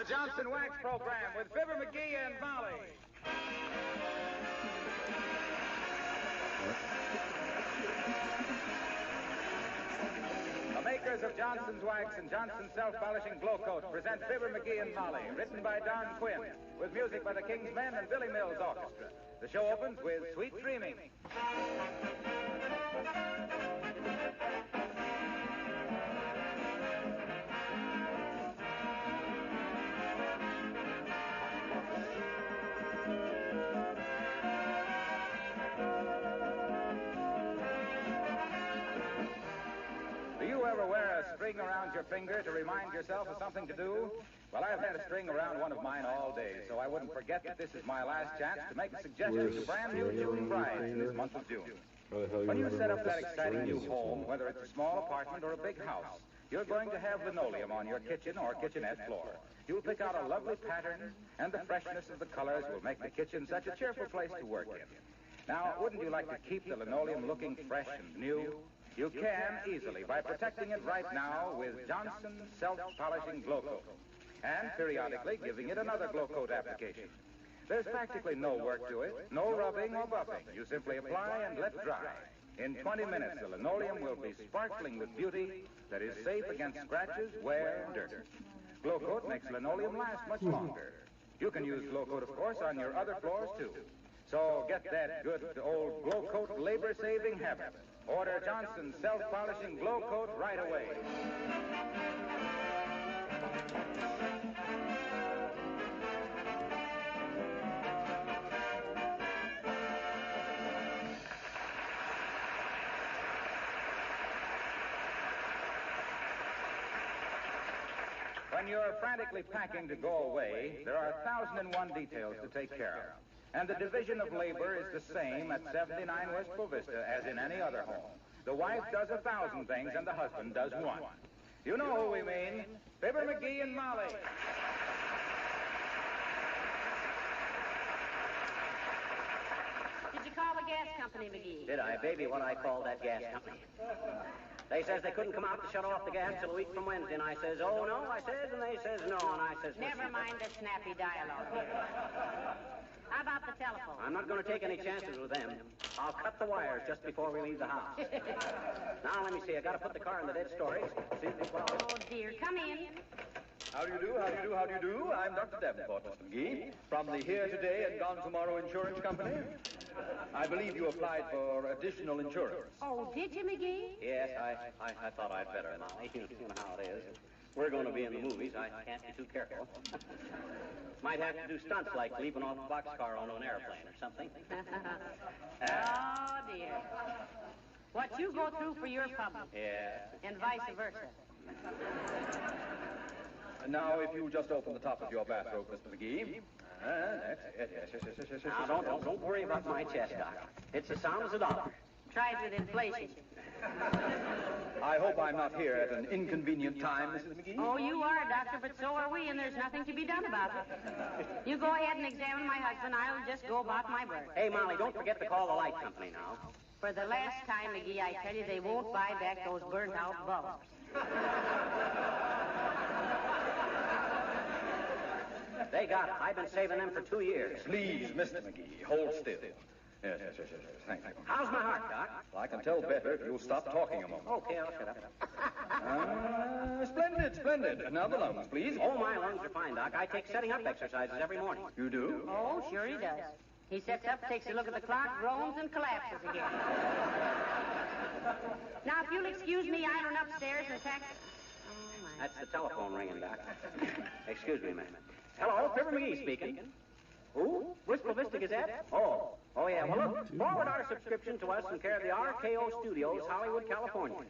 the Johnson Wax Program with Fibber McGee and Molly. The makers of Johnson's Wax and Johnson's Self-Polishing Glow Coat present Fibber McGee and Molly, written by Don Quinn, with music by the King's Men and Billy Mills Orchestra. The show opens with Sweet Dreaming. Do you ever wear a string around your finger to remind yourself of something to do? Well, I've had a string around one of mine all day, so I wouldn't forget that this is my last chance to make a suggestion to brand new June brides in this month of June. When you set up that exciting new home, whether it's a small apartment or a big house, you're going to have linoleum on your kitchen or kitchenette floor. You'll pick out a lovely pattern, and the freshness of the colors will make the kitchen such a cheerful place to work in. Now, wouldn't you like to keep the linoleum looking fresh and new? You can easily by protecting it right now with Johnson's Self-Polishing Glow Coat, and periodically giving it another Glow Coat application. There's practically no work to it, no rubbing or buffing. You simply apply and let dry. In 20 minutes, the linoleum will be sparkling with beauty that is safe against scratches, wear, and dirt. Glow Coat makes linoleum last much longer. You can use Glow Coat, of course, on your other floors, too. So get that good old Glow Coat labor-saving habit. Order Johnson's Self-Polishing Glow Coat right away. When you're frantically packing to go away, there are 1,001 details to take care of. And the division of labor is the same at 79 Wistful Vista as in any other home. The wife does 1,000 things and the husband does one. You know who we mean. Fibber McGee and Molly. Did you call the gas company, McGee? Did I? Baby, what I called that gas company. They says they couldn't come out to shut off the gas till a week from Wednesday, and I says, oh, no, I says, and they says, no, and I says... Never mind the snappy dialogue here. How about the telephone? I'm not going to take any chances with them. I'll cut the wires just before we leave the house. Now, let me see. I got to put the car in the dead storage. See if it's well. Oh, dear. Come in. How do you do, how do you do, how do you do? I'm Dr. Davenport, Mr. McGee, from the Here Today and Gone Tomorrow Insurance Company. I believe you applied for additional insurance. Oh, did you, McGee? Yes, I thought I'd better, Molly. You know how it is. We're going to be in the movies. I can't be too careful. Might have to do stunts like leaping off a boxcar onto an airplane or something. Oh, dear. What you go through for your public. Yeah. And vice versa. Now, if you just open the top of your bathrobe, Mr. McGee. That's it. Yes. Now, don't worry about my chest, Doc. It's as sound as a dollar. Tried with inflation. I hope I'm not here at an inconvenient time, Mrs. McGee. Oh, you are, Doctor, but so are we, and there's nothing to be done about it. You go ahead and examine my husband. I'll just go about my work. Hey, Molly, don't forget to call the light company now. For the last time, McGee, I tell you, they won't buy back those burnt-out bulbs. They got it. I've been saving them for 2 years. Please, Mr. McGee, hold still. Yes. Thank you. How's my heart, Doc? Well, I can tell better if you'll stop talking a moment. Okay, I'll shut up. Splendid. Now the lungs, please. Oh, my lungs are fine, Doc. I take setting up exercises every morning. You do? Oh, sure he does. He sets up, takes a look at the clock, groans, and collapses again. Now, if you'll excuse me, I run upstairs and pack... Oh, my. That's the telephone ringing, Doc. Excuse me, ma'am. Hello, Fibber McGee speaking. Who? Wistful Vista Gazette? Oh, yeah. Well, look, forward our subscription to us in care of the RKO Studios, Hollywood, California.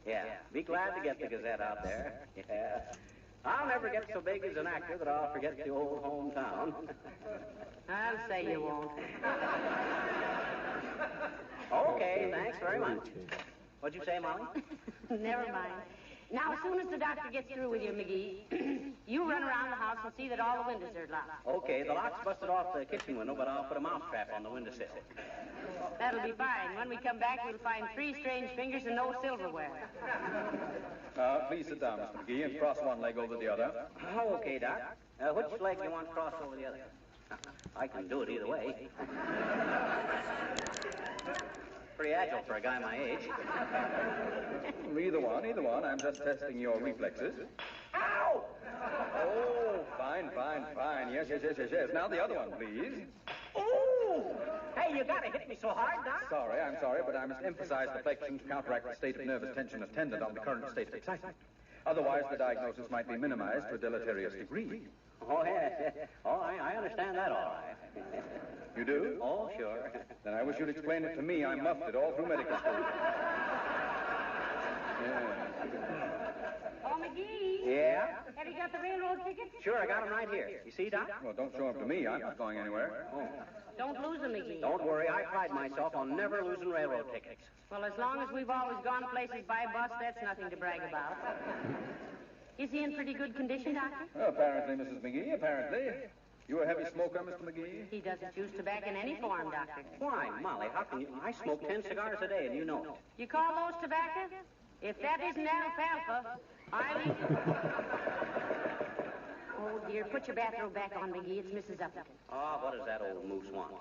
Yeah, be glad to get the Gazette out there. Yeah. I'll never get so big as an actor that I'll forget the old hometown. I'll say you won't. Okay, thanks very much. What'd you say, Molly? Never mind. Now, as soon as the doctor gets through with you, McGee, you run around the house house and see that all the windows are locked. Okay, the lock's busted off the kitchen window, but I'll put a mouse trap on the windowsill. That'll be fine. When we come back, we'll find 3 strange fingers and no silverware. Please sit down, Mr. McGee, and cross one leg over the other. Oh, okay, Doc. Which leg do you want crossed over the other? I can do it either way. Pretty agile for a guy my age. Either one. I'm just testing your reflexes. Ow! Oh, fine. Yes. Now the other one, please. Ooh! Hey, you gotta hit me so hard, Doc. I'm sorry, but I must emphasize the flexion to counteract the state of nervous tension attendant on the current state of excitement. Otherwise, the diagnosis might be minimized to a deleterious degree. Oh, yes. Oh, I understand that all right. You do? Oh, sure. Then I wish you'd explain it to me. I muffed it all through medical school. Oh, McGee. Yeah? Have you got the railroad tickets? Sure, I got them right here. You see, Doc? Well, don't show them to me. I'm not going anywhere. Oh. Don't lose them, McGee. Don't worry, I pride myself on never losing railroad tickets. Well, as long as we've always gone places by bus, that's nothing to brag about. Is he in pretty good condition, Doctor? Apparently, Mrs. McGee, apparently. You a heavy smoker, Mr. McGee? He doesn't choose tobacco in any form, Doctor. Why, Molly, how can you... I smoke 10 cigars a day, and you know it. You call those tobacco? If that isn't alfalfa, I'll eat it. Oh, dear, put your bathrobe back on, McGee. It's Mrs. Uppington. Oh, what does that old moose want?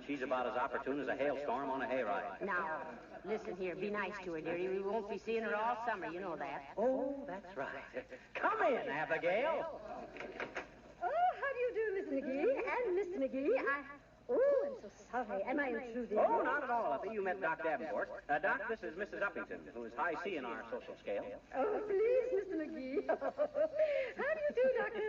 She's about as opportune as a hailstorm on a hayride. Now, listen here. Be nice to her, dearie. We won't be seeing her all summer. You know that. Oh, that's right. Come in, Abigail. Oh, how do you do, Miss McGee? And Mr. McGee, Oh, I'm so sorry. Am I intruding? Oh, not at all, Uppy. You met Doc Davenport. Doc, this is Mrs. Uppington, who is high C in our social scale. Oh, please, Mr. McGee. How do you do, Doctor?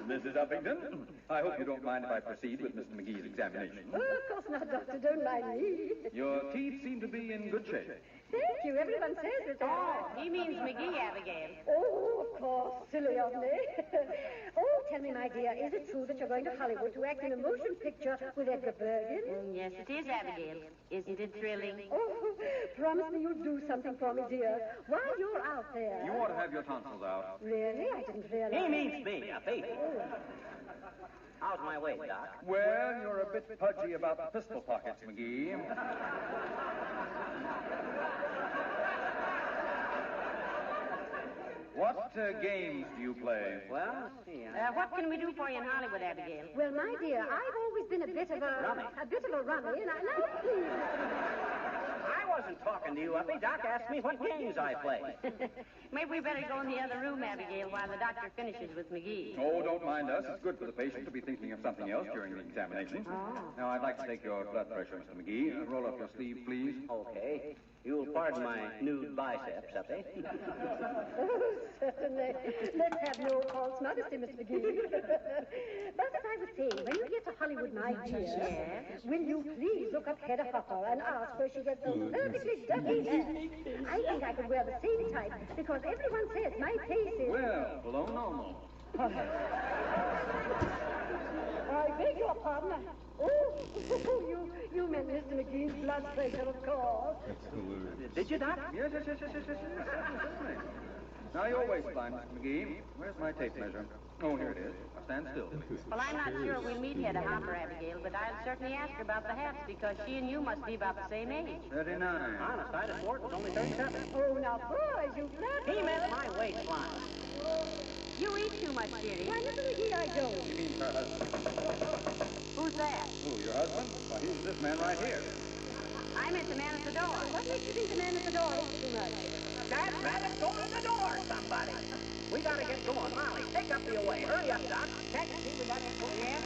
Mrs. Uppington, I hope you don't mind if I proceed with Mr. McGee's examination. Oh, of course not, Doctor. Don't mind me. Your teeth seem to be in good shape. Thank you. Everyone says it. Oh, he means McGee, Abigail. Oh, of course. Silly of me. Oh, tell me, my dear, is it true that you're going to Hollywood to act in a motion picture with Edgar Bergen? Yes, it is, Abigail. Isn't it thrilling? Oh, promise me you'll do something for me, dear, while you're out there. You ought to have your tonsils out. Really? I didn't realize. He means me, Uppy. How's my weight, Doc? Well, you're a bit pudgy about the pistol pockets, McGee. What games do you play? Well, let's see. What can we do for you in Hollywood, Abigail? Well, my dear, I've always been a bit of a rummy, and now please. I wasn't talking to you, Uppy. Doc asked me what games I play. Maybe we better go in the other room, Abigail, while the doctor finishes with McGee. Oh, don't mind us. It's good for the patient to be thinking of something else during the examination. Oh. Now, I'd like to take your blood pressure, Mr. McGee. Roll up your sleeve, please. Okay. You'll pardon my nude biceps, Uppy. Oh, certainly. Let's have no false modesty, Miss McGee. But as I was saying, when you get to Hollywood, my dear, will you please look up Hedda Hopper and ask where she gets those perfectly ducky hairs? I think I could wear the same type because everyone says my face is... Well, below normal. I beg your pardon. Oh, you meant Mr. McGee's blood pressure, of course. Did you, Doc? Yes. Now, your waistline, Mr. McGee. Where's my tape measure? Oh, here it is. Now, stand still. Well, I'm not sure we'll meet Hedda Hopper, Abigail, but I'll certainly ask her about the hats because she and you must be about the same age. 39. Honest, I'd have swore it was only 37. Oh, now, boys, you flatter. He meant my waistline. You eat too much, dearie. Why, Mr. McGee, I don't. You mean her husband? Who's that? Oh, your husband? Well, he's this man right here. I meant the man at the door. What makes you think the man at the door is too much? Dad, Rabbit, go to the door, somebody. We gotta get going. Molly, take up the away. Hurry up, Doc. Check and see we got it going. Yes?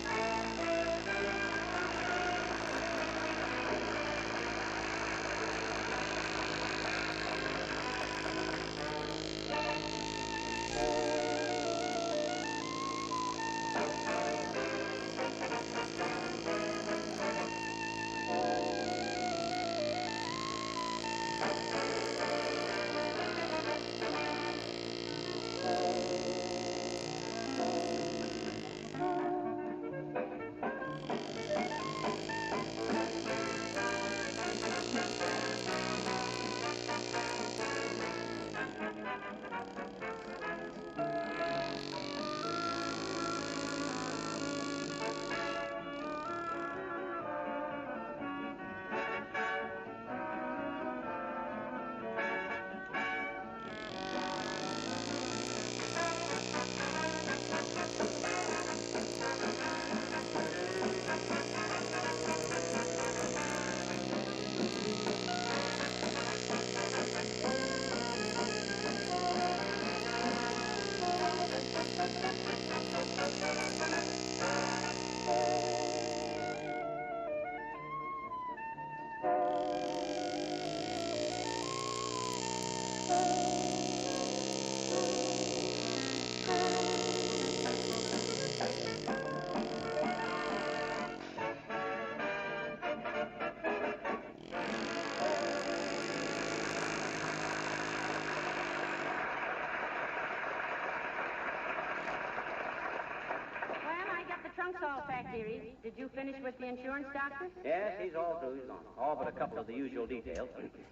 salt back, dearie. Did you finish with the insurance doctor? Yes, he's all through. He's gone. All but a couple of the usual details.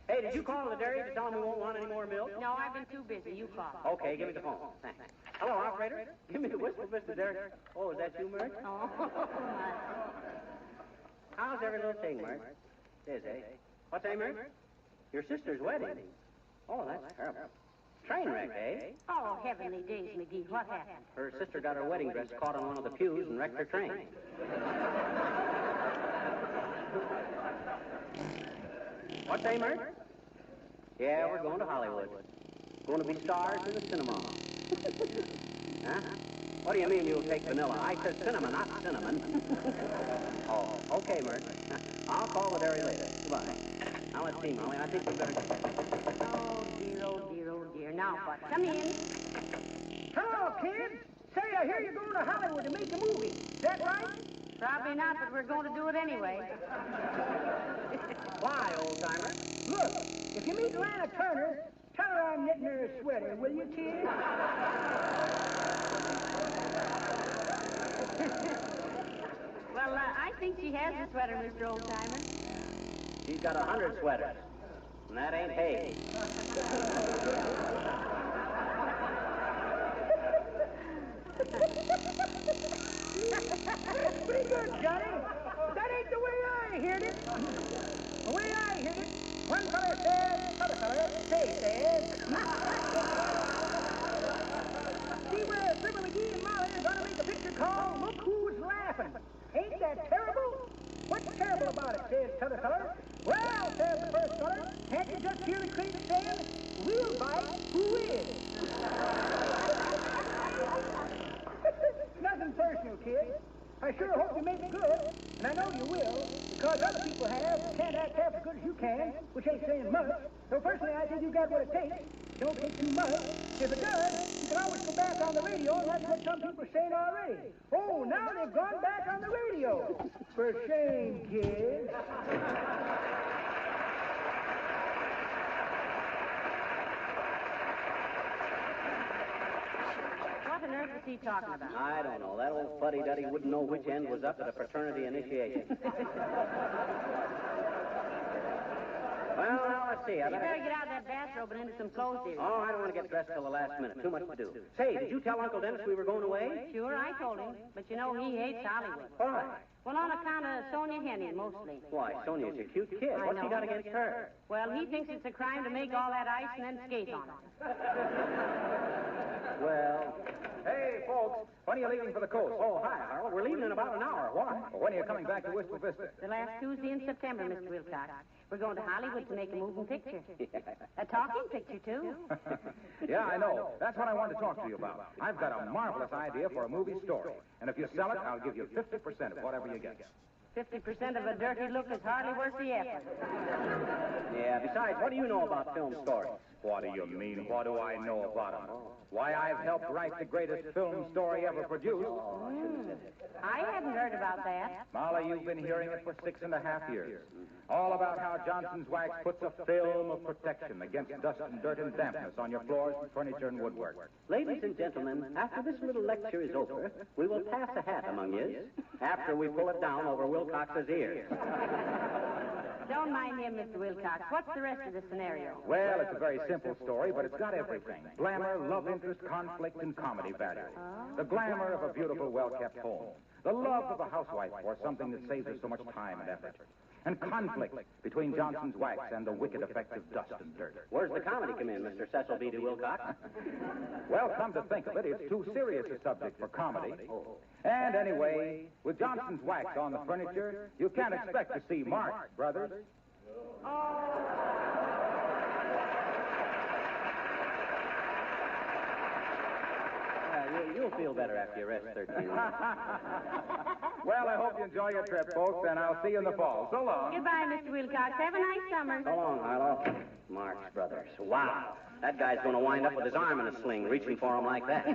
Hey, did you call the dairy to tell him we won't want any more milk? No, I've been too busy. You call. Okay, give me the phone. Thanks. Hello, operator. Give me the whistle, Mr. Dairy. Oh, is that you, Mert? Oh, How's every little thing, Mert? It is, eh? What's that, Mert? Your sister's wedding. Oh, that's terrible. Train wreck, eh? oh, heavenly days, McGee. What happened? Her sister got her wedding dress caught on one of the pews and wrecked her train. What's that, Mert? Yeah, we're going to Hollywood. Going to be stars in the cinema. Huh? What do you mean you'll take vanilla? I said cinema, not cinnamon. Oh, okay, Mert. I'll call the dairy later. Goodbye. Now let's see, Molly. I think we better go. Oh, dear, oh, dear, oh, dear. Now what? Come in. Hello, kids. Say, I hear you're going to Hollywood to make a movie. Is that right? Probably not, but we're going to do it anyway. Why, old-timer? Look, if you meet Lana Turner, tell her I'm knitting her a sweater, will you, kid? Well, I think she has a sweater, Mr. Oldtimer. She's got 100 sweaters. And that ain't hay. Pretty good, Johnny. That ain't the way I heard it. The way I heard it, one feller says, other feller, they says. See where Fibber McGee and Molly are going to make a picture called Look Who's Laughing. Ain't that terrible? What's terrible about it, says t'other feller. Well, says the first feller, can't you just hear the critics saying, we'll bite who is? Nothing personal, kid. I sure hope you make it good, and I know you will, because other people have who can't act half as good as you can, which ain't saying much. So personally, I think you got what it takes. Don't take too much. If it does, you can always go back on the radio, and that's what some people are saying already. Oh, now they've gone back on the radio. For shame, kid. What on earth is he talking about? I don't know. That old fuddy-duddy wouldn't know which end was up at a fraternity initiation. Well, now, let's see. You better get out of that bathrobe and into some clothes, dear. Oh, I don't want to get dressed till the last minute. Too much to do. Say, did you tell Uncle Dennis we were going away? Sure, I told him. But you know, he hates Hollywood. Why? Well, on account of Sonia Henny, mostly. Why, Sonia's a cute kid. I What's he know. got against her? Well, he thinks it's a crime to make all that ice and then skate on it. Well... Hey, folks, when are you leaving for the coast? Oh, hi, Harold. We're leaving in about an hour. Why? Well, when are you coming back to Wistful Vista? The last Tuesday in September, Mr. Wilcox. We're going to Hollywood to make a moving picture. A talking picture, too. Yeah, I know. That's what I wanted to talk to you about. I've got a marvelous idea for a movie story. And if you sell it, I'll give you 50% of whatever you get. 50% of a dirty look is hardly worth the effort. Yeah, besides, what do you know about film stories? What do you mean, what do I know about them? Why, I've helped write the greatest film story ever produced. I hadn't heard about that. Molly, you've been hearing it for 6.5 years. All about how Johnson's Wax puts a film of protection against dust and dirt and dampness on your floors, furniture, and woodwork. Ladies and gentlemen, after this little lecture is over, we will pass a hat among you after we pull it down over Wilcox's ears. Don't mind him, Mr. Wilcox. What's the rest of the scenario? Well, it's a very simple story, but it's got everything. Glamour, love interest, conflict, and comedy value. The glamour of a beautiful, well-kept home. The love of a housewife for something that saves her so much time and effort. And conflict between Johnson's Wax and the wicked effects of dust and dirt. Where's the comedy come in, Mr. Cecil B. de Wilcox? Well, come to think of it, it's too serious a subject for comedy. And anyway, with Johnson's Wax on the furniture, you can't expect to see Marx Brothers. You'll feel better after you rest 13 months. Well, I hope you enjoy your trip, folks, and I'll see you in the fall. So long. Goodbye, Mr. Wilcox. Have a nice summer. So long, Harlow. Marx Brothers. Wow. That guy's going to wind up with his arm in a sling, reaching for him like that.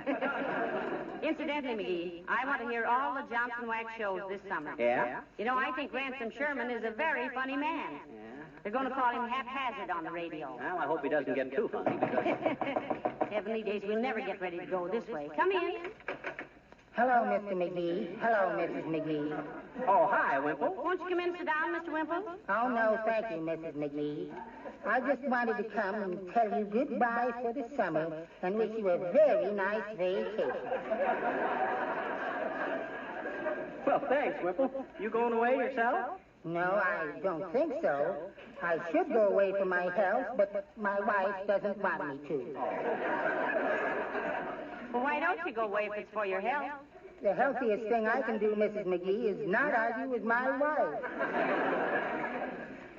Incidentally, McGee, I want to hear all the Johnson Wax shows this summer. Yeah? You know, I think Ransom Sherman is a very funny man. Yeah? They're going to call him haphazard on the radio. Well, I hope he doesn't get too funny, because... Heavenly days, we'll never get ready to go this way. Come in. Well, you'll feel better after you rest 13 months. Well, Hello, Mr. McGee. Hello, Mrs. McGee. Oh, hi, Wimple. Won't you come in and sit down, Mr. Wimple? Oh, no, thank you, Mrs. McGee. I just wanted to come and tell you goodbye for the summer and wish you a very nice vacation. Well, thanks, Wimple. You going away yourself? No, I don't think so. I should go away for my health, but my wife doesn't want me to. Well, why don't you go away if it's for your health? The healthiest thing I can do, Mrs. McGee, is not argue with my wife.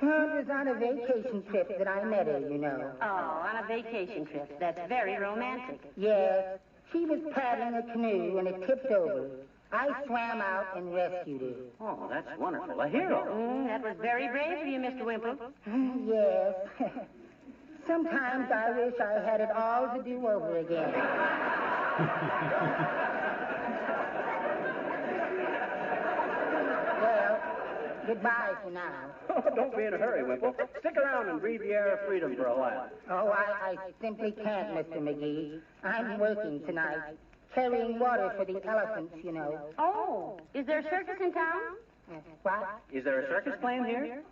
Well, it was on a vacation trip that I met her, you know. Oh, on a vacation trip. That's very romantic. Yes, she was paddling a canoe and it tipped over. I swam out and rescued her. Oh, that's wonderful. A hero. That was very brave of you, Mr. Wimple. Yes. Sometimes I wish I had it all to do over again. Well, goodbye for now. Oh, don't be in a hurry, Wimple. Stick around and breathe the air of freedom for a while. Oh, I simply can't, Mr. McGee. I'm working tonight, carrying water for the elephants, you know. Oh, is there a circus in town? What? Is there a circus playing here?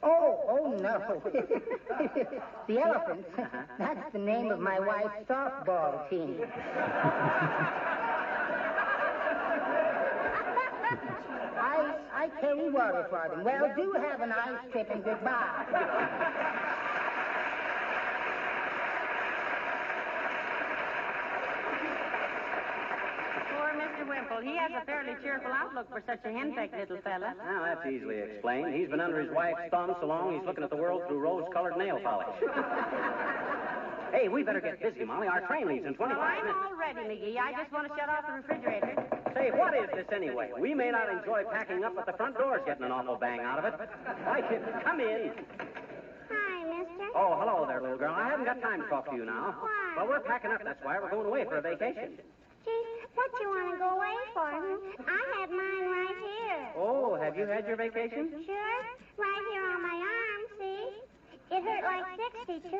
Oh, no. The elephants. That's the name of my wife's softball team. I carry water for them. Well, do have a nice trip and goodbye. Poor Mr. Wimple. He has a fairly cheerful outlook for such a henpecked little fella. Now, that's easily explained. He's been under his wife's thumb so long he's looking at the world through rose-colored nail polish. Hey, we better get busy, Molly. Our train leaves in 25 Well, I'm minutes. all ready, McGee. I just want to shut off the refrigerator. Say, what is this anyway? We may not enjoy packing up, but the front door's getting an awful bang out of it. Why, kid, come in. Hi, mister. Oh, hello there, little girl. I haven't got time to talk to you now. Why? Well, we're packing up. That's why we're going away for a vacation. Gee, what you want to go away for? I have mine right here. Oh, have you had your vacation? Sure. Right here on my arm, see? It hurt like 62.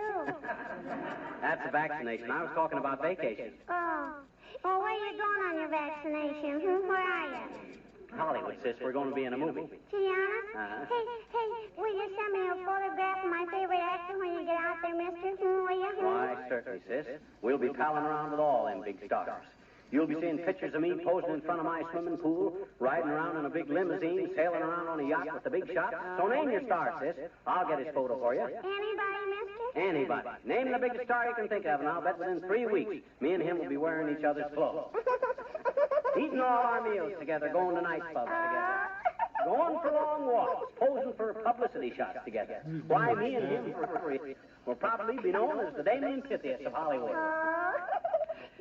That's a vaccination. I was talking about vacation. Oh. Well, where are you going on your vaccination? Where are you? Hollywood, sis. We're going to be in a movie. Gianna? Hey, will you send me a photograph of my favorite actor when you get out there, mister? Will you? Why, certainly, sis. We'll be palling around with all them big stars. You'll be seeing pictures of me posing in front of my swimming pool, riding around in a big limousine, sailing around on a yacht with the big shots. So name your star, sis. I'll get his photo for you. Anybody, mister? Anybody. Name the biggest star you can think of, and I'll bet within 3 weeks, me and him will be wearing each other's clothes. Eating all our meals together, going to nightclubs together. Going for long walks, posing for publicity shots together. Why, me and him will probably be known as the Damien Pythias of Hollywood. Oh.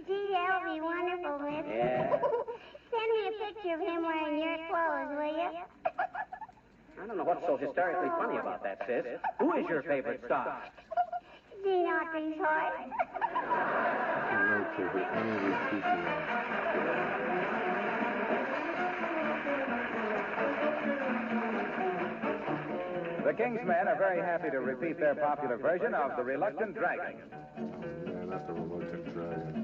Gee, that'll be wonderful, mister. Yeah. Send me a picture of him wearing your clothes, will you? I don't know what's so hysterically funny about that, sis. Who is your favorite star? Dean Autry's heart. The King's Men are very happy to repeat their popular version of The Reluctant Dragon. Yeah, not the Reluctant Dragon.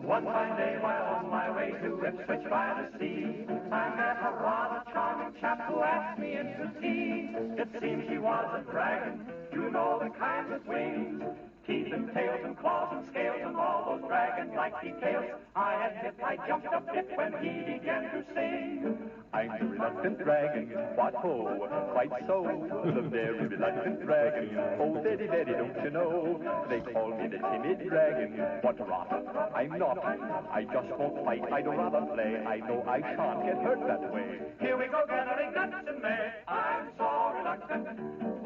One fine day while on my way to Ipswich by the sea, I met a rather charming chap who asked me into tea. It seems he was a dragon, you know the kind with wings, teeth and tails and claws and scales and all those dragon-like details. I admit I jumped a bit when he began to sing. I'm the reluctant dragon, what ho, quite so, the very reluctant dragon. Oh, Daddy, Daddy, don't you know, they call me the timid dragon. What rot, I'm not, I just won't fight, I'd rather play, I know I shan't get hurt that way. Here we go gathering nuts in May, I'm so reluctant,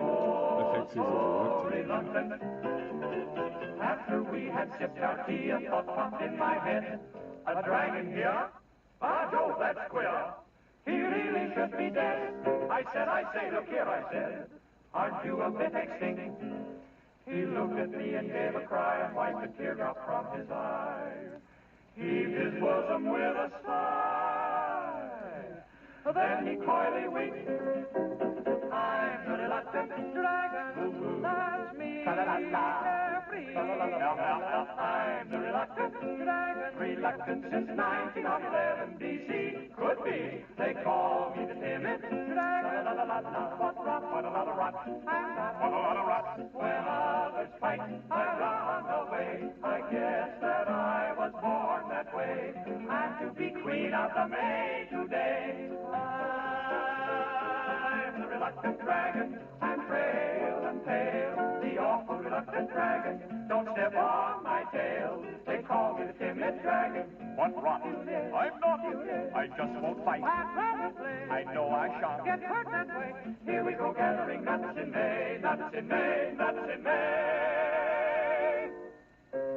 oh, so reluctant. After we had sipped our tea, a thought popped in my head. A dragon here? Ah, Jove, that's queer. He really should be dead. I say, look here, I said, aren't you a bit extinct? He looked at me and gave a cry and wiped a teardrop from his eye. Heaved his bosom with a sigh. Then he coyly winked. I'm the reluctant dragon, that's me. Every I'm the reluctant dragon, reluctant since 1911 BC. Could be, they call me the timid dragon. La la la la, what rot, what a lot of rot. I'm not what a lot of rot. When others fight, I run away. I guess that I was born that way. I'm to be queen of the May today. I'm the reluctant dragon. I'm frail and pale, the awful reluctant dragon. Don't step on my tail. They call me the timid dragon. What rot? I'm not. I just won't fight. I know I shan't Get hurt that way. Here we go gathering nuts in May, nuts in May, nuts in May.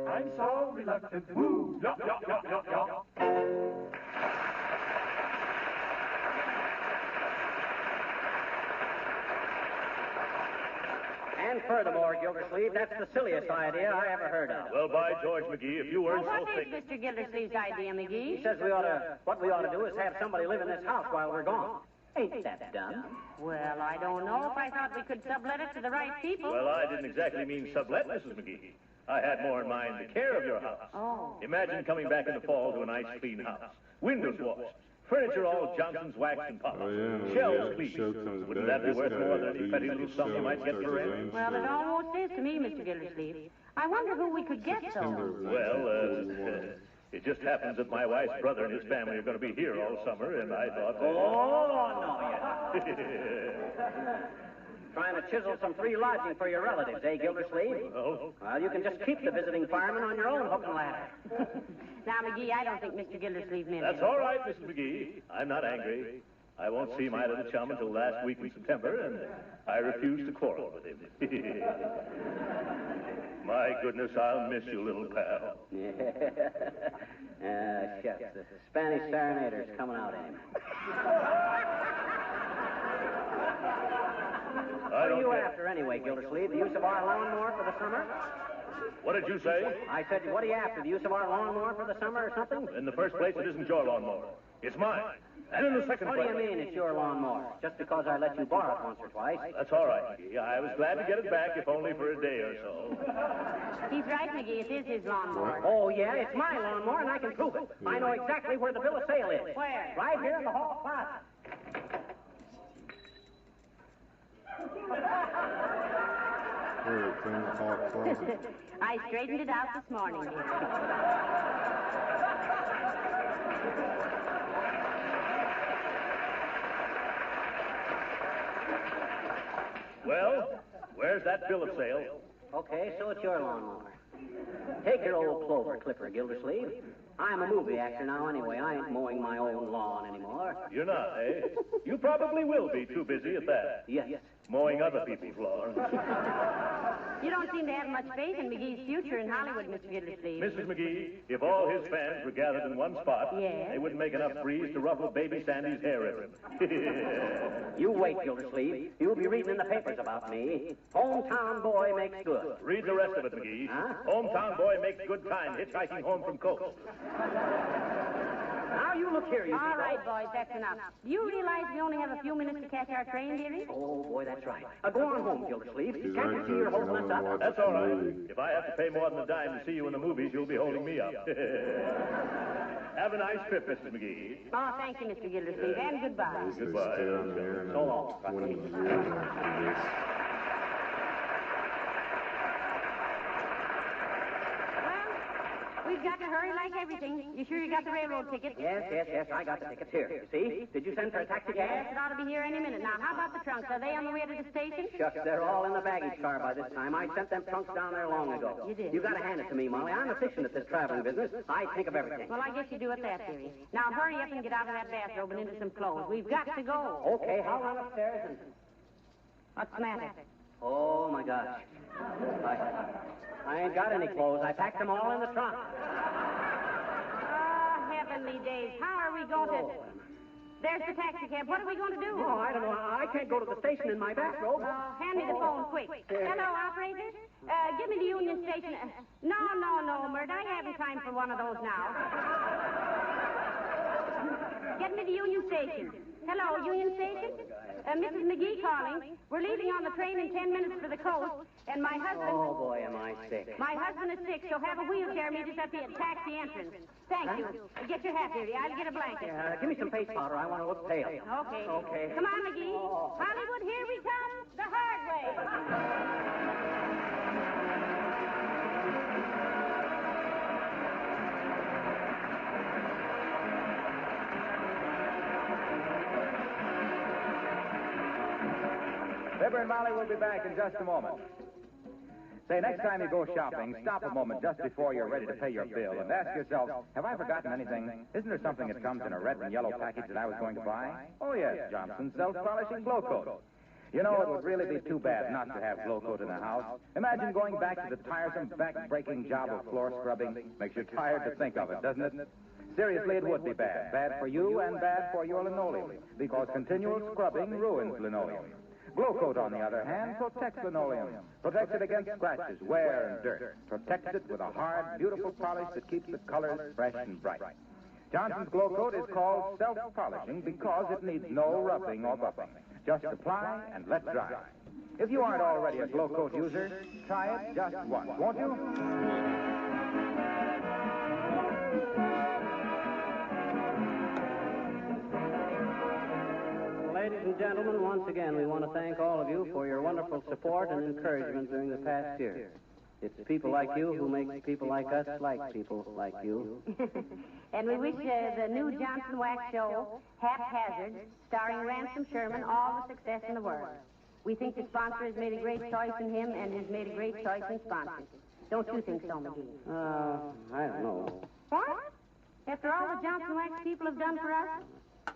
I'm so reluctant. Woo! Yup, yup, yup, yup, yup. And furthermore, Gildersleeve, that's the silliest idea I ever heard of. Well, by George McGee, if you weren't Well, so what is thick... Mr. Gildersleeve's idea, McGee? He says what we ought to do is have somebody live in this house while we're gone. Ain't that dumb? Well, I don't know if I thought we could sublet it to the right people. Well, I didn't exactly mean sublet, Mrs. McGee. I had more in mind the care of your house. Oh. Imagine coming back in the fall to a nice, clean house. Windows washed. Furniture all Johnson's wax and polish. Oh, yeah. Shelves The show clean. comes Wouldn't back. that be worth This more guy, than any petty little sum you might get for rent? Well, it almost is to me, Mr. Gildersleeve. I wonder who we could get, though. Well, it just happens that my wife's brother and his family are going to be here all summer, and I thought... Oh, no, Trying to chisel some free lodging for your relatives, eh, Gildersleeve? Oh. Well, you can just keep the visiting fireman on your own hook and ladder. Now, McGee, I don't think Mr. Gildersleeve meant That's it. all right, Mrs. McGee. I'm not angry. I won't see my little chum until last week in September, and I refuse to quarrel with him. My goodness, I'll miss you, little pal. Shucks, the Spanish serenader's coming out in him. What are you after anyway, Gildersleeve? The use of our lawnmower for the summer? What did you say? I said, what are you after? The use of our lawnmower for the summer or something? In the first place, it isn't your lawnmower. It's mine. And in the second What place... do you mean it's your lawnmower? Just because I let you borrow it once or twice? That's all right, McGee. I was glad to get it back, if only for a day or so. He's right, McGee. It is his lawnmower. Oh, yeah, it's my lawnmower, and I can prove it. I know exactly where the bill of sale is. Where? Right here in the hall closet. It's in the hall closet. I straightened it out this morning, dear. Well, where's that bill of sale? Okay, so it's your lawnmower. Take your old clover clipper, Gildersleeve. I'm a movie actor now anyway. I ain't mowing my own lawn anymore. You're not, eh? You probably will be too busy at that. Yes. Mowing other people's lawns. You don't seem to have much faith in McGee's future in Hollywood, Mr. Gildersleeve. Mrs. McGee, if all his fans were gathered in one spot, Yes? they wouldn't make enough breeze to ruffle baby Sandy's hair ribbon. You wait, Gildersleeve. You'll be reading in the papers about me. Hometown boy makes good. Read the rest of it, McGee. Huh? Hometown boy makes good time hitchhiking home from coast. Now you look here, you All people. right, boys, that's enough. Do you realize we only have a few minutes to catch our train, dearie? Oh, boy, that's right. Go on home, Gildersleeve. She's Can't right you see you're there. holding us up? That's all right. If I have to pay more than a dime to see you in the movies, you'll be holding me up. Have a nice trip, Mrs. McGee. Oh, thank you, Mr. Gildersleeve, and goodbye. Goodbye. Stay on there. So long. 20 years after this. We've got to hurry like everything. You sure you got the railroad ticket? Yes, I got the tickets here. You see? Did you send for a taxi Yes, cab? it ought to be here any minute. Now, how about the trunks? Are they on the way to the station? Shucks, they're all in the baggage car by this time. I sent them trunks down there long ago. You did? You got to hand it to me, Molly. I'm efficient at this traveling business. I think of everything. Well, I guess you do at that, dearie. Now, hurry up and get out of that bathrobe and into some clothes. We've got to go. Okay, I'll run upstairs and... What's the matter? Oh, my gosh. I ain't got any clothes. I packed them all in the trunk. Oh, heavenly days. How are we going to... There's the taxi cab. What are we going to do? Oh, I don't know. I can't go to the station in my bathrobe. Hand me the phone, quick. Hello, operator? Give me the Union Station. No, Mert. I haven't time for one of those now. Get me the Union Station. Hello, Union Station? Mrs. McGee calling. We're leaving on the train in 10 minutes for the coast, and my husband... Oh, boy, am I sick. My husband is sick, so have a wheelchair meet us at the taxi entrance. Thank you. Get your hat, dearie. I'll get a blanket. Give me some face powder. I want to look pale. Okay. Okay. Come on, McGee. Hollywood, here we come. The hard way. Fibber and Molly will be back in just a moment. Say, next time you go shopping, stop a moment just before you're ready to pay your bill and ask yourself, have I forgotten anything? Isn't there something that comes in a red and yellow package that I was going to buy? Oh, yes, Johnson's self-polishing glow coat. You know, it would really be too bad not to have glow coat in the house. Imagine going back to the tiresome, back-breaking job of floor scrubbing. Makes you tired to think of it, doesn't it? Seriously, it would be bad. Bad for you and bad for your linoleum, because continual scrubbing ruins linoleum. Glow coat, on the other hand, protects linoleum. Protects it against scratches, wear, and dirt. Protects it with a hard, beautiful polish that keeps the colors fresh and bright. Johnson's glow coat is called self-polishing because it needs no rubbing or buffing. Just apply and let dry. If you aren't already a glow coat user, try it just once, won't you? Ladies and gentlemen, once again, we want to thank all of you for your wonderful support and encouragement during the past year. It's people like you who make people like us like people like you. And we wish the new Johnson Wax show, Haphazard, starring Ransom Sherman, all the success in the world. We think the sponsor has made a great choice in him and has made a great choice in sponsors. Don't you think so, McGee? I don't know. What? After all the Johnson Wax people have done for us?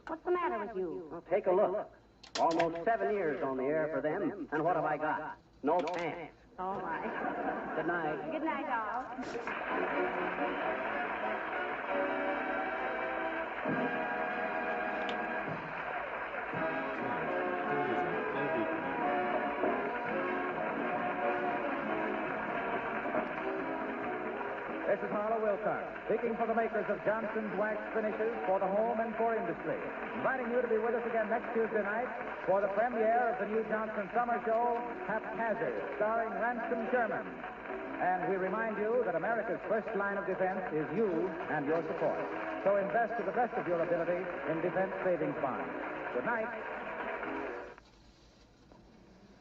What's the matter with you? Well, take a look. Almost 7 years on the air for them, and what have I got? No pants. Oh, my. Good night. Good night, all. This is Harlow Wilcox, speaking for the makers of Johnson's Wax Finishes for the home and for industry, inviting you to be with us again next Tuesday night for the premiere of the new Johnson Summer Show, Haphazard, starring Ransom Sherman. And we remind you that America's first line of defense is you and your support. So invest to the best of your ability in defense savings bonds. Good night.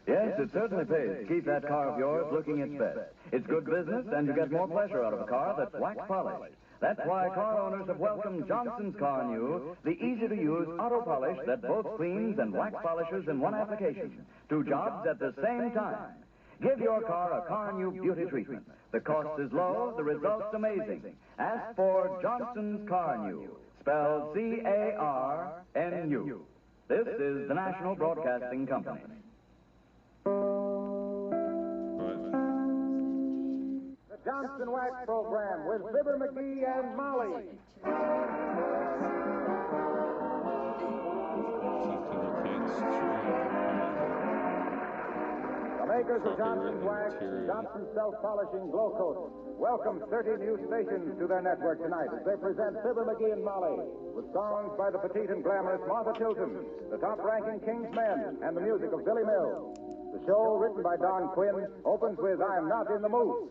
Yes, it certainly pays to keep that car of yours looking its best. It's good business, and you get more pleasure out of a car that's wax polished. That's why car owners have welcomed Johnson's Car New, the easy-to-use auto polish that both cleans and wax polishes in one application. 2 jobs at the same time. Give your car a Car New beauty treatment. The cost is low, the result's amazing. Ask for Johnson's Car New, spelled C-A-R-N-U. This is the National Broadcasting Company. The Johnson Wax Program with Fibber McGee and Molly. The makers of Johnson's Wax, Johnson's Self-Polishing Glow Coat, welcome 30 new stations to their network tonight as they present Fibber McGee and Molly with songs by the petite and glamorous Martha Tilton, the top-ranking King's Men, and the music of Billy Mills. The show, written by Don Quinn, opens with I'm Not in the Mood.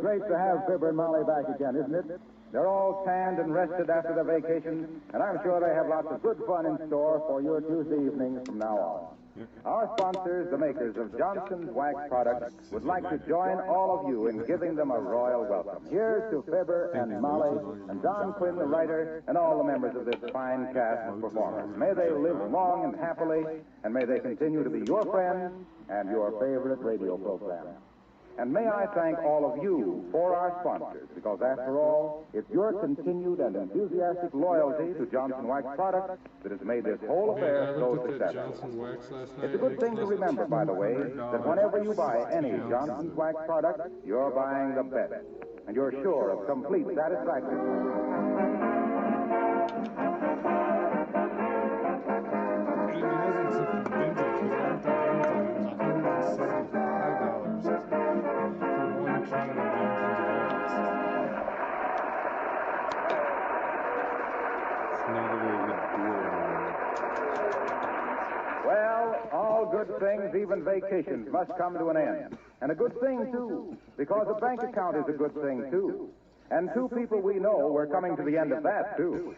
Great to have Fibber and Molly back again, isn't it? They're all tanned and rested after their vacation, and I'm sure they have lots of good fun in store for your Tuesday evenings from now on. Our sponsors, the makers of Johnson's Wax products, would like to join all of you in giving them a royal welcome. Here's to Fibber and Molly and Don Quinn, the writer, and all the members of this fine cast of performers. May they live long and happily, and may they continue to be your friends and your favorite radio program. And may I thank all of you for our sponsors, because after all, it's your continued and enthusiastic loyalty to Johnson Wax products that has made this whole affair so successful. It's a good thing to remember, by the way, that whenever you buy any Johnson's Wax product, you're buying the best, and you're sure of complete satisfaction. Well, all good things, even vacations, must come to an end. And a good thing, too, because a bank account is a good thing, too. And two people we know were coming to the end of that, too.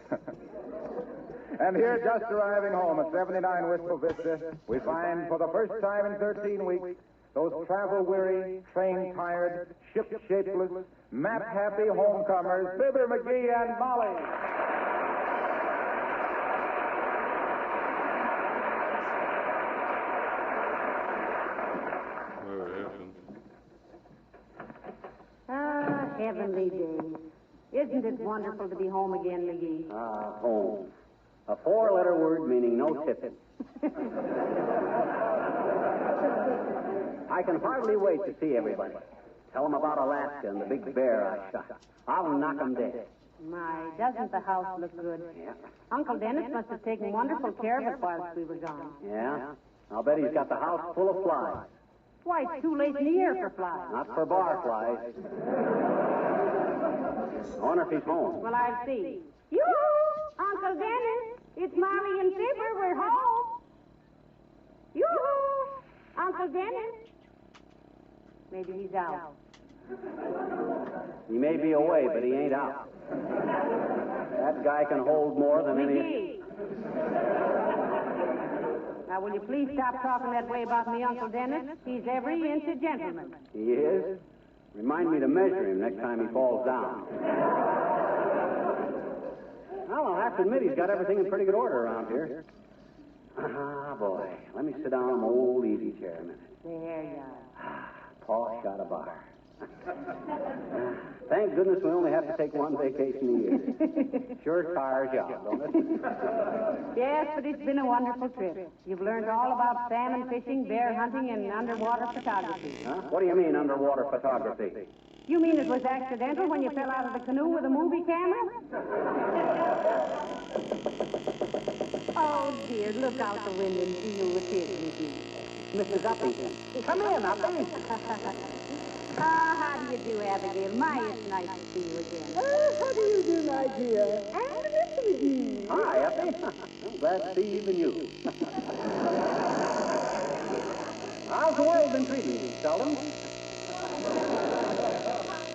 And here, just arriving home at 79 Wistful Vista, we find for the first time in 13 weeks those travel-weary, train-tired, ship-shapeless, map-happy homecomers, Fibber McGee and Molly. Heavenly days. Isn't it wonderful to be home again, McGee? Ah, home. A four-letter word meaning no tipping. I can hardly wait to see everybody. Tell them about Alaska and the big bear I shot. I'll knock them dead. My, doesn't the house look good? Yeah. Uncle Dennis must have taken wonderful care of it whilst we were gone. Yeah? I'll bet he's got the house full of flies. Why, it's too late in the year for flies. Not for bar flies. I wonder if he's home. Well, I'll see. Yoo-hoo! Uncle Dennis, it's Molly and Fibber. We're home. Yoo-hoo! Uncle Dennis. Maybe he's out. He may be away, but he ain't out. That guy can hold more than any... Now, will you please stop talking that way about me, Uncle Dennis? He's every inch a gentleman. He is? Remind me to measure him next time he falls down. Well, I'll have to admit he's got everything in pretty good order around here. Ah, boy. Let me sit down on my old easy chair a minute. There you are. Posh out of bar. Thank goodness we only have to take one vacation a year. Sure tires you out, don't it? Yes, but it's been a wonderful trip. You've learned all about salmon fishing, bear hunting, and underwater photography. Huh? What do you mean, underwater photography? You mean it was accidental when you fell out of the canoe with a movie camera? Oh, dear, look out the window and see who it is, Mrs. Uppy. Come in, Uppy. How do you do, Abigail? My, it's nice to see you again. How do you do, my dear? And Mr. McGee. Hi, Uppy. I'm glad to see even you. How's the world been treating you, Sheldon?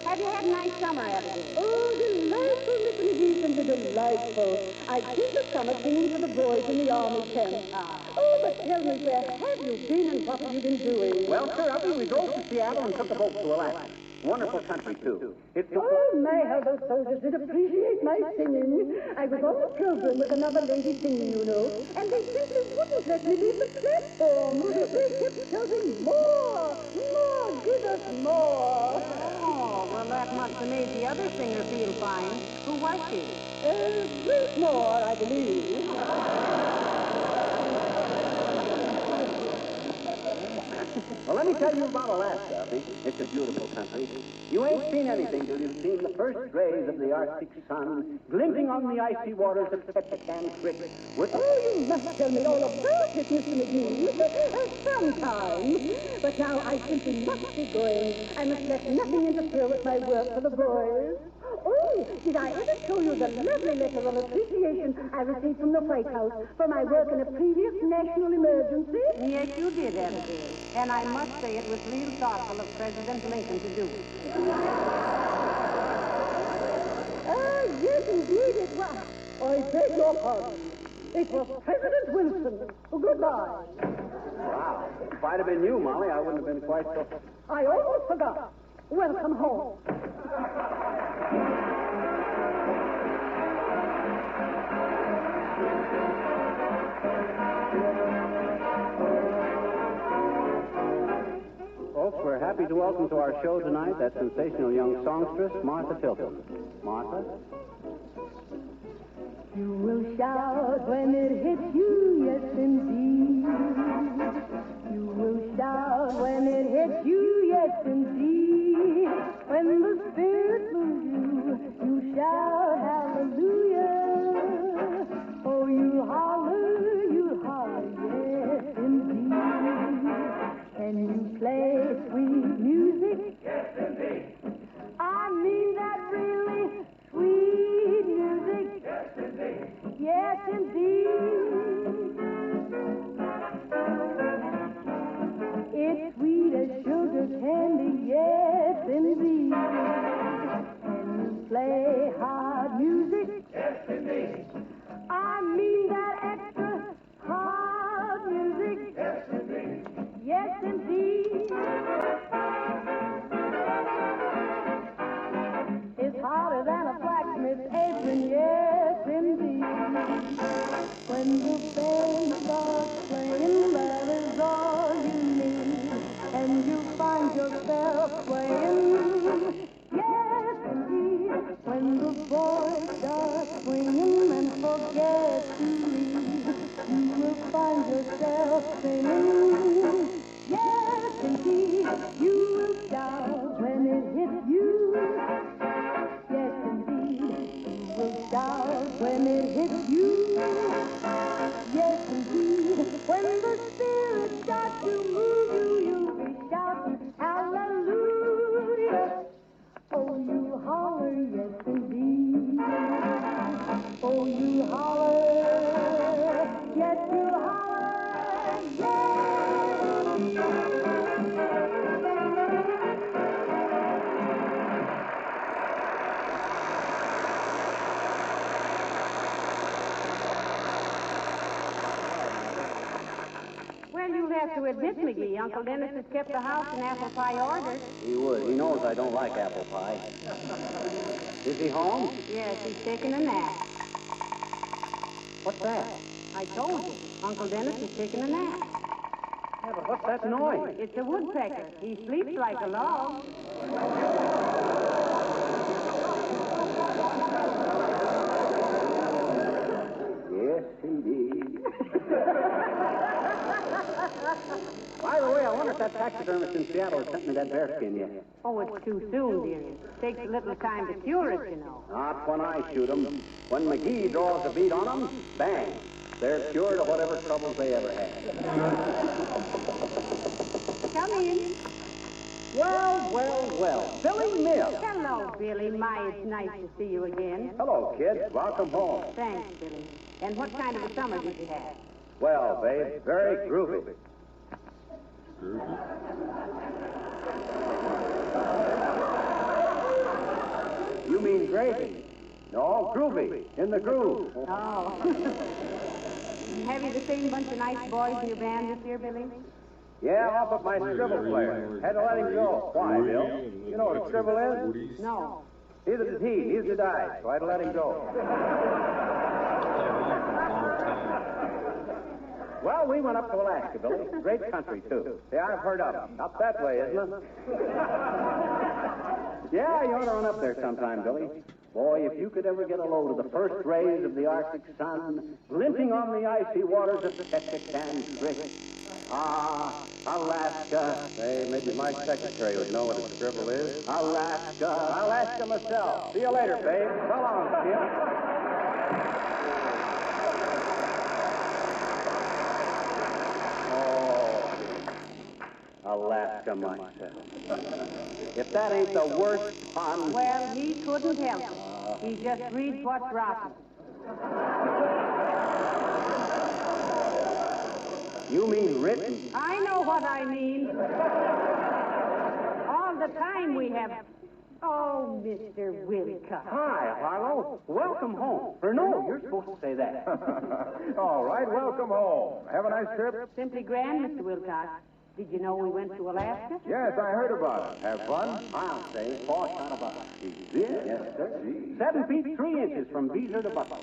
Have you had a nice summer, Abigail? Oh, delightful, Mr. McGee, and delightful. I think the summer singing to the boys in the army camp. Oh, but tell me, where have you been and what have you been doing? Well, sir, Uppy, we drove to Seattle and took a boat to Alaska. Wonderful country, too. It's so... Oh, my, how those soldiers did appreciate my singing. I was on the program with another lady singing, you know, and they simply wouldn't let me leave the platform. They kept shouting, more, give us more. Oh, well, that must have made the other singer feel fine. Who was she? Bruce Moore, I believe. Well, let me tell you about Alaska, Uppy. It's a beautiful country. You ain't seen anything till you've seen the first rays of the Arctic sun glinting on the icy waters of Ketchikan Creek. With... Oh, you must tell me all about it, Mr. McGee. Sometime. But now I simply must be going. I must let nothing interfere with my work for the boys. Oh, did I ever show you the lovely letter of appreciation I received from the White House for my work in a previous national emergency? Yes, you did, Abigail. And I must say it was real thoughtful of President Lincoln to do it. Yes, indeed it was. I beg your pardon. It was President Wilson. Oh, goodbye. Wow. If I'd have been you, Molly, I wouldn't have been quite so... I almost forgot. Welcome home. Folks, we're happy to welcome to our show tonight that sensational young songstress, Martha Tilton. Martha? You will shout when it hits you, yes indeed. You will shout when it hits you, yes indeed. When the Spirit moves you, you shout hallelujah. Oh, you holler, yes indeed. And you play sweet music, yes indeed. I mean that really sweet music, yes indeed. Yes indeed. It's sweet as sugar candy, yes indeed. And you play hard music, yes indeed. I mean that extra hard music, yes indeed. Yes indeed. It's harder than a blacksmith's apron, yes indeed. When the band starts playing, that is all you need. And you find yourself playing, yes indeed. When the boys start swinging and forget to leave, you will find yourself singing, yes indeed. You will shout when it hits you, yes indeed. You will shout when it hits you, yes indeed. When the Spirit starts to move you, you'll be shouting hallelujah. Oh, you holler, yes indeed. Oh, you holler, yes you holler, yes. Well, you'll have to admit, McGee, Uncle Dennis has kept the house in apple pie order. He would. He knows I don't like apple pie. Is he home? Yes, he's taking a nap. What's that? I told you, Uncle Dennis is taking a nap. Yeah, but what's that noise? It's a woodpecker. He sleeps like a log. Yes, indeed. By the way, I wonder if that taxidermist in Seattle has sent me that bearskin yet. Oh, it's too soon, dearie. Takes a little time to cure it, you know. Not when I shoot 'em. When McGee draws a bead on 'em, bang. They're cured of whatever troubles they ever had. Come in. Well. Billy Mill. Hello, Billy. My, it's nice to see you again. Hello, kids. Welcome home. Thanks, Billy. And what kind of a summer did you have? Well, babe, very groovy. You mean gravy? No, groovy. In the groove. Oh. Have you the same bunch of nice boys in your band this year, Billy? Yeah, off of my scribble player. Had to let him go. Why, Bill? You know what a scribble is? No. Neither did he. Neither did I. So I had to let him go. Well, we went up to Alaska, Billy. Great country, too. Yeah, I've heard of it. Up that way, isn't it? Yeah, you ought to run up there sometime, Billy. Boy, if you could ever get a load of the first rays of the Arctic sun glinting on the icy waters of Ketchikan Creek. Ah, Alaska. Hey, maybe my secretary would know what a scribble is. Alaska. I'll ask him myself. See you later, babe. So long, Jim. Alaska myself. If that ain't the worst fun... Well, he couldn't help it. He just reads what's rotten. You mean written? I know what I mean. All the time we have... Oh, Mr. Wilcox. Hi, Harlow. Welcome home. Or no, you're supposed to say that. All right, welcome home. Have a nice trip? Simply grand, Mr. Wilcox. Did you know we went to Alaska? Yes, I heard about it. Have fun? I'll say, boss, not about it. Yes, sir. 7 feet 3 inches from Beezer to Buffalo.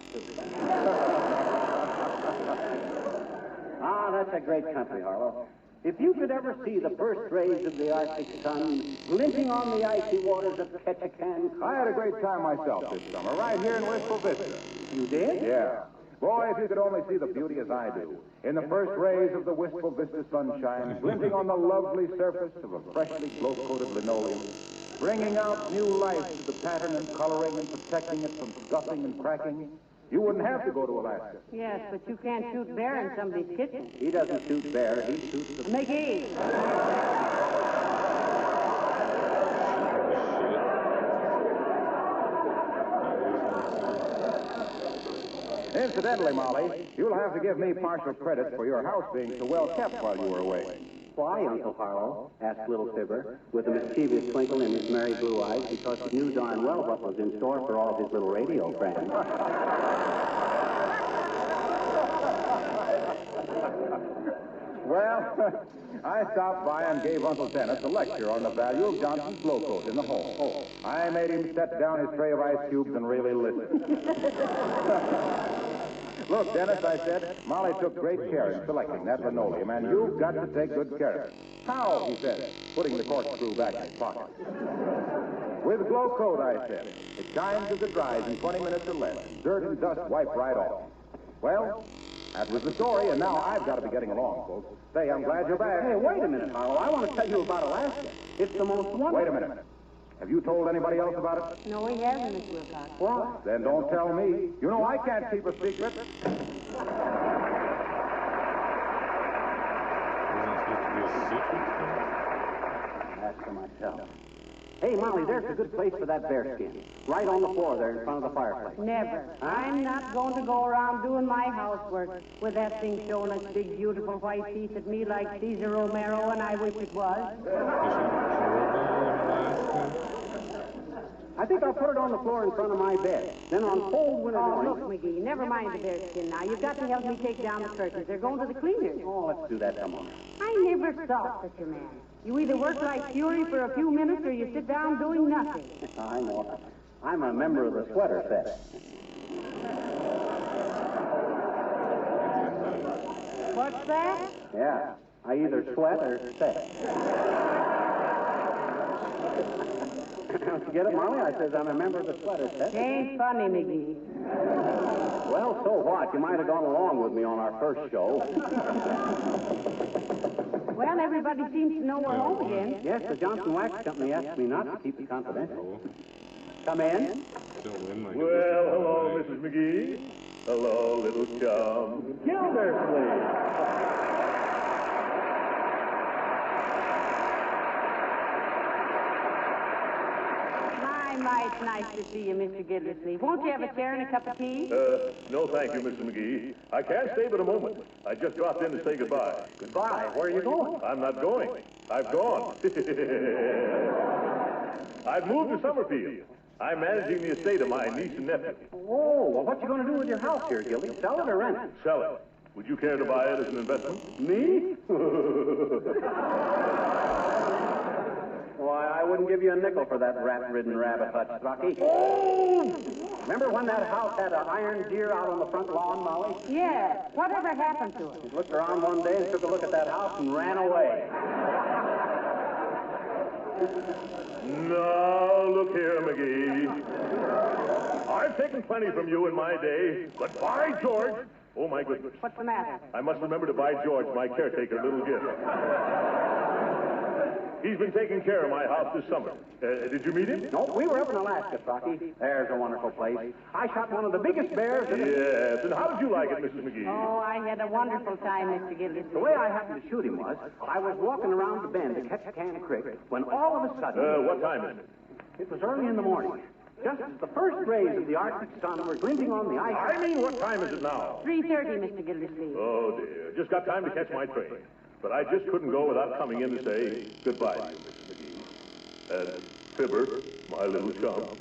Ah, that's a great country, Harlow. If you could ever see the first rays of the Arctic sun glinting on the icy waters of Callahan... I had a great time myself this summer, right here in Wistful Vista. You did? Yeah. Boy, if you could only see the beauty as I do. In the first rays of the Wistful Vista sunshine, glinting on the lovely surface of a freshly glow-coated linoleum, bringing out new life to the pattern and coloring and protecting it from scuffing and cracking, you wouldn't have to go to Alaska. Yes, but you can't shoot bear in somebody's kitchen. He doesn't shoot bear, he shoots the... McGee! Incidentally, Molly, you'll have to give me partial credit for your house being so well kept while you were away. Why, Uncle Harlow? Asked little Fibber, with a mischievous twinkle in his merry blue eyes, because he knew darn well what was in store for all his little radio friends. Well, I stopped by and gave Uncle Dennis a lecture on the value of Johnson's glow coat in the home. I made him set down his tray of ice cubes and really listen. Look, Dennis, I said, Molly took great care in selecting that linoleum, and you've got to take good care of it. How, he said, putting the corkscrew back in his pocket. With glow coat, I said. It shines as it dries in 20 minutes or less. Dirt and dust wipe right off. Well, that was the story, and now I've got to be getting along, folks. Say, I'm glad you're back. Hey, wait a minute, Harlow. I want to tell you about Alaska. It's the most wonderful... Wait a minute. Have you told anybody else about it? No, he hasn't, Miss Wilcox. What? Then don't tell me. You know I can't keep a secret. That's for myself. Hey, Molly, there's a good place for that bearskin. Right on the floor there in front of the fireplace. Never. I'm not going to go around doing my housework with that thing showing its big, beautiful white teeth at me like Caesar Romero, and I wish it was. I think I'll put it on the floor in front of my bed. Then on cold winter morning... Look, McGee, never mind the bearskin now. You've got to help me take down the curtains. They're going to the cleaners. Oh, let's do that tomorrow. I never saw such a man. You either work like fury for a few minutes or you sit down doing nothing. I know. I'm a member of the sweater set. What's that? Yeah, I either sweat or set. Don't you get it, Molly? I says I'm a member of the sweater set. Ain't funny, McGee. Well, so what? You might have gone along with me on our first show. Well, everybody seems to know we're home again. Yes, the Johnson Wax Company asked me not to keep it confidential. Come in. Well, hello, Mrs. McGee. Hello, little chum. Gildersleeve. It's nice to see you, Mr. Gildersleeve. Won't you have a chair and a cup of tea? No, thank you, Mr. McGee. I can't stay but a moment. I just dropped in to say goodbye. Goodbye? Where are you going? I'm not going. I've gone. I've moved to Summerfield. I'm managing the estate of my niece and nephew. Oh, well, what you going to do with your house here, Gildy? Sell it or rent it? Sell it. Would you care to buy it as an investment? Me? Why, I wouldn't give you a nickel for that rat-ridden rabbit hutch, Rocky. Oh! Remember when that house had an iron deer out on the front lawn, Molly? Yeah. Whatever happened to it? He looked around one day and took a look at that house and ran away. Now, look here, McGee. I've taken plenty from you in my day, but by George... Oh, my goodness. What's the matter? I must remember to buy George, my caretaker, a little gift. He's been taking care of my house this summer. Did you meet him? No, we were up in Alaska, Rocky. There's a wonderful place. I shot one of the biggest bears in the... Yes, and how did you like it, Mrs. McGee? Oh, I had a wonderful time, Mr. Gildersleeve. The way I happened to shoot him was, I was walking around the bend to catch Callahan Creek when all of a sudden... What time is it? It was early in the morning. Just as the first rays of the Arctic sun were glinting on the ice... I mean, what time is it now? 3:30, Mr. Gildersleeve. Oh, dear. Just got time to catch my train. But I just couldn't go without coming in to say goodbye to you, Mrs. McGee. And Fibber, my little chum.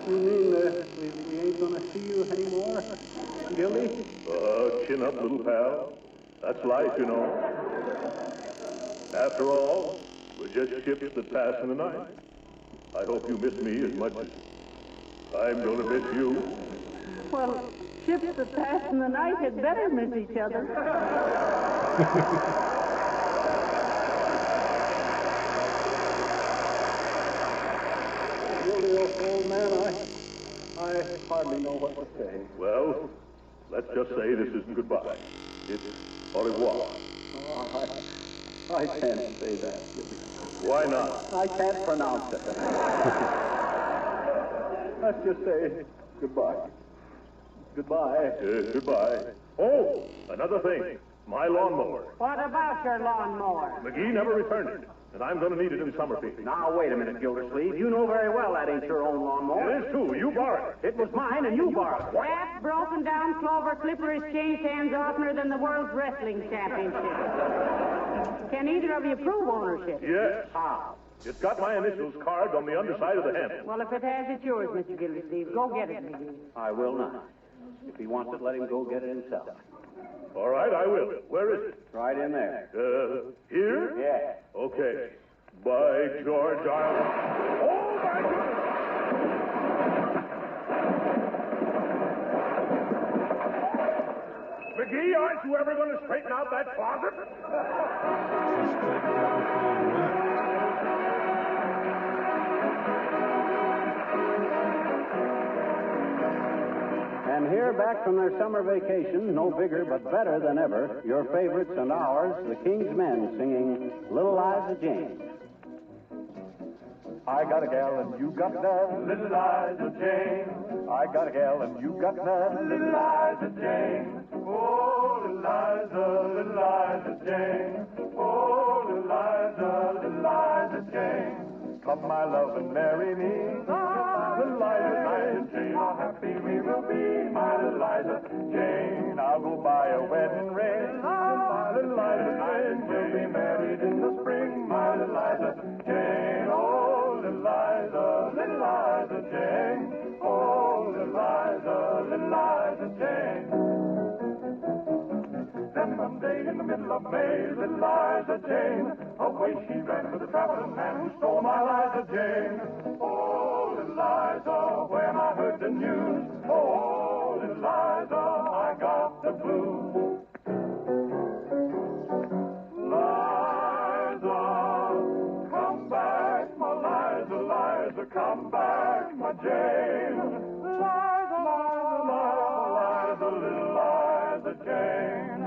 You mean we ain't gonna see you anymore, Gildy? Chin up, little pal. That's life, you know. After all, we're just ships that pass in the night. I hope you miss me as much as I'm going to miss you. Well, ships that pass in the night had better miss each other. Really, old man, I hardly know what to say. Well, let's just say this isn't goodbye. It's au revoir. Oh, I can't say that. Why not? I can't pronounce it. Let's just say goodbye. Goodbye. Goodbye. Oh, another thing. My lawnmower. What about your lawnmower? McGee never returned it, and I'm going to need it in Summerfield. Now, wait a minute, Gildersleeve. You know very well that ain't your own lawnmower. It is, too. You borrowed it. It was mine, and you borrowed it. That broken down clover clipper has changed hands oftener than the World Wrestling Championship. Can either of you prove ownership? Yes. How? It's got my initials carved on the underside of the handle. Well, if it has, it's yours, Mr. Gildersleeve. Go get it, McGee. I will not. If he wants it, let him go get it himself. All right, I will. Where is it? Right in there. Here? Yeah. Okay. By George, I'll... Oh, my goodness! McGee, aren't you ever going to straighten out that closet? And here, back from their summer vacation, no bigger but better than ever, your favorites and ours, the King's Men, singing Little Liza Jane. I got a gal and you got none, little Liza Jane. I got a gal and you got none, little Liza Jane. Oh, little Liza Jane. Oh, little Liza Jane. Come, my love, and marry me. Little Liza Jane, how happy we will be, my little Liza Jane. I'll go buy a wedding ring. Little Liza Jane, we'll be married in the spring, my little Liza Jane. Oh, little Liza Jane. Oh, little Liza Jane. Then one day in the middle of May, little Liza Jane, away she ran with the traveling man who stole my Liza Jane. Oh, little Liza, when I heard the news, oh, little Liza, I got the blues. Liza, come back, my Liza, Liza, come back, my Jane. Liza, Liza, Liza, little Liza Jane.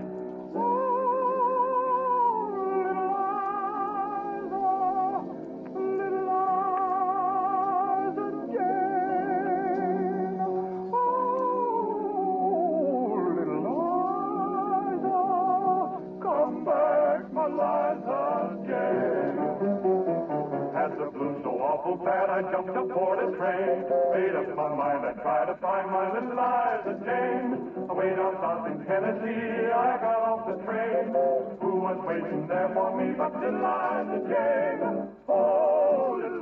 Bad, I jumped aboard a train, made up my mind I'd try to find my little Liza Jane. Way down south in Tennessee, I got off the train. Who was waiting there for me but little Liza Jane? Oh, little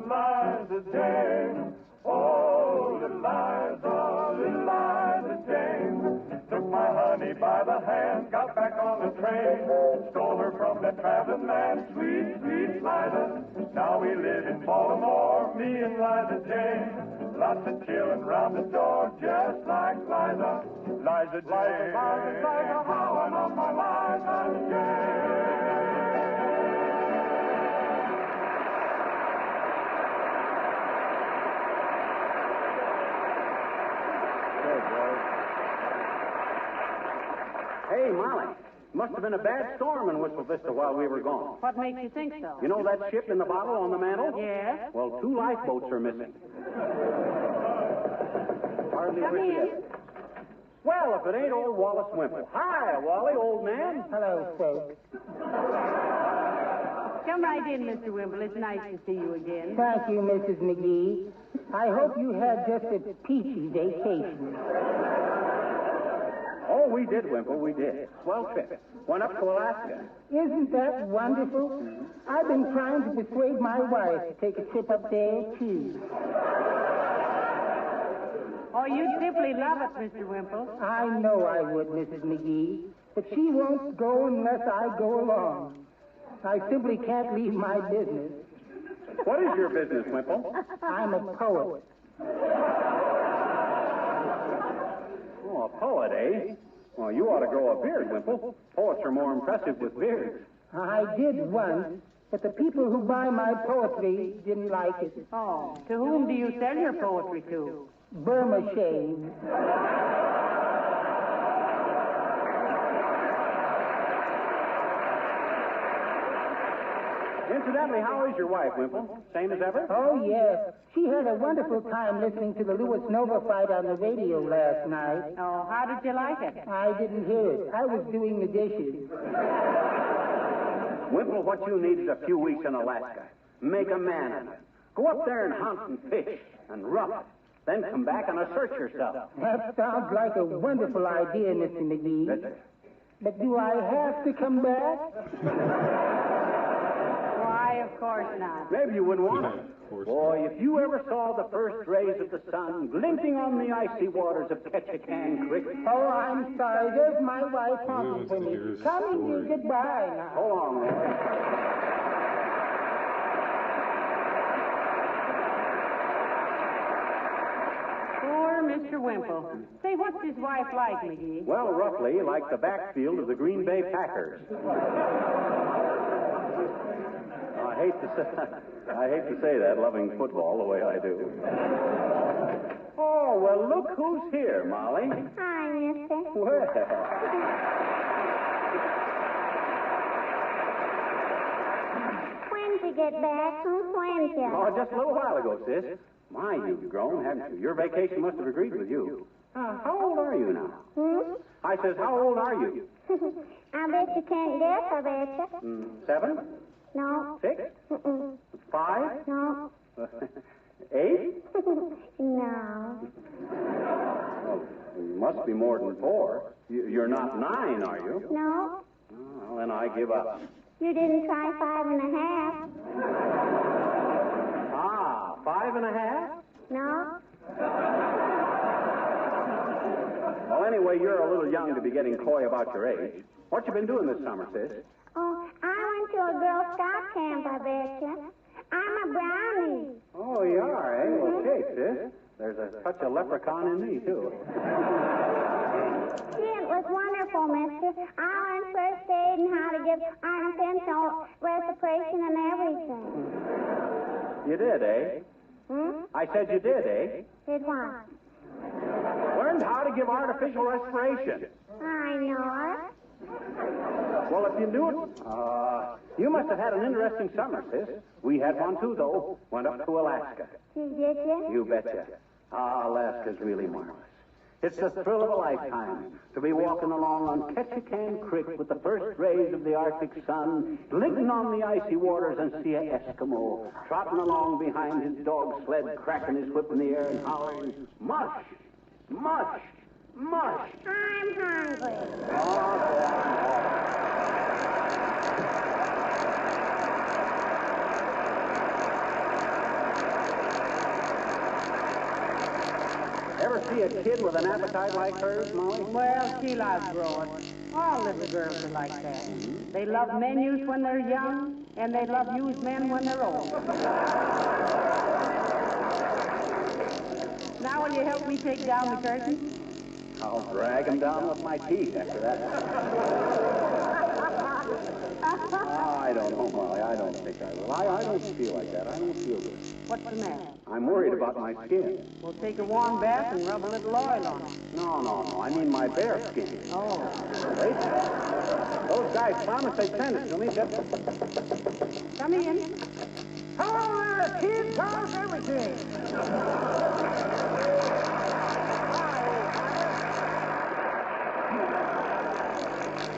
Liza Jane. Oh, little Liza Jane. Took my honey by the hand, got back on the train, stole her from that traveling man, sweet, sweet Liza. Now we live in Baltimore, me and Liza Jane. Lots of children round the door, just like Liza. Liza Jane. Liza, how I love my Liza Jane. Hey, Molly, must have been a bad storm in Whistle Vista while we were gone. What makes you think so? You know that ship in the bottle on the mantel? Yes. Well, 2 lifeboats are missing. Hardly Come wish in. it. Well, if it ain't old Wallace Wimple. Hi, Wally, old man. Hello, folks. Come right in, Mr. Wimple. It's nice to see you again. Thank you, Mrs. McGee. I hope you had just a peachy vacation. Oh, we did, Wimple, we did. Swell trip. Went up to Alaska. Isn't that wonderful? I've been trying to persuade my wife to take a trip up there, too. Oh, you'd simply love it, Mr. Wimple. I know I would, Mrs. McGee, but she won't go unless I go along. I simply can't leave my business. What is your business, Wimple? I'm a poet. a poet, eh? Well, you ought to grow a beard, Wimple. Poets are more impressive with beards. I did once, but the people who buy my poetry didn't like it. Oh, to whom do you sell your poetry to? Burma shave. Incidentally, how is your wife, Wimple? Same as ever? Oh, yes. She had a wonderful time listening to the Lewis Nova fight on the radio last night. Oh, how did you like it? I didn't hear it. I was doing the dishes. Wimple, what you need is a few weeks in Alaska. Make a man of it. Go up there and hunt and fish and rough it. Then come back and assert yourself. That sounds like a wonderful idea, Mr. McGee. That's it. But do I have to come back? Why, of course not. Maybe you wouldn't want to. Boy, if you ever saw the first rays of the sun glinting on the icy waters of Callahan Creek. Oh, I'm sorry. There's my wife honking for me. Come and do goodbye now. So long, man. Poor Mr. Wimple. Say, what's his wife like, McGee? Well, roughly like the backfield of the Green Bay Packers. I hate to say that, loving football the way I do. Oh, well, look who's here, Molly. Hi, mister. Well. When'd you get back? When'd you? Oh, just a little while ago, sis. My, you've grown, haven't you? Your vacation must have agreed with you. How old are you now? I says, how old are you? I bet you can't guess, I bet you. 7? No. 6? 5? No. 8? No. Well, you must be more than 4. You're not 9, are you? No. Well, then I give up. You didn't try 5.5. 5.5? No. Well, anyway, you're a little young to be getting coy about your age. What you been doing this summer, sis? Oh, I went to a Girl Scout camp, I bet you. I'm a brownie. Oh, you are, eh? Well, shake, sis. There's a touch of leprechaun in me, too. Gee, it was wonderful, mister. I learned first aid and how to give iron pencil respiration and everything. You did, eh? I said you did, eh? Did what? Learned how to give artificial respiration. I know it. Well, if you knew it, you must have had an interesting summer, sis. We had one, too, though. Went up to Alaska. Did you? You betcha. Alaska's really marvelous. It's the thrill of a lifetime to be walking along on Callahan Creek with the first rays of the Arctic sun glinting on the icy waters and see an Eskimo trotting along behind his dog sled, cracking his whip in the air and hollering, mush, mush, mush. I'm hungry. Ever see a kid with an appetite like hers, Molly? Well, she loves growing. All little girls are like that. They love menus when they're young, and they love used men when they're old. Now will you help me take down the curtain? I'll drag him down with my teeth after that. I don't know, Molly. I don't think I will. I don't feel like that. I don't feel good. What's the matter? I'm worried about my skin. We'll take a warm bath and rub a little oil on it. No. I mean my bare skin. Oh. Wait. Those guys promised they'd send it to me. Come in. Hello there, kids. How's everything?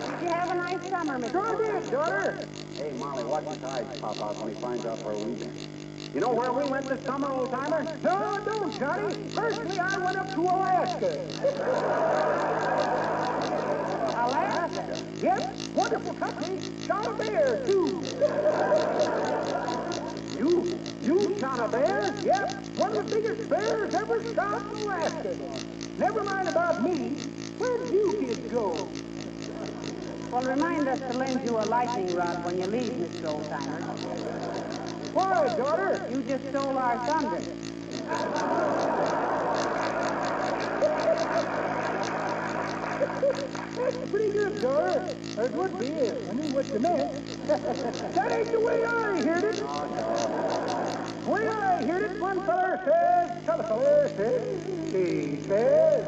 Did you have a nice summer, Mr. Sure did, daughter. Hey, Molly, watch his eyes pop out when he finds out where we've been. You know where we went this summer, old-timer? No, I don't, Johnny. Firstly, I went up to Alaska. Alaska? Yep, wonderful country. Shot a bear, too. You shot a bear? Yep, one of the biggest bears ever shot in Alaska. Never mind about me. Where did you kids go? Well, remind us to lend you a lightning rod when you leave, Mr. Old-Timer. Why, daughter? You just stole our thunder. That's pretty good, Dora. Or it would be if I knew what you meant. That ain't the way I heard it. The way I heard it, one feller says, t'other feller says, he says,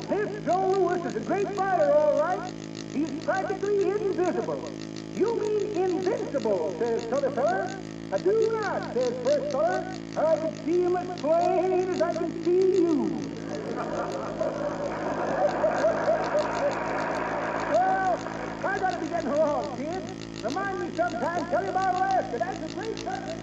this Joe Louis is a great fighter, all right. He's practically invisible. You mean invincible, says t'other feller. I do not, says first feller. I can see him as plain as I can see you. Well, I gotta be getting along, kid. Remind me sometime, tell you about Alaska. That's a great country.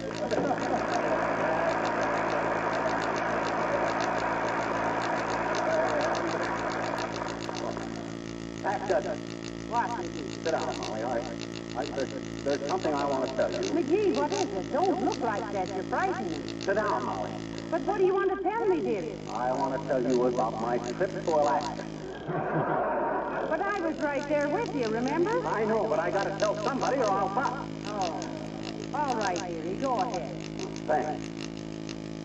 That doesn't. What, McGee? Sit down, Molly. There's something I want to tell you. McGee, what is it? Don't look like that. You're frightening me. Sit down, Molly. But what do you want to tell me, dearie? I want to tell you about my trip to Alaska. But I was right there with you, remember? I know, but I got to tell somebody or I'll stop. Oh. All right, dearie. Go ahead. Thanks.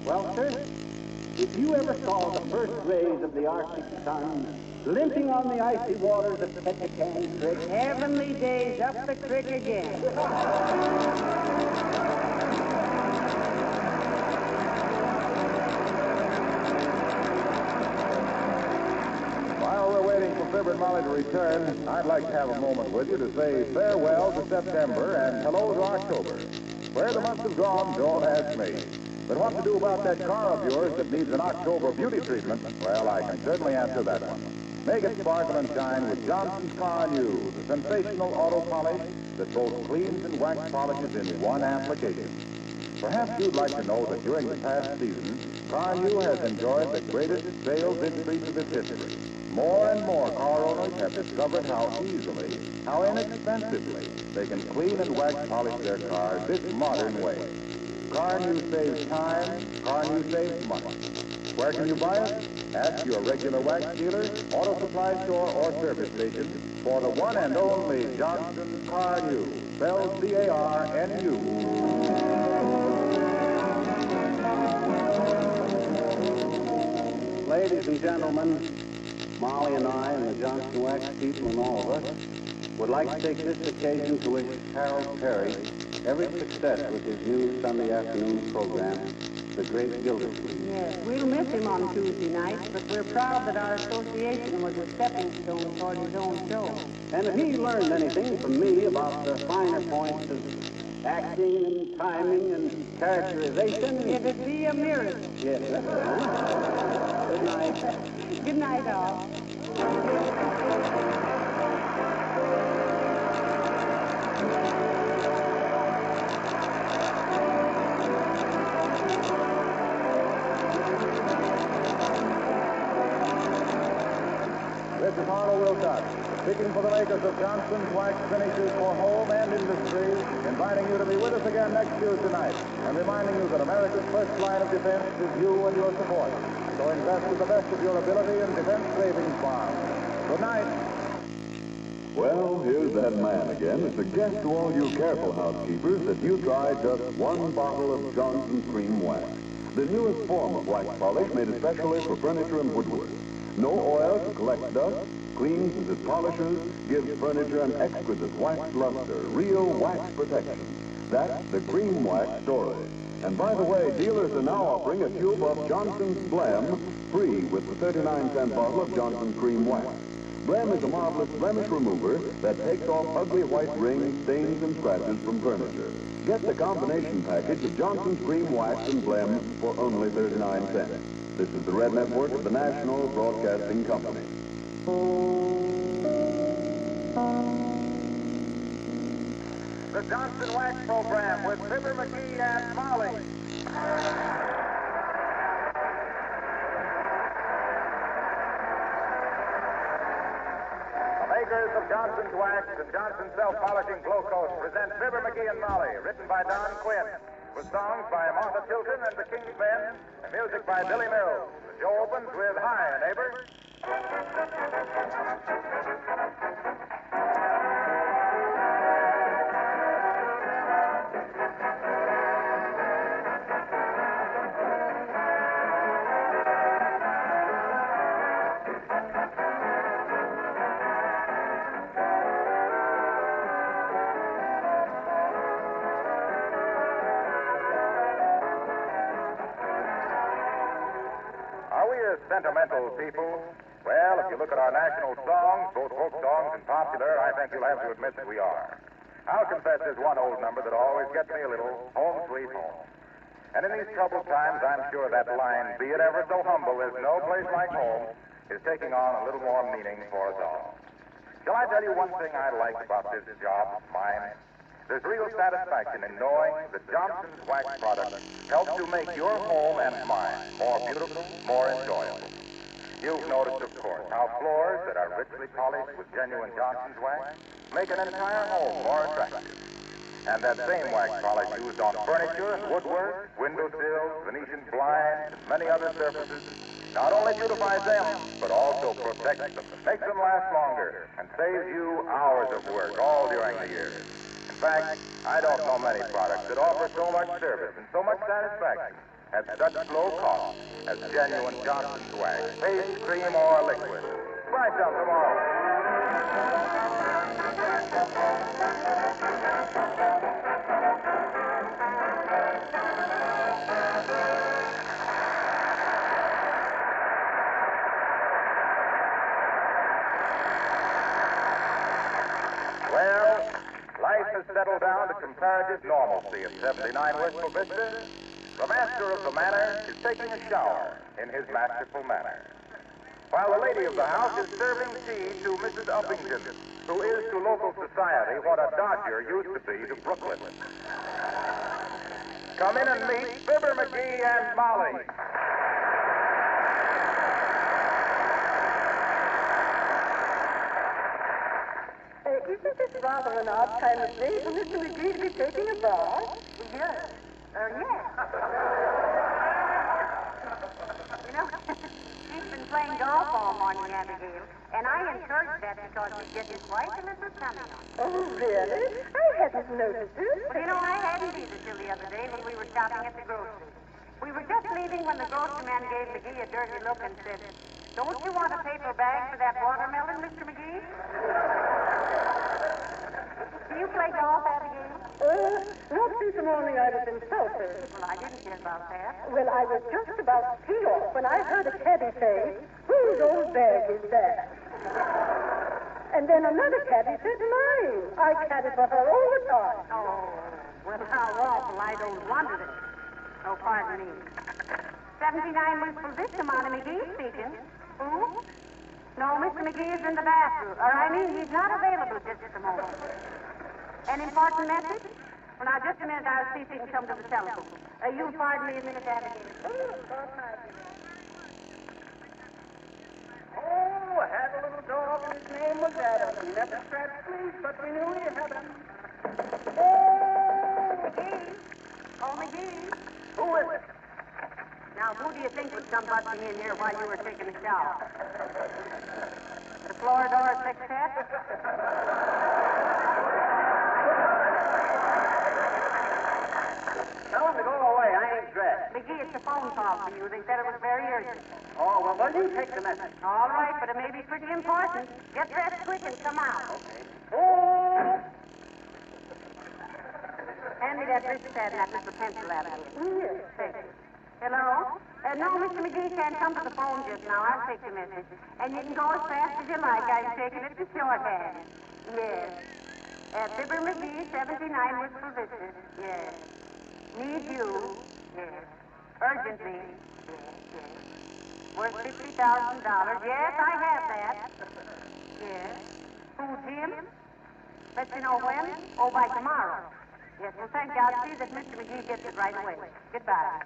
Well, sir, if you ever saw the first rays of the Arctic sun glinting on the icy waters of Ketchikan Creek. Heavenly days up the creek again. While we're waiting for Fibber and Molly to return, I'd like to have a moment with you to say farewell to September and hello to October. Where the months have gone, don't ask me. But what to do about that car of yours that needs an October beauty treatment? Well, I can certainly answer that one. Make it sparkle and shine with Johnson's Car New, the sensational auto polish that both cleans and wax polishes in one application. Perhaps you'd like to know that during the past season, Car New has enjoyed the greatest sales increase of its history. More and more car owners have discovered how easily, how inexpensively, they can clean and wax polish their cars this modern way. Car New saves time, Car New saves money. Where can you buy it? Ask your regular wax dealer, auto supply store, or service station for the one and only Johnson's Car New, spelled C-A-R-N-U. Ladies and gentlemen, Molly and I and the Johnson Wax people and all of us would like to take this occasion to wish Harold Perry every success with his new Sunday afternoon program, The Great Gildersleeve. Yes, we'll miss him on Tuesday nights, but we're proud that our association was a stepping stone toward his own show. And if he learned anything from me about the finer points of acting and timing and characterization... It'd be a miracle. Yes, that's right. Good night. Good night, all. This is Harlow Wilcox, speaking for the makers of Johnson's Wax Finishes for Home and Industry, inviting you to be with us again next Tuesday night, and reminding you that America's first line of defense is you and your support. So invest to the best of your ability in Defense Savings Bonds. Good night. Well, here's that man again to suggest to all you careful housekeepers that you try just one bottle of Johnson's Cream Wax, the newest form of wax polish made especially for furniture and woodwork. No oil to collect dust, cleans as it polishes, gives furniture an exquisite wax luster, real wax protection. That's the Cream Wax story. And by the way, dealers are now offering a tube of Johnson's Blem free with the 39-cent bottle of Johnson's Cream Wax. Blem is a marvelous blemish remover that takes off ugly white rings, stains, and scratches from furniture. Get the combination package of Johnson's Cream Wax and Blem for only 39 cents. This is the Red Network of the National Broadcasting Company. The Johnson Wax Program with Fibber McGee and Molly. The makers of Johnson's Wax and Johnson's Self-Polishing Glow Coat present Fibber McGee and Molly, written by Don Quinn, with songs by Martha Tilton and the King's Men, and music by Billy Mills. The show opens with Hi, Neighbor. sentimental people, well, if you look at our national songs, both folk songs and popular, I think you'll have to admit that we are. I'll confess there's one old number that always gets me a little, Home Sweet Home. And in these troubled times, I'm sure that line, be it ever so humble, there's no place like home, is taking on a little more meaning for us all. Shall I tell you one thing I like about this job of mine? There's real satisfaction in knowing that Johnson's wax product helps to make your home and mine more beautiful, more enjoyable. You've noticed, of course, how floors that are richly polished with genuine Johnson's wax make an entire home more attractive. And that same wax polish used on furniture and woodwork, windowsills, Venetian blinds, and many other surfaces not only beautifies them, but also protects them, makes them last longer, and saves you hours of work all during the year. In fact, I don't know many products that offer so much service and so much satisfaction at such low cost as genuine Johnson's wax, paste, cream, or liquid. Try some tomorrow. Well, life has settled down to comparative normalcy at 79 Wistful Vista. The master of the manor is taking a shower in his masterful manner, while the lady of the house is serving tea to Mrs. Uppington, who is to local society what a Dodger used to be to Brooklyn. Come in and meet Fibber McGee and Molly. Isn't this rather an odd time of day for Mr. McGee to be taking a bath? Yes. Yes. You know, she's been playing golf all morning, Abigail, and I encouraged that because she's getting quite a little sunny on. Oh, really? I hadn't noticed it. Well, you know, I hadn't either till the other day when we were shopping at the grocery. We were just leaving when the grocery man gave McGee a dirty look and said, "Don't you want a paper bag for that watermelon, Mr. McGee?" Do you play golf, Abigail? Not since the morning I was in Salford. Well, I didn't hear about that. Well, I was just about to tee off when I heard a caddie say, "Whose old bag is that?" And then another caddie said, "Mine. I caddy for her all the time." Oh, well, how awful. I don't wonder it. Oh, pardon me. 79 Wistful Vista, Molly McGee speaking. Who? No, Mr. McGee is in the bathroom. Or, I mean, he's not available just at the moment. An important message? Well, now, just a minute. I'll see if he can come to the telephone. You'll pardon me a minute, Abigail. Oh, had a little dog and his name was Adam. Never scratched fleas, but we knew he had him. Oh, McGee. Oh, McGee. Who is it? Now, who do you think would come busting in here while you were taking a shower? The Floridor Sextet? Tell him to go away. I ain't dressed. McGee, it's a phone call for you. They said it was very urgent. Oh, well, you take the message. All right, but it may be pretty important. Get dressed quick and come out. Okay. Oh! Hand me that wrist pad and that little pencil out of here. Yes. Thank you. Hello? No, Mr. McGee can't come to the phone just now. I'll take the message. And you can go as fast as you like. I've taken it to shorthand. Yes. Fibber McGee, 79 Wistful Vista. Yes. Need you. Yes. Urgently. Yes, yes. Worth $50,000. Yes, I have that. Yes. Who, Jim? Let you know when? Oh, by tomorrow. Yes, well, thank you. I'll see that Mr. McGee gets it right away. Goodbye.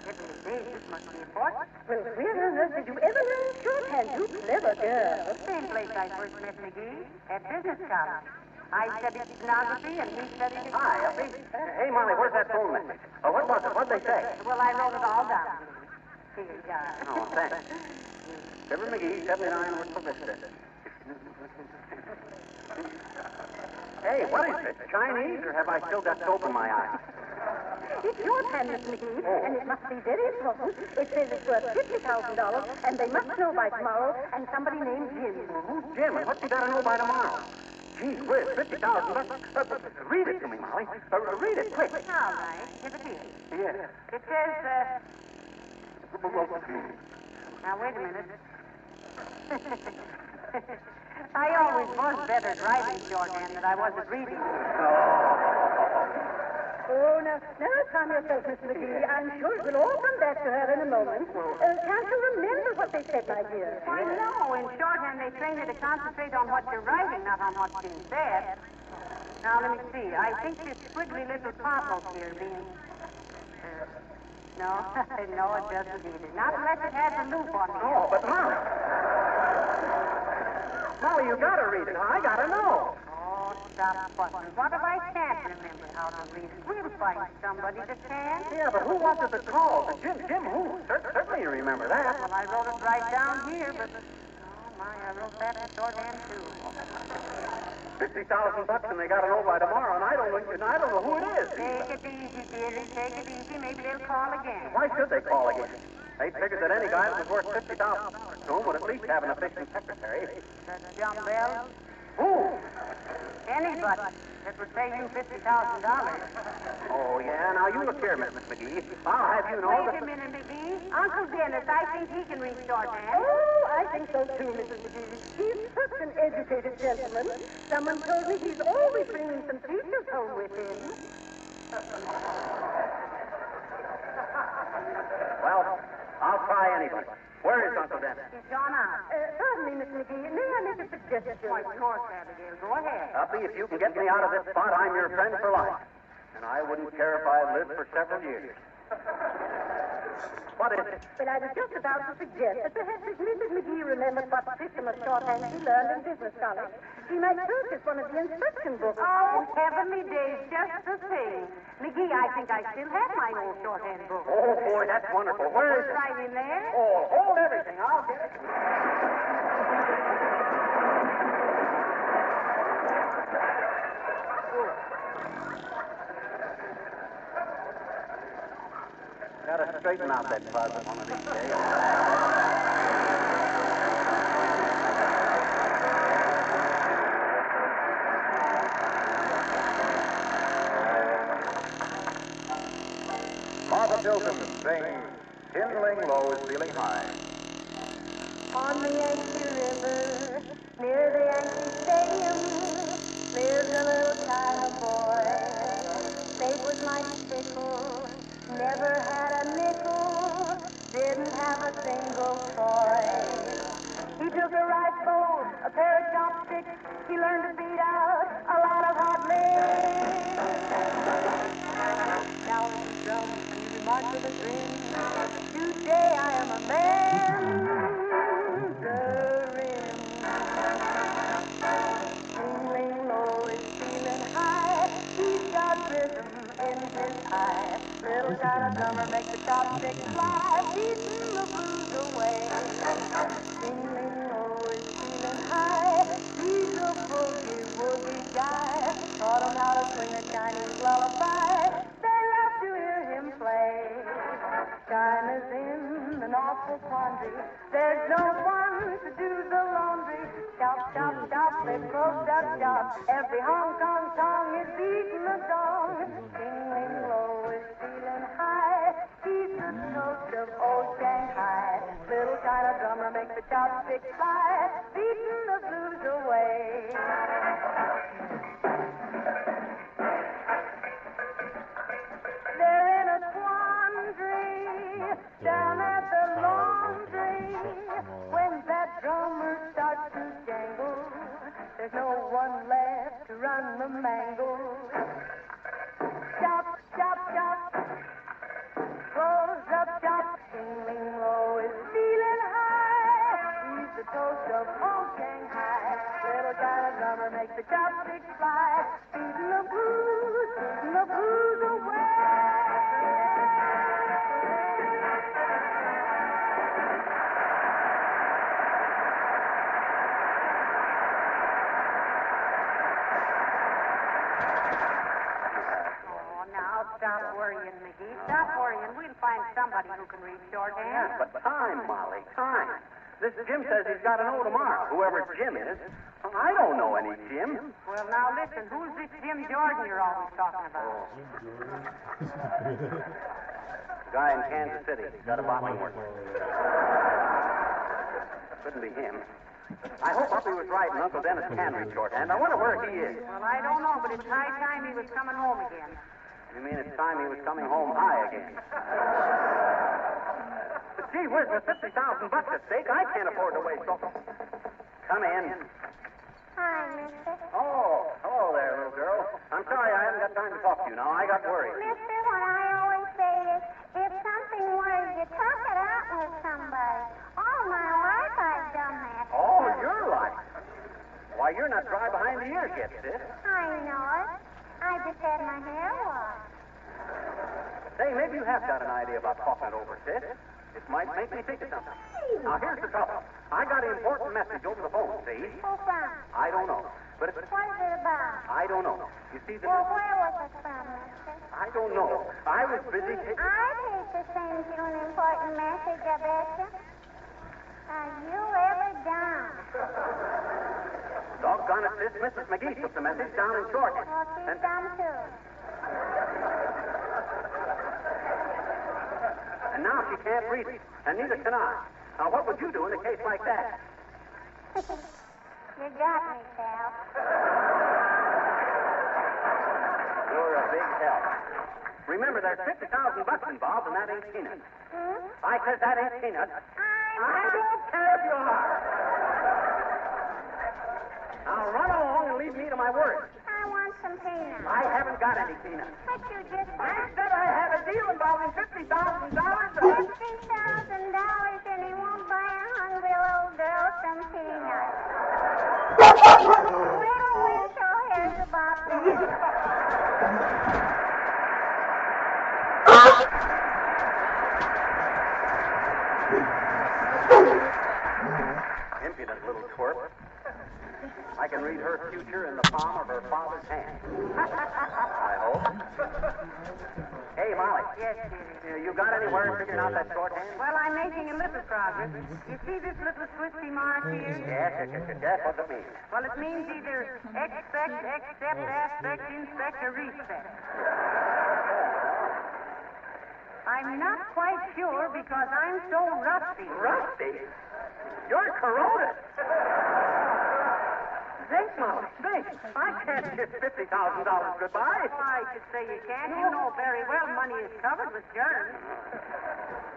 Heavenly days, this must be important. Well, where on earth did you ever learn shorthand? You clever girl. Same place I first met McGee, at business college. I studied stenography and he studied... Hi, Uppy. Hey, Molly, where's that phone message? Oh, what was it? What'd they say? Well, I wrote it all down. Here you are. Oh, thanks. Fibber McGee, 79 Wistful Vista. Hey, what is it? Chinese, or have I still got soap in my eye? It's your pen, Miss McGee, and it must be very important. It says it's worth $50,000, and they must know by tomorrow, and somebody named Jim. Who's Jim, and what's he got to know by tomorrow? Gee whiz, $50,000. Read it to me, Molly. Read it, quick. All right, give it here. Yeah. It says, Now, wait a minute. I always was better at writing shorthand than I was at reading. Oh, now calm yourself, Mr. McGee. I'm sure it will all come back to her in a moment. Can't you remember what they said, my dear? I know. In shorthand, they train you to concentrate on what you're writing, not on what's being said. Now, let me see. I think this squiggly little potholes here being... no, no, it doesn't either. Not unless it has a loop on it. Oh, but Molly. Molly, you gotta read it. I gotta know. Oh, stop fussing. What if I can't remember how to read it? We'll find somebody that can. Yeah, but who wanted the call? Jim who? Certainly you remember that. Well, I wrote it right down here, but... oh, my, I wrote that in shorthand, too. $50,000 and they gotta know by tomorrow, and I don't know who it is. Take it easy, dearie. Take it easy. Maybe they'll call again. Why should they call again? They figured that any guy that was worth $50,000 to him would at least have an efficient secretary. That John Bell? Who? Anybody that would pay you $50,000. Oh, yeah. Now, you look here, Miss McGee. I'll have you know Wait a minute, McGee. Uncle Dennis, I think he can read shorthand. Oh, I think so too, Mrs. McGee. He's such an educated gentleman. Someone told me he's always bringing some teachers home with him. Well, I'll try anybody. Where is Uncle Dennis? He's gone out. Pardon me, Miss McGee. May I make a suggestion? Why, of course, Abigail. Go ahead. Uppy, if you can get me out of this spot, I'm your friend for life. And I wouldn't care if I lived for several years. What is it? Well, I was just about to suggest that perhaps if Mrs. McGee remembered what system of shorthand she learned in business college, she might purchase one of the instruction books. Oh, heavenly days, just the thing. McGee, I think I still have my old shorthand book. Oh, boy, that's wonderful. Where is it? Right in there. Oh, hold everything. I'll get it. Gotta straighten out that closet one of these days. Martha Tilton sings Kindling Low is Feeling High. On the Yankee River, near the Yankee Stadium, lives a little China boy. Fate was mighty fickle, never had a nickel, didn't have a single toy. He took a rifle, a pair of chopsticks, he learned to beat out a lot of hot licks. Now he's drum, he remarked with a grin, today I am a man. Tingling low is feeling high. He's got rhythm in his eye. Little kind of drummer makes the chopsticks fly, beating the blues away. Tingling low is feeling high. He's a boogie guy. Taught him how to swing a Chinese lullaby. They love to hear him play. China's in an awful quandary. There's no one to do the laundry. Chop, chop, chop, let's close that shop. Every Hong Kong song is beating the song. Tingling low is feeling high. He's the toast of old Shanghai. Little China drummer makes the chopsticks fly, beating the blues away. They're in a quandary down at the laundry. When that drummer starts to jangle, there's no one left to run the mangle. Chop, chop, chop. Close up shop. Tingling low is feeling high. He's the toast of old Shanghai. Little China drummer makes the chopsticks fly, beating the blues away. Stop worrying, McGee. Stop worrying. We'll find somebody who can read shorthand. But time, Molly, time. This Jim says he's got to know tomorrow, whoever Jim is. I don't know any Jim. Well, now listen. Who's this Jim Jordan you're always talking about? Guy in Kansas City. Got a bottling work. Couldn't be him. I hope Uppy was right and Uncle Dennis can read shorthand. I wonder where he is. Well, I don't know, but it's high time he was coming home again. You mean it's time he was coming home high again? But gee whiz, with $50,000 at stake, I can't afford to waste all. Come in. Hi, mister. Oh, hello there, little girl. I'm sorry I haven't got time to talk to you now. I got worried. Mister, what I always say is, if something worries you, talk it out with somebody. All my life I've done that. Oh, your life. Why, you're not dry behind the ears yet, sis. I know it. I just had my hair washed. Say, maybe you have got an idea about talking it over, sis. It might make me think of something. Now, here's the trouble. I got an important message over the phone, see? Who from? I don't know. But it's... What is it about? I don't know. You see, the... Well, where was it from, mister? I don't know. I was busy... I'd hate to send you an important message, I bet you. Are you ever done? Doggone it, sis. Mrs. McGee took the message down in shorthand. Well, she's done too. And now she can't read it. And neither can I. Now, what would you do in a case like that? You got me, pal. You're a big help. Remember, there's $50,000 involved, and that ain't peanuts. I said that ain't peanuts. I don't care if you are. Now, run along and leave me to my work. I want some peanuts. I haven't got any peanuts. But you just... I said I had a deal involving $50,000. $50,000, and he won't buy a hungry little girl some peanuts. Wait till hears about Impudent little twerp. I can read her future in the palm of her father's hand. I hope. Hey, Molly. Yes, dearie. You got anywhere in figuring out that shorthand? Well, I'm making a little progress. You see this little twisty mark here? Yes. What's it mean? Well, it means either expect, accept, aspect, inspect, or respect. I'm not quite sure because I'm so rusty. Rusty? You're corroded. Think, Molly, think. I can't kiss $50,000 goodbye. Oh, I should say you can't. You know very well money is covered with germs.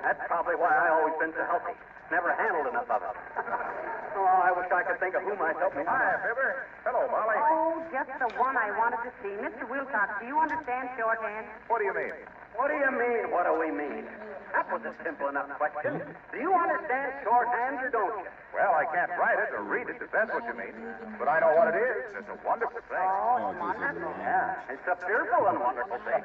That's probably why I always been so healthy. Never handled enough of it. Oh, I wish I could think of who might help me. Hi, Fibber. Hello, Molly. Oh, just the one I wanted to see. Mr. Wilcox, do you understand shorthand? What do you mean? What do you mean, what do we mean? That was a simple enough question. Do you understand shorthand or don't you? Well, I can't write it or read it if that's what you mean. But I know what it is. It's a wonderful thing. Oh, wonderful. Yeah, it's a fearful and wonderful thing.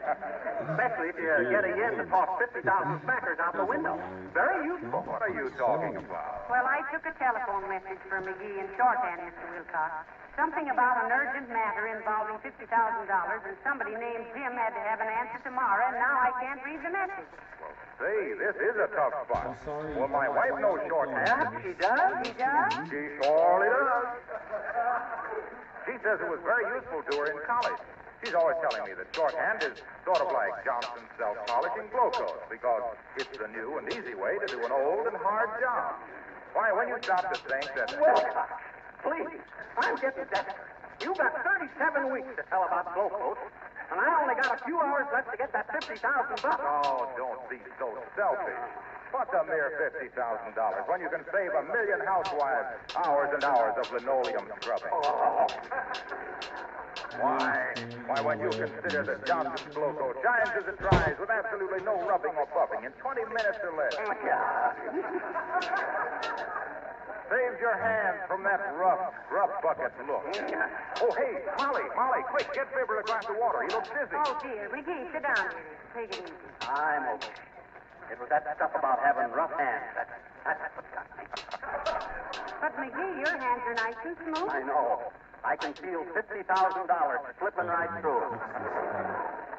Especially if you get a yen to toss 50,000 smackers out the window. Very useful. What are you talking about? Well, I took a telephone message for McGee in shorthand, Mr. Wilcox. Something about an urgent matter involving $50,000, and somebody named Jim had to have an answer tomorrow, and now I can't read the message. Well, say, this is a tough spot. Well, my wife knows shorthand. She does? She does? She surely does. She says it was very useful to her in college. She's always telling me that shorthand is sort of like Johnson's self-polishing glow coat, because it's the new and easy way to do an old and hard job. Why, when you stop to think that... Wilcox, please, I'm getting desperate. You've got 37 weeks to tell about glow coat, and I only got a few hours left to get that $50,000. Oh, don't be so selfish. What's a mere $50,000 when you can save 1 million housewives hours and hours of linoleum scrubbing? Oh. Why, when you consider that Johnson's Glow Coat shines as it dries with absolutely no rubbing or buffing in 20 minutes or less. Saves your hands from that rough, scrub bucket look. Oh, hey, Molly, quick, get Fibber a glass of water. He looks dizzy. Oh, dear. McGee, sit down, dear. Take it easy. I'm okay. It was that stuff about having rough hands. That's what got me. But, McGee, your hands are nice and smooth. I know. I can feel $50,000 slipping right through them.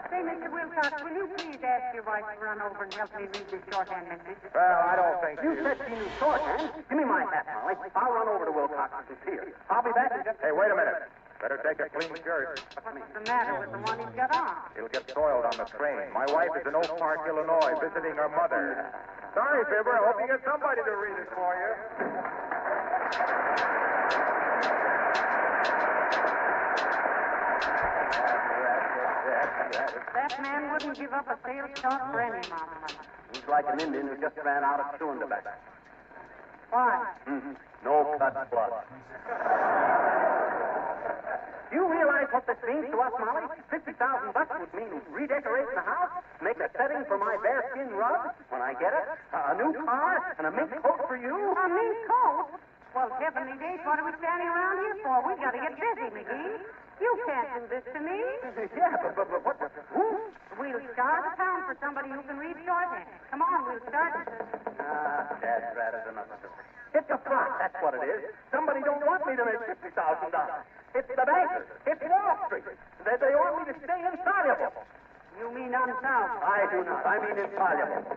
Say, Mr. Wilcox, will you please ask your wife to run over and help me read this shorthand message? Well, I don't think you said she knew shorthand. Give me my hat, Molly. I'll run over to Wilcox's and see her. I'll be back in just... Hey, wait a minute. Better take a clean shirt. What's the matter with the one he's got on? It'll get soiled on the train. My wife is in Oak Park, Illinois, visiting her mother. Sorry, Fibber. I hope you get somebody to read it for you. That man wouldn't give up a sales shot for any amount of money. He's like an Indian who just ran out of chewing tobacco. Why? No cut blood. Do you realize what this means to us, Molly? $50,000 would mean redecorating the house, make a setting for my bearskin rug when I get it, a new car, and a mink coat for you. A mink coat? Well, heavenly days, what are we standing around here for? We've got to get busy, McGee. You can't do this to me. Yeah, but what? Who? We'll start a town for somebody who can read shorthand. Come on, we'll start. Dad's rat is enough. It's a plot, that's what it is. Somebody don't want me to make $50,000. It's the bankers. It's Wall Street. They want me to stay insoluble. You mean unsound? I do not. I mean insoluble.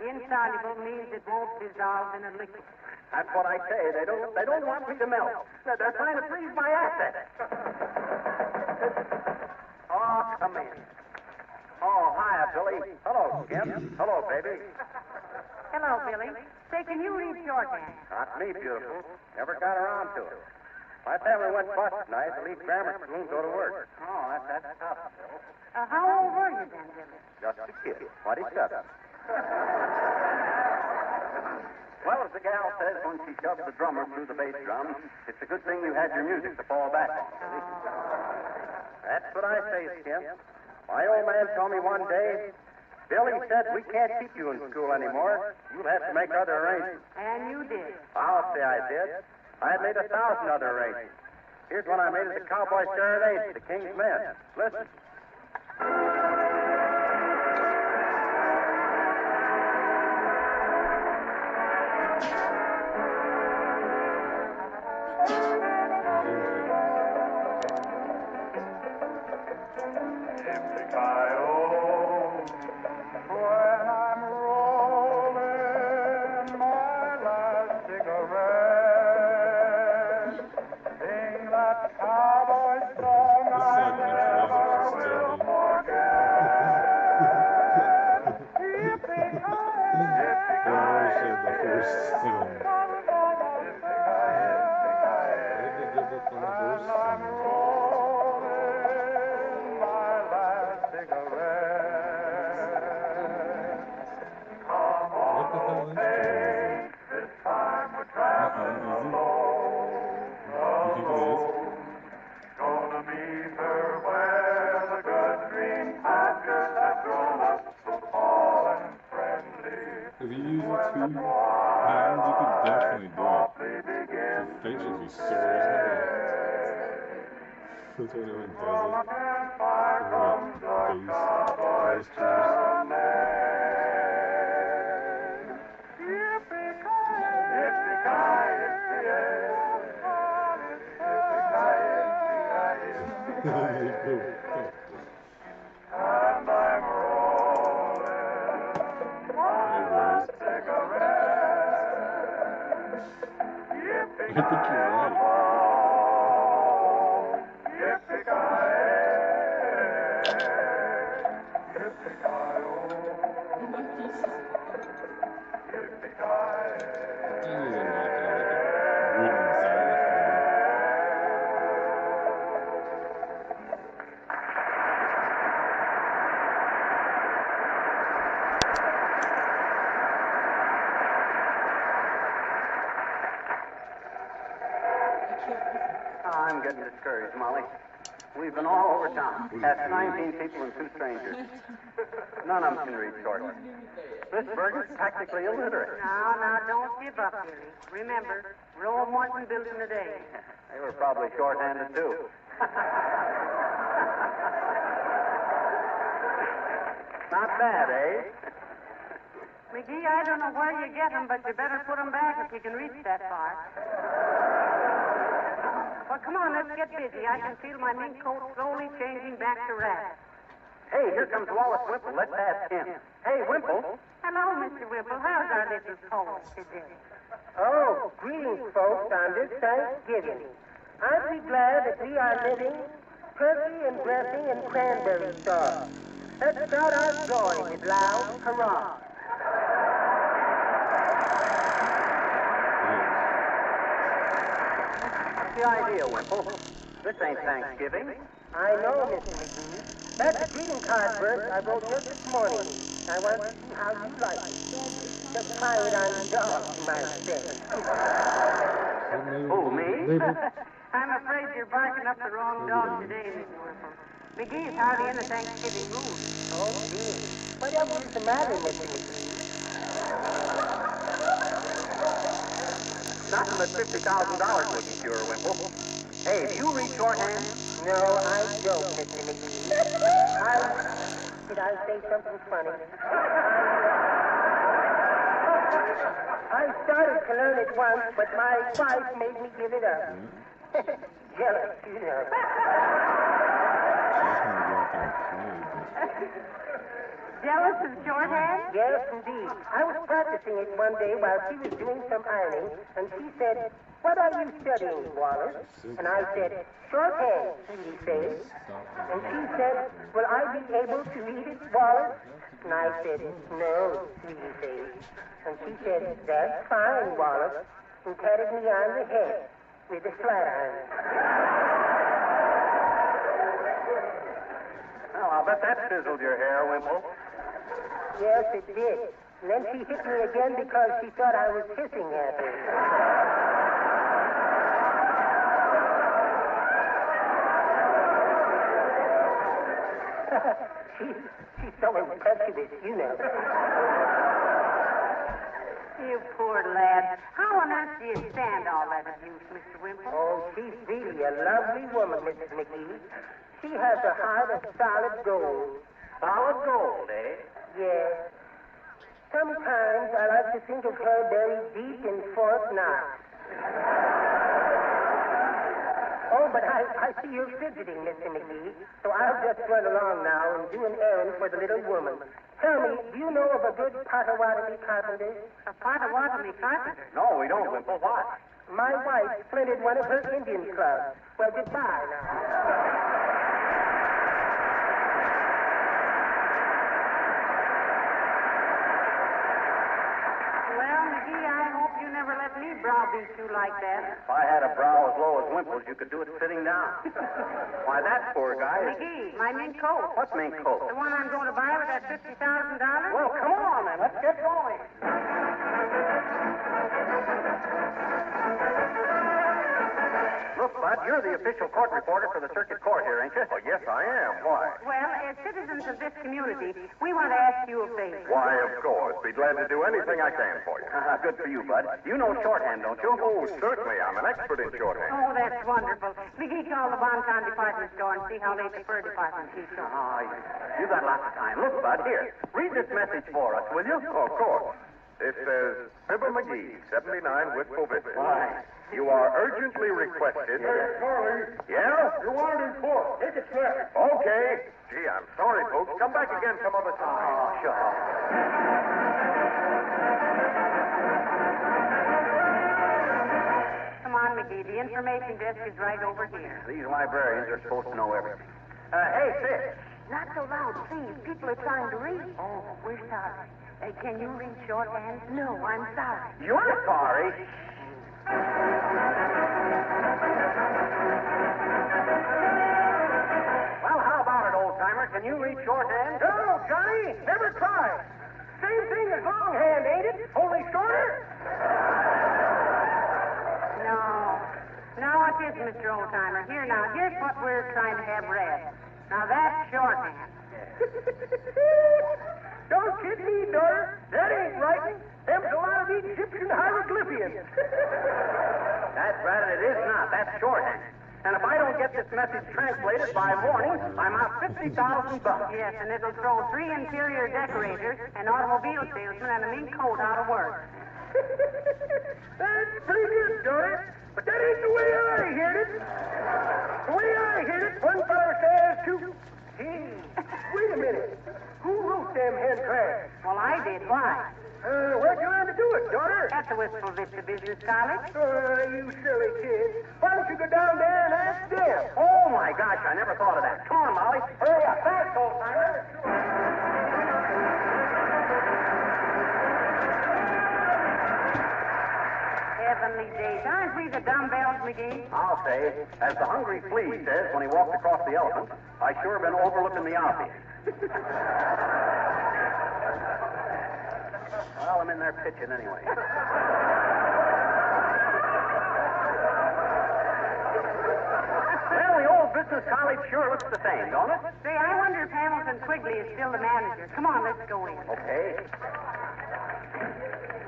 Insoluble means it won't dissolve in a liquid. That's what I say. They don't want me to melt. They're trying to freeze my assets. Oh, come in. Oh, hiya, Billy. Hello, Skip. Hello, baby. Hello, Billy. Say, can you read shorthand? Not me, beautiful. Never got around to it. My family went bust tonight to leave grammar school and go to work. Oh, that's tough, Bill. How old were you then, Billy? Just a kid. 27. Well, as the gal says when she shoves the drummer through the bass drum, it's a good thing you had your music to fall back on. That's what I say, Skip. My old man told me one day, Billy said, we can't keep you in school anymore. You'll have to make other arrangements. And you did. I'll say I did. I had made 1,000 other arrangements. Here's one I made at the Cowboy Serenade, the King's Men. Listen. If you use the 2 hands, you could definitely do it. Your face would be sore as hell. That's why no one does it. Face I think you're right. I'm getting discouraged, Molly. We've been all over town. Asked 19 people and 2 strangers. None of them can read shorthand. This burger's practically illiterate. Now, don't give up, Billy. Remember, Rome wasn't built in a day. They were probably shorthanded, too. Not bad, eh? McGee, I don't know where you get them, but you better put them back if you can reach that far. Well, come on, let's get busy. I can feel my mink coat slowly changing back to rat. Hey, here comes Wallace Wimple. Let's ask him. Hey, Wimple. Hello, Mr. Wimple. How's our little poet today? Oh, greetings, folks, on this Thanksgiving. Aren't we glad that we are living turkey and dressing and cranberry sauce? Let's start our joy with loud hurrah. What's the idea, Wimple? This ain't Thanksgiving. I know, Mr. McGee. That's a greeting card verse I wrote just this morning. I want to see how you like it. Just try it on the dog, you might say. Who, me? I'm afraid you're barking up the wrong dog today, Mr. Whipple. McGee's hardly in the Thanksgiving mood. Oh, dear. Whatever is the matter, Mr. McGee? Nothing that $50,000 wouldn't cure, Wimple. Hey, do you read shorthand? No, I don't, Mr. McGee. Did I say something funny? I started to learn it once, but my wife made me give it up. Jealous, you know. Jealous of shorthand? Yes, indeed. I was practicing it one day while she was doing some ironing, and she said, "What are you studying, Wallace?" And I said, "Shorthand," she said. And she said, "Will I be able to read it, Wallace?" And I said, "No, sweetie face." And she said, "That's fine, Wallace," and patted me on the head with a flat iron. Well, I'll bet that sizzled your hair, Wimple. Yes, it did. And then she hit me again because she thought I was hissing at her. She's so impetuous, you know. You poor lad. How on earth do you stand all that abuse, Mr. Wimple? Oh, she's really a lovely woman, Mrs. McGee. She has a heart of solid gold. Solid gold, eh? Yes. Sometimes I like to think of her buried deep in Fort Knox. Oh, but I see you're fidgeting, Mr. McGee, so I'll just run along now and do an errand for the little woman. Tell me, do you know of a good Potawatomi carpenter? A Potawatomi carpenter? No, we don't, Wimple. What? My wife splintered one of her Indian clubs. Well, goodbye now. Let me browbeat you like that. If I had a brow as low as Wimple's, you could do it sitting down. Why, that poor guy is... McGee, my mink coat. What mink coat? The one I'm going to buy with that $50,000? Well, come on, then. Let's get going. Look, Bud, you're the official court reporter for the circuit court here, ain't you? Oh, yes, I am. Why? Well, as citizens of this community, we want to ask you a favor. Why, of course. Be glad to do anything I can for you. Good for you, Bud. You know shorthand, don't you? Oh, certainly. I'm an expert in shorthand. Oh, that's wonderful. McGee, call the Bonton department store and see how they prefer department keep short. Oh, you got lots of time. Look, Bud, here. Read this message for us, will you? Oh, of course. It says, Fibber McGee, 79 Whitful Vista. Why? You are urgently requested... Hey, Charlie. Yeah? You're wanted in court. Take a step. Okay. Gee, I'm sorry, folks. Come back again some other time. Oh, sure. Come on, McGee. The information desk is right over here. These librarians are supposed to know everything. Hey, sis. Not so loud, please. People are trying to read. Oh, we're sorry. Can you read shorthand? No, I'm sorry. You're sorry? Well, how about it, old-timer? Can you read shorthand? No, Johnny, never tried. Same thing as longhand, ain't it? Only shorter? No, it isn't, Mr. Oldtimer. Here's what we're trying to have read. Now, that's shorthand. Don't kid me, daughter. That ain't writing. Them's a lot of Egyptian hieroglyphians. That's right, it is not. That's shorthand. And if I don't get this message translated by morning, I'm out $50,000. Yes, and it'll throw 3 interior decorators, an automobile salesman, and a mink coat out of work. That's pretty good, daughter. But that ain't the way I heard it. The way I heard it, one fellow says to... Hey, wait a minute. Who wrote them head crabs? Well, I did. Why? Where'd you learn to do it, daughter? At the Wistful Vista Business College. You silly kid. Why don't you go down there and ask them? Oh, my gosh, I never thought of that. Come on, Molly. Hurry up. Thanks, old-timer. Heavenly days. Aren't we the dumbbells, McGee? I'll say, as the hungry flea says when he walked across the elephant, I sure been overlooking the obvious. Well, I'm in there pitching anyway. Well, the old business college sure looks the same, don't it? Say, I wonder if Hamilton Quigley is still the manager. Come on, let's go in. Okay.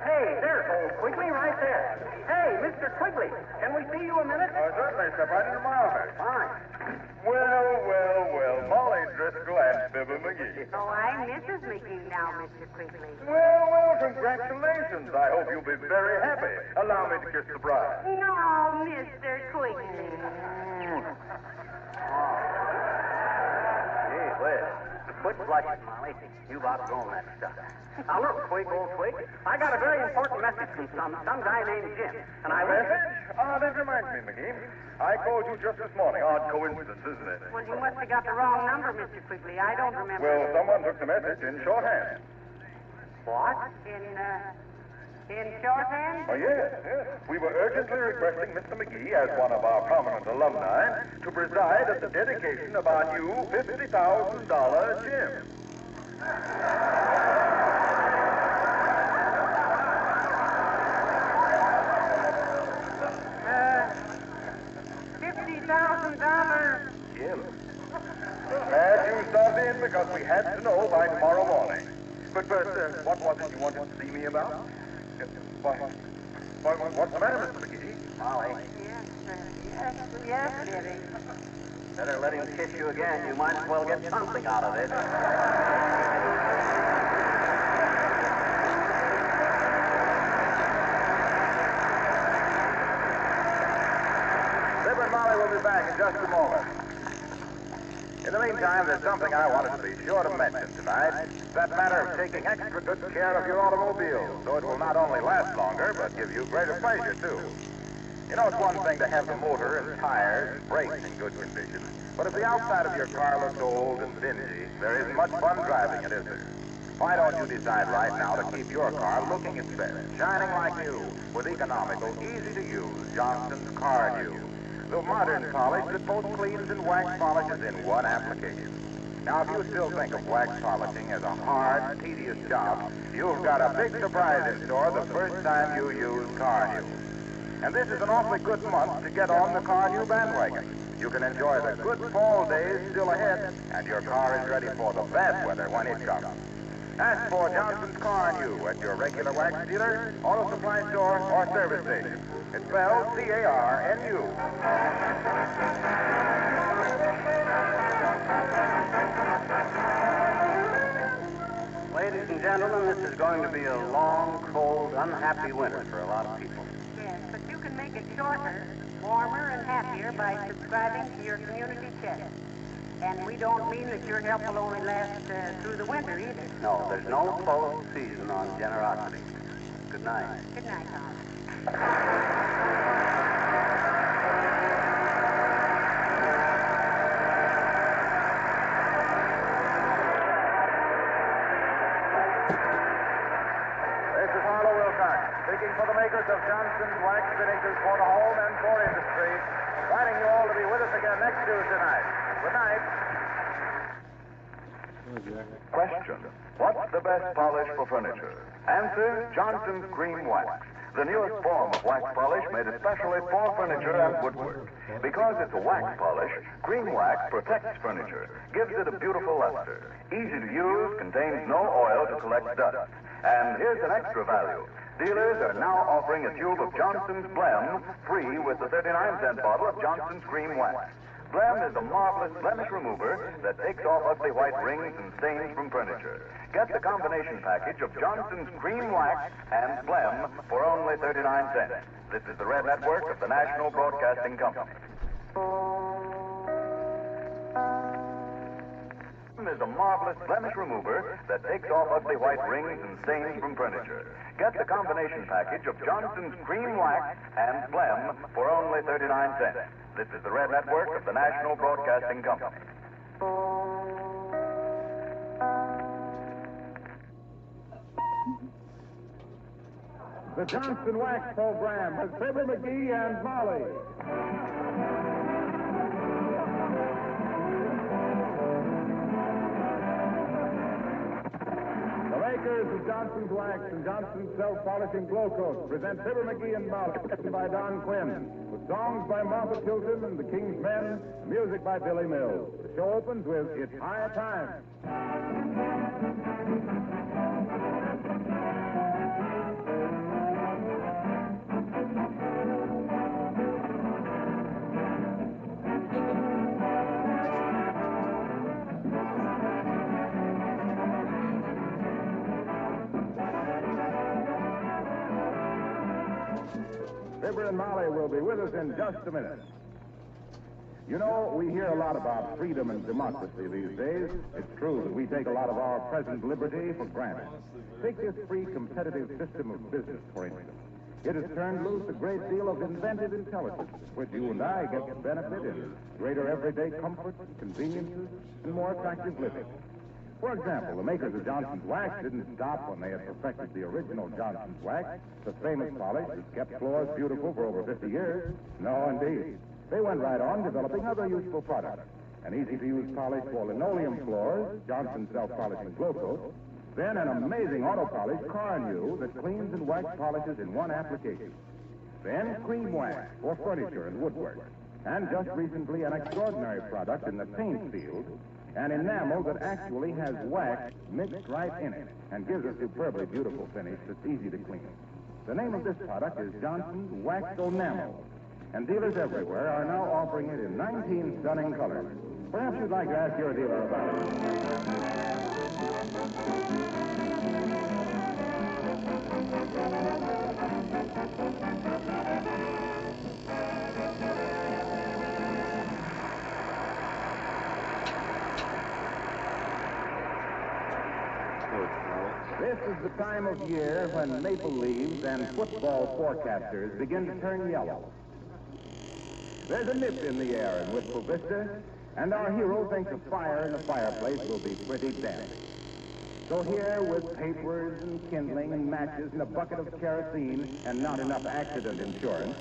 Hey, there's old Quigley right there. Hey, Mr. Quigley, can we see you a minute? Certainly. Step right into my office. Fine. Well, Molly Driscoll and Fibber McGee. Oh, I'm Mrs. McGee now, Mr. Quigley. Well, congratulations. I hope you'll be very happy. Allow me to kiss the bride. No, Mr. Quigley. Gee whiz. Quit blushing, Molly. You've outgrown that stuff. Now, look, Twig, old Twig, I got a very important message from some guy named Jim. And I wish... That reminds me, McGee. I called you just this morning. Odd coincidence, isn't it? Well, you must have got the wrong number, Mr. Quigley. I don't remember. Well, someone took the message in shorthand. What? In shorthand? Oh, yes. We were urgently requesting Mr. McGee, as one of our prominent alumni, to preside at the dedication of our new $50,000 gym. $50,000. Jim. Glad you stopped in because we had to know by tomorrow morning. But first, what was it you wanted to see me about? What's the matter, Mr. McGee? Molly. Yes, dearie. Better let him kiss you again. You might as well get something out of it. Fibber and Molly will be back in just a moment. In the meantime, there's something I wanted to be sure to mention tonight. It's that matter of taking extra good care of your automobile, so it will not only last longer, but give you greater pleasure, too. You know, it's one thing to have the motor and tires and brakes in good condition, but if the outside of your car looks old and dingy, there isn't much fun driving it, is there? Why don't you decide right now to keep your car looking its best, shining like new, with economical, easy-to-use Johnson's Car New, the modern polish that both cleans and wax polishes in one application. Now, if you still think of wax polishing as a hard, tedious job, you've got a big surprise in store the first time you use Car New. And this is an awfully good month to get on the Car New bandwagon. You can enjoy the good fall days still ahead, and your car is ready for the bad weather when it comes. Ask for Johnson's Car New at your regular wax dealer, auto supply store, or service station. It's spelled C-A-R-N-U. Ladies and gentlemen, this is going to be a long, cold, unhappy winter for a lot of people. Yes, but you can make it shorter, warmer, and happier by subscribing to your community check. And we don't mean that your help will only last through the winter either. No, there's no closed season on generosity. Good night. Good night, Tom. This is Harlow Wilcox, speaking for the makers of Johnson's Wax Finishes for the home and for industry, inviting you all to be with us again next Tuesday night. Good night. Question: what's the best polish for furniture? Answer: Johnson's Cream Wax, the newest form of wax polish made especially for furniture and woodwork. Because it's a wax polish, Cream Wax protects furniture, gives it a beautiful luster. Easy to use, contains no oil to collect dust. And here's an extra value. Dealers are now offering a tube of Johnson's Blem free with the 39-cent bottle of Johnson's Cream Wax. Blem is a marvelous blemish remover that takes off ugly white rings and stains from furniture. Get the combination package of Johnson's Cream Wax and Blem for only 39 cents. This is the Red Network of the National Broadcasting Company. is a marvelous blemish remover that takes off ugly white rings and stains from furniture. Get the combination package of Johnson's Cream Wax and Phlegm for only 39 cents. This is the Red Network of the National Broadcasting Company. The Johnson Wax Program with Fibber McGee and Molly. The makers of Johnson's Wax and Johnson's Self-Polishing Glow Coat present Fibber McGee and Molly, written by Don Quinn, with songs by Martha Tilton and the King's Men, music by Billy Mills. The show opens with It's High Time. Fibber and Molly will be with us in just a minute. You know, we hear a lot about freedom and democracy these days. It's true that we take a lot of our present liberty for granted. Take this free competitive system of business, for instance. It has turned loose a great deal of inventive intelligence, which you and I get to benefit in greater everyday comforts, conveniences, and more attractive living. For example, the makers of Johnson's Wax didn't stop when they had perfected the original Johnson's Wax, the famous polish that's kept floors beautiful for over 50 years. No, indeed. They went right on developing other useful products. An easy-to-use polish for linoleum floors, Johnson's Self-Polishing Glow Coat, then an amazing auto polish, Car New, that cleans and wax polishes in one application. Then Cream Wax for furniture and woodwork. And just recently, an extraordinary product in the paint field, an enamel that actually has wax mixed right in it and gives a superbly beautiful finish that's easy to clean. The name of this product is Johnson's Wax Enamel, and dealers everywhere are now offering it in 19 stunning colors. Perhaps you'd like to ask your dealer about This is the time of year when maple leaves and football forecasters begin to turn yellow. There's a nip in the air in Wistful Vista, and our hero thinks a fire in the fireplace will be pretty damp. So here, with papers and kindling and matches and a bucket of kerosene and not enough accident insurance,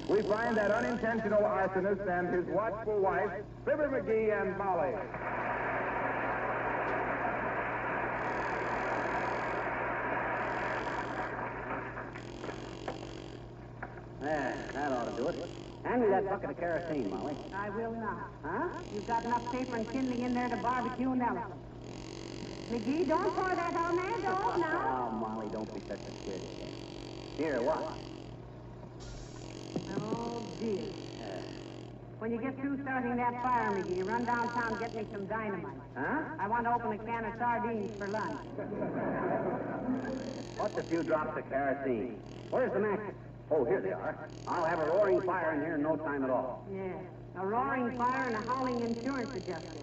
we find that unintentional arsonist and his watchful wife, Fibber McGee and Molly. There, that ought to do it. Hand me that bucket of kerosene, Molly. I will not. Huh? You've got enough paper and kindling in there to barbecue an elephant. McGee, don't pour that on there, don't now. Oh, Molly, don't be such a kid. Here, what? Oh, dear. When you get through starting that fire, McGee, run downtown and get me some dynamite. Huh? I want to open a can of sardines for lunch. What's a few drops of kerosene? Where's the matches? Oh, here they are. I'll have a roaring fire in here in no time at all. Yeah, a roaring fire and a howling insurance adjuster.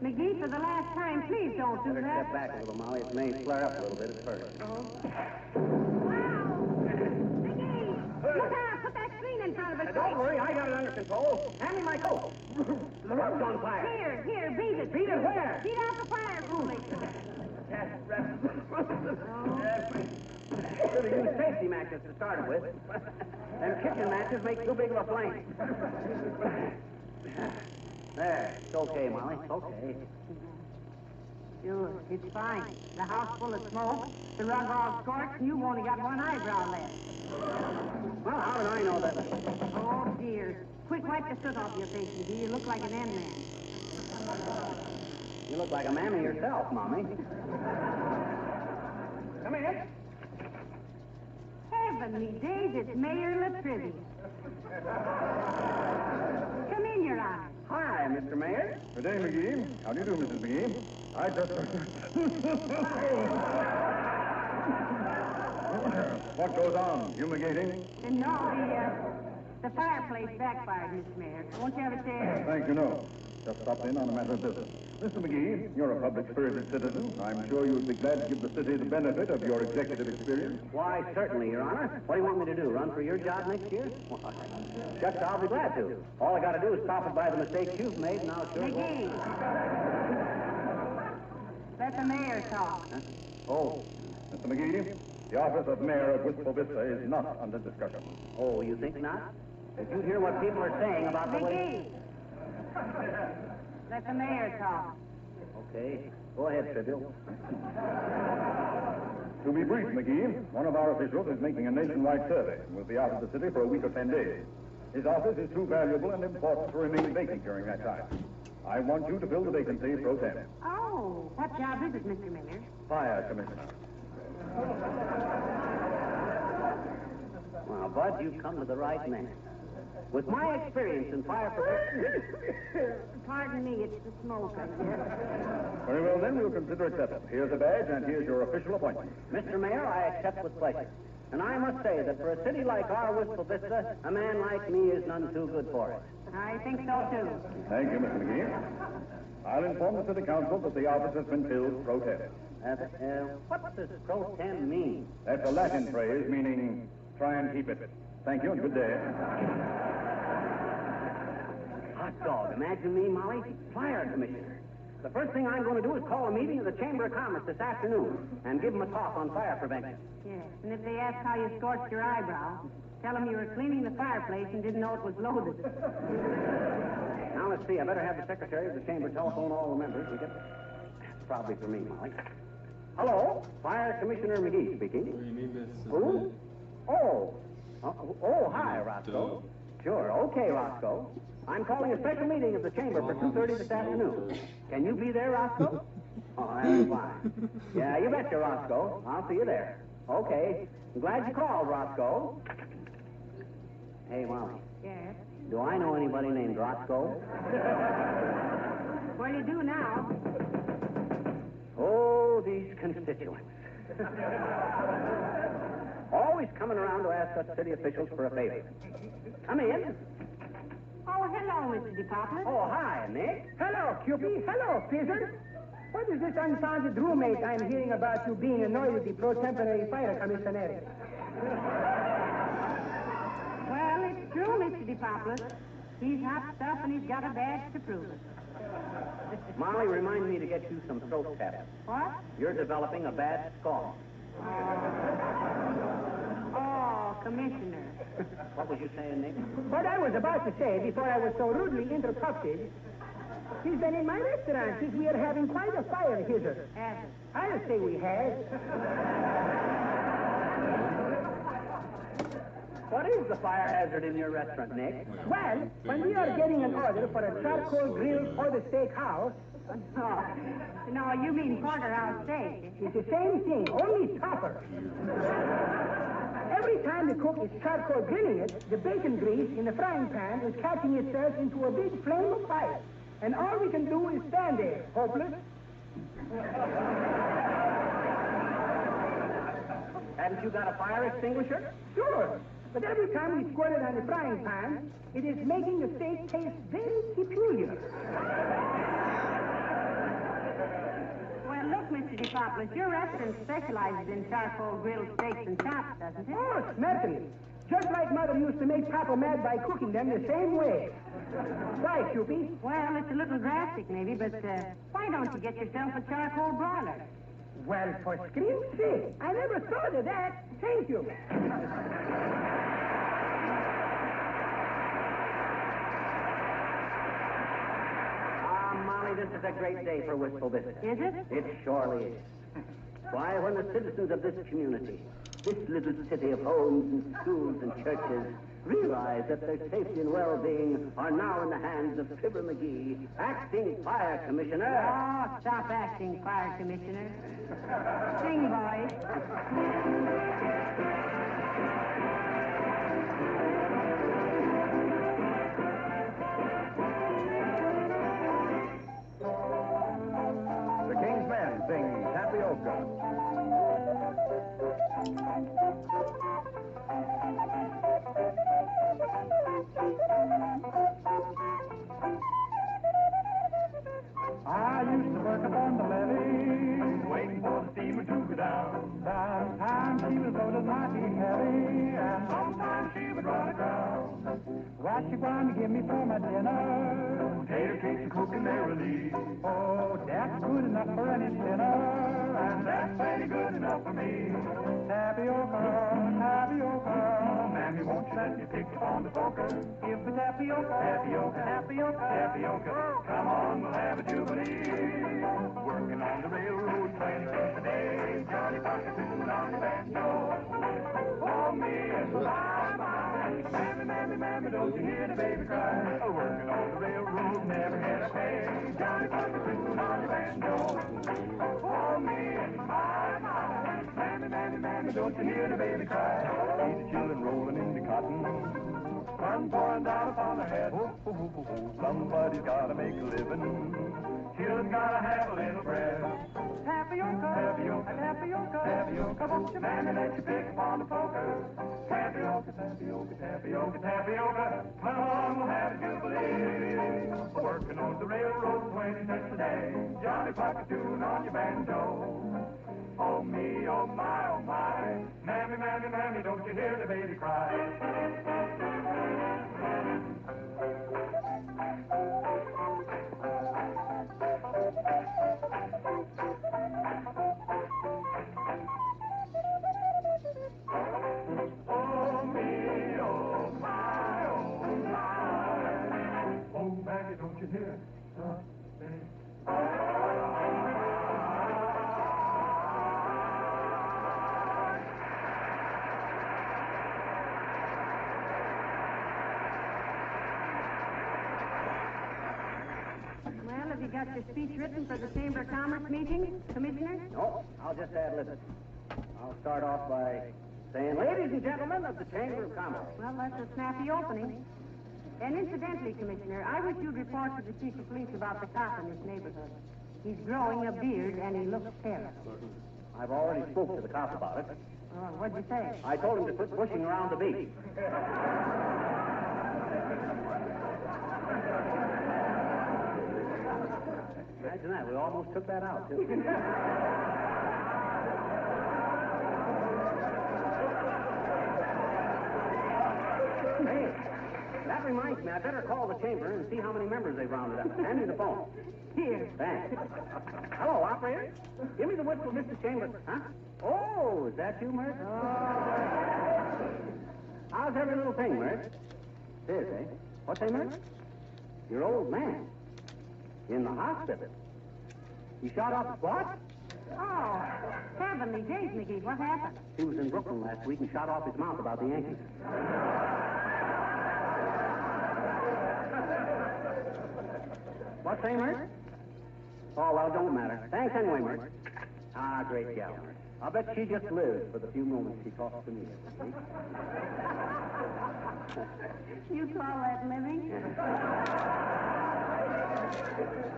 McGee, for the last time, please don't do Better that. step back a little, Molly. It may flare up a little bit at first. Oh. McGee! Look out! Put that screen in front of us. Don't worry, I got it under control. Hand me my coat. The rug's on fire. Here, beat it. Beat it where? Beat out the fire, Cooley. Should have used safety matches to start it with. Them kitchen matches make too big of a flame. There, it's okay, Molly. It's okay. Sure, it's fine. The house full of smoke, the rug all scorched, and you've only got one eyebrow left. Well, how did I know that? Oh, dear. Quick, wipe the soot off your face, McGee. You look like an M-man. You look like a mammy yourself, Mommy. Come in. Heavenly days, it's Mayor Latrivi. Come in, Your Honor. Hi, Mr. Mayor. Good day, McGee. How do you do, Mrs. McGee? I just... What goes on? Fumigating? No, the fireplace backfired, Mr. Mayor. Won't you have a chair? Thank you, no. Just stopped in on a matter of business. Mr. McGee, you're a public-spirited citizen. I'm sure you'd be glad to give the city the benefit of your executive experience. Why, certainly, Your Honor. What do you want me to do, run for your job next year? Why, just I'll be glad to. All I got to do is profit by the mistakes you've made, and I'll sure... McGee! Let the mayor talk. Huh? Oh. Mr. McGee, the office of mayor of Wistful Vista is not under discussion. Oh, you think not? Did you hear what people are saying about the way... Let the mayor talk. Okay. Go ahead, Tribble. To be brief, McGee, one of our officials is making a nationwide survey and will be out of the city for a week or 10 days. His office is too valuable and important to remain vacant during that time. I want you to fill the vacancy pro tem. Oh, what job is it, Mr. Miller? Fire commissioner. Well, Bud, you've come to the right man. With my experience in fire protection... Pardon me, it's the smoke, I guess. Very well, then, we'll consider acceptance. Here's a badge, and here's your official appointment. Mr. Mayor, I accept with pleasure. And I must say that for a city like our Wistful Vista, a man like me is none too good for it. I think so, too. Thank you, Mr. McGee. I'll inform the city council that the office has been filled pro tem. What does pro tem mean? That's a Latin phrase meaning try and keep it. Thank you, and good day. Hot dog, imagine me, Molly, fire commissioner. The first thing I'm going to do is call a meeting of the Chamber of Commerce this afternoon and give them a talk on fire prevention. Yes, and if they ask how you scorched your eyebrow, tell them you were cleaning the fireplace and didn't know it was loaded. Now, let's see. I better have the secretary of the Chamber telephone all the members. It's probably for me, Molly. Hello, Fire Commissioner McGee speaking. Who? Oh, hi, Roscoe. Sure, okay, Roscoe. I'm calling a special meeting of the Chamber for 2:30 this afternoon. Can you be there, Roscoe? Oh, that's fine. Yeah, you betcha, Roscoe. I'll see you there. Okay. I'm glad you called, Roscoe. Hey, Molly. Yes? Do I know anybody named Roscoe? Well, you do now. Oh, these constituents. Always coming around to ask us city officials for a favor. Come in. Oh, hello, Mr. DePoplar. Oh, hi, Nick. Hello, Cupid. Hello, Fizzard. What is this unfounded roommate I'm hearing about you being annoyed with the pro-temporary fire commissioner? Well, it's true, Mr. DePoplar. He's hot stuff and he's got a badge to prove it. Molly, remind me to get you some throat taps. What? You're developing a bad scoff. Oh, Commissioner. What was you saying, Nick? What I was about to say before I was so rudely interrupted, he's been in my restaurant since we are having quite a fire here. Has it? I'll say we have. What is the fire hazard in your restaurant, Nick? Well, when we are getting an order for a charcoal grill or the steakhouse... No, you mean porterhouse steak. It's the same thing, only tougher. Every time the cook is charcoal grilling it, the bacon grease in the frying pan is catching itself into a big flame of fire. And all we can do is stand there, hopeless. Haven't you got a fire extinguisher? Sure. But every time we squirt it on the frying pan, it is making the steak taste very peculiar. Well, look, Mr. DePoplar, your restaurant specializes in charcoal grilled steaks and chops, doesn't it? Oh, certainly. Just like Mother used to make Papa mad by cooking them the same way. Why, Cupid? Well, it's a little drastic, maybe, but why don't you get yourself a charcoal broiler? Well, for scream's sake, I never thought of that. Thank you. Molly, this is a great day for Wistful Vista. Is it? It surely is. Why, when the citizens of this community, this little city of homes and schools and churches, realize that their safety and well-being are now in the hands of Fibber McGee, acting fire commissioner. Oh, stop acting fire commissioner. Sing, boys. The King's Men sing Tapioca. used to work up on the levee, waiting for the steamer to go down. Sometimes she was loaded mighty heavy, and sometimes she would run aground. What you going to give me for my dinner? Potato cakes cooking merrily. Oh, that's good enough for any sinner, and that's plenty good enough for me. Tapioca, tapioca, Mammy, won't you let me pick on the poker? Give me tapioca, tapioca, tapioca, tapioca. Come on, we'll have a jubilee. Working on the railroad, 20 cents a day. Johnny Parker sitting on the banjo. For me and my, Mammy, Mammy, Mammy, don't you hear the baby cry? Working on the railroad, never had a pay. Johnny Parker sitting on the banjo. For me and my, Mammy, Mammy, Mammy, don't you hear the baby cry? See the children rolling in the cotton, sun pouring down upon their head. Somebody's gotta make a living. Children gotta have a little bread. Tapioca, tapioca, tapioca, tapioca, won't you, Mammy, let you pick upon the poker? Tapioca, tapioca, tapioca, tapioca, come on, we'll have a jubilee. Working on the railroad, 20 cents a day. Johnny Parker tune on your banjo. Oh me, oh my, Mammy, Mammy, Mammy, don't you hear the baby cry? Oh me, oh my, oh Mammy, don't you hear the baby? Well, have you got your speech written for the Chamber of Commerce meeting, Commissioner? No, I'll just ad-lib it. I'll start off by saying, ladies and gentlemen of the Chamber of Commerce. Well, that's a snappy opening. And incidentally, Commissioner, I wish you'd report to the chief of police about the cop in this neighborhood. He's growing a beard and he looks terrible. I've already spoke to the cop about it. Oh, what'd you say? I told him to quit bushing around the beat. Imagine that. We almost took that out, too. Hey, that reminds me. I better call the chamber and see how many members they've rounded up. Hand me the phone. Here. Thanks. Hello, operator. Give me the whistle, Mr. Chambers. Huh? Oh, is that you, Mert? Oh. How's every little thing, Mert? It is, eh? What's that, Mert? Your old man. In the hospital. He shot off his what? Oh, heavenly days, McGee. What happened? He was in Brooklyn last week and shot off his mouth about the Yankees. What's that, Mert? Oh, well, don't matter. Thanks anyway, Mert. Ah, great gal, Mert. I'll bet she just lives for the few moments she talks to me every week. You call that living?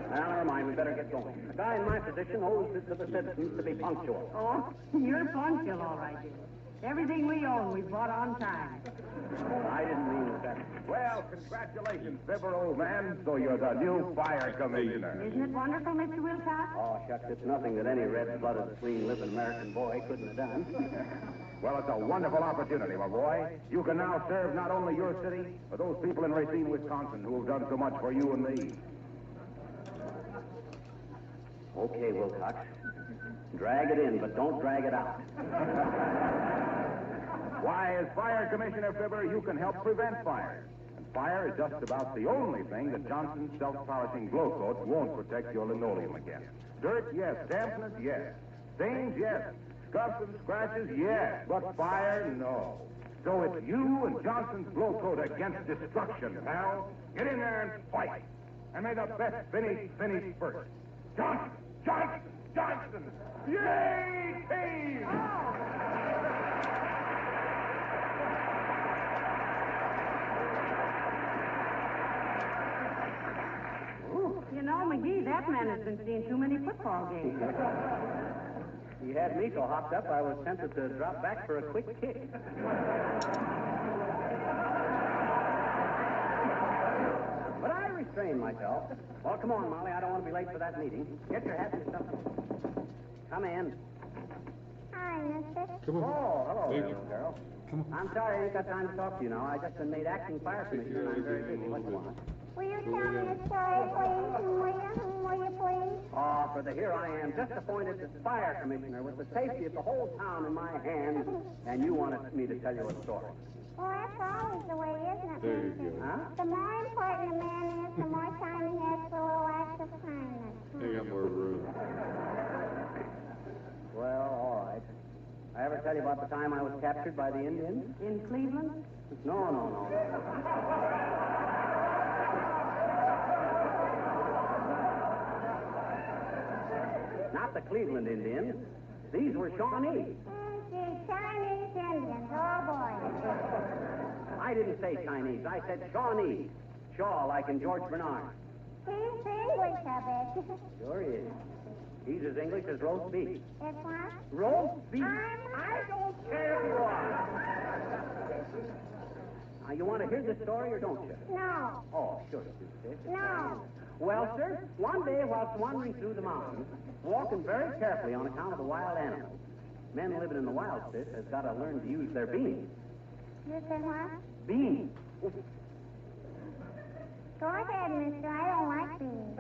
Well, never mind. We better get going. A guy in my position owes it to the citizens to be punctual. Oh, you're punctual, all right, dear. Everything we own, we bought on time. I didn't mean that. Well, congratulations, Fibber, old man. So you're the new fire commissioner. Isn't it wonderful, Mr. Wilcox? Oh, shucks, it's nothing that any red-blooded, clean-living American boy couldn't have done. Well, it's a wonderful opportunity, my boy. You can now serve not only your city, but those people in Racine, Wisconsin, who have done so much for you and me. Okay, Wilcox. Drag it in, but don't drag it out. Why, as fire commissioner, Fibber, you can help prevent fires. And fire is just about the only thing that Johnson's self-polishing glow coat won't protect your linoleum against. Dirt, yes. Dampness, yes. Stains, yes. Scuffs and scratches, yes. But fire, no. So it's you and Johnson's glow coat against destruction, pal. Get in there and fight. And may the best finish first. Johnson! Johnson! Johnson! Yay, team! You know, McGee, that man has been seeing too many football games. He had me so hopped up, I was tempted to drop back for a quick kick. but I restrained myself. Well, come on, Molly. I don't want to be late for that meeting. Get your hat and stuff. Come in. Hi, mister. Come on. Oh, hello, Thank there, you. little girl. Come on. I'm sorry I ain't got time to talk to you now. I just been made acting fire commissioner, and I'm very busy. What do you want? Will you tell me a story, please? Will you please? Oh, brother, here I am, just appointed as fire commissioner with the safety of the whole town in my hands, and you wanted me to tell you a story. Well, that's always the way, isn't it, There you mister? go. Huh? The more important a man is, the more time he has for little acts of kindness. I got more room. Well, all right. I ever tell you about the time I was captured by the Indians? In Cleveland? No. Not the Cleveland Indians. These were Shawnee. Chinese Indians, oh boy. I didn't say Chinese. I said Shawnee. Shaw, like in George Bernard. He's English, I bet. Sure he is. He's as English as roast beef. It's what? Roast beef? I don't care if you are. Now, you want to hear the story or don't you? No. Oh, sure you do, sis. No. Well, sir, one day whilst wandering through the mountains, walking very carefully on account of the wild animals, men living in the wild, sis, has got to learn to use their beans. You said what? Beans. Go ahead, mister. I don't like beans.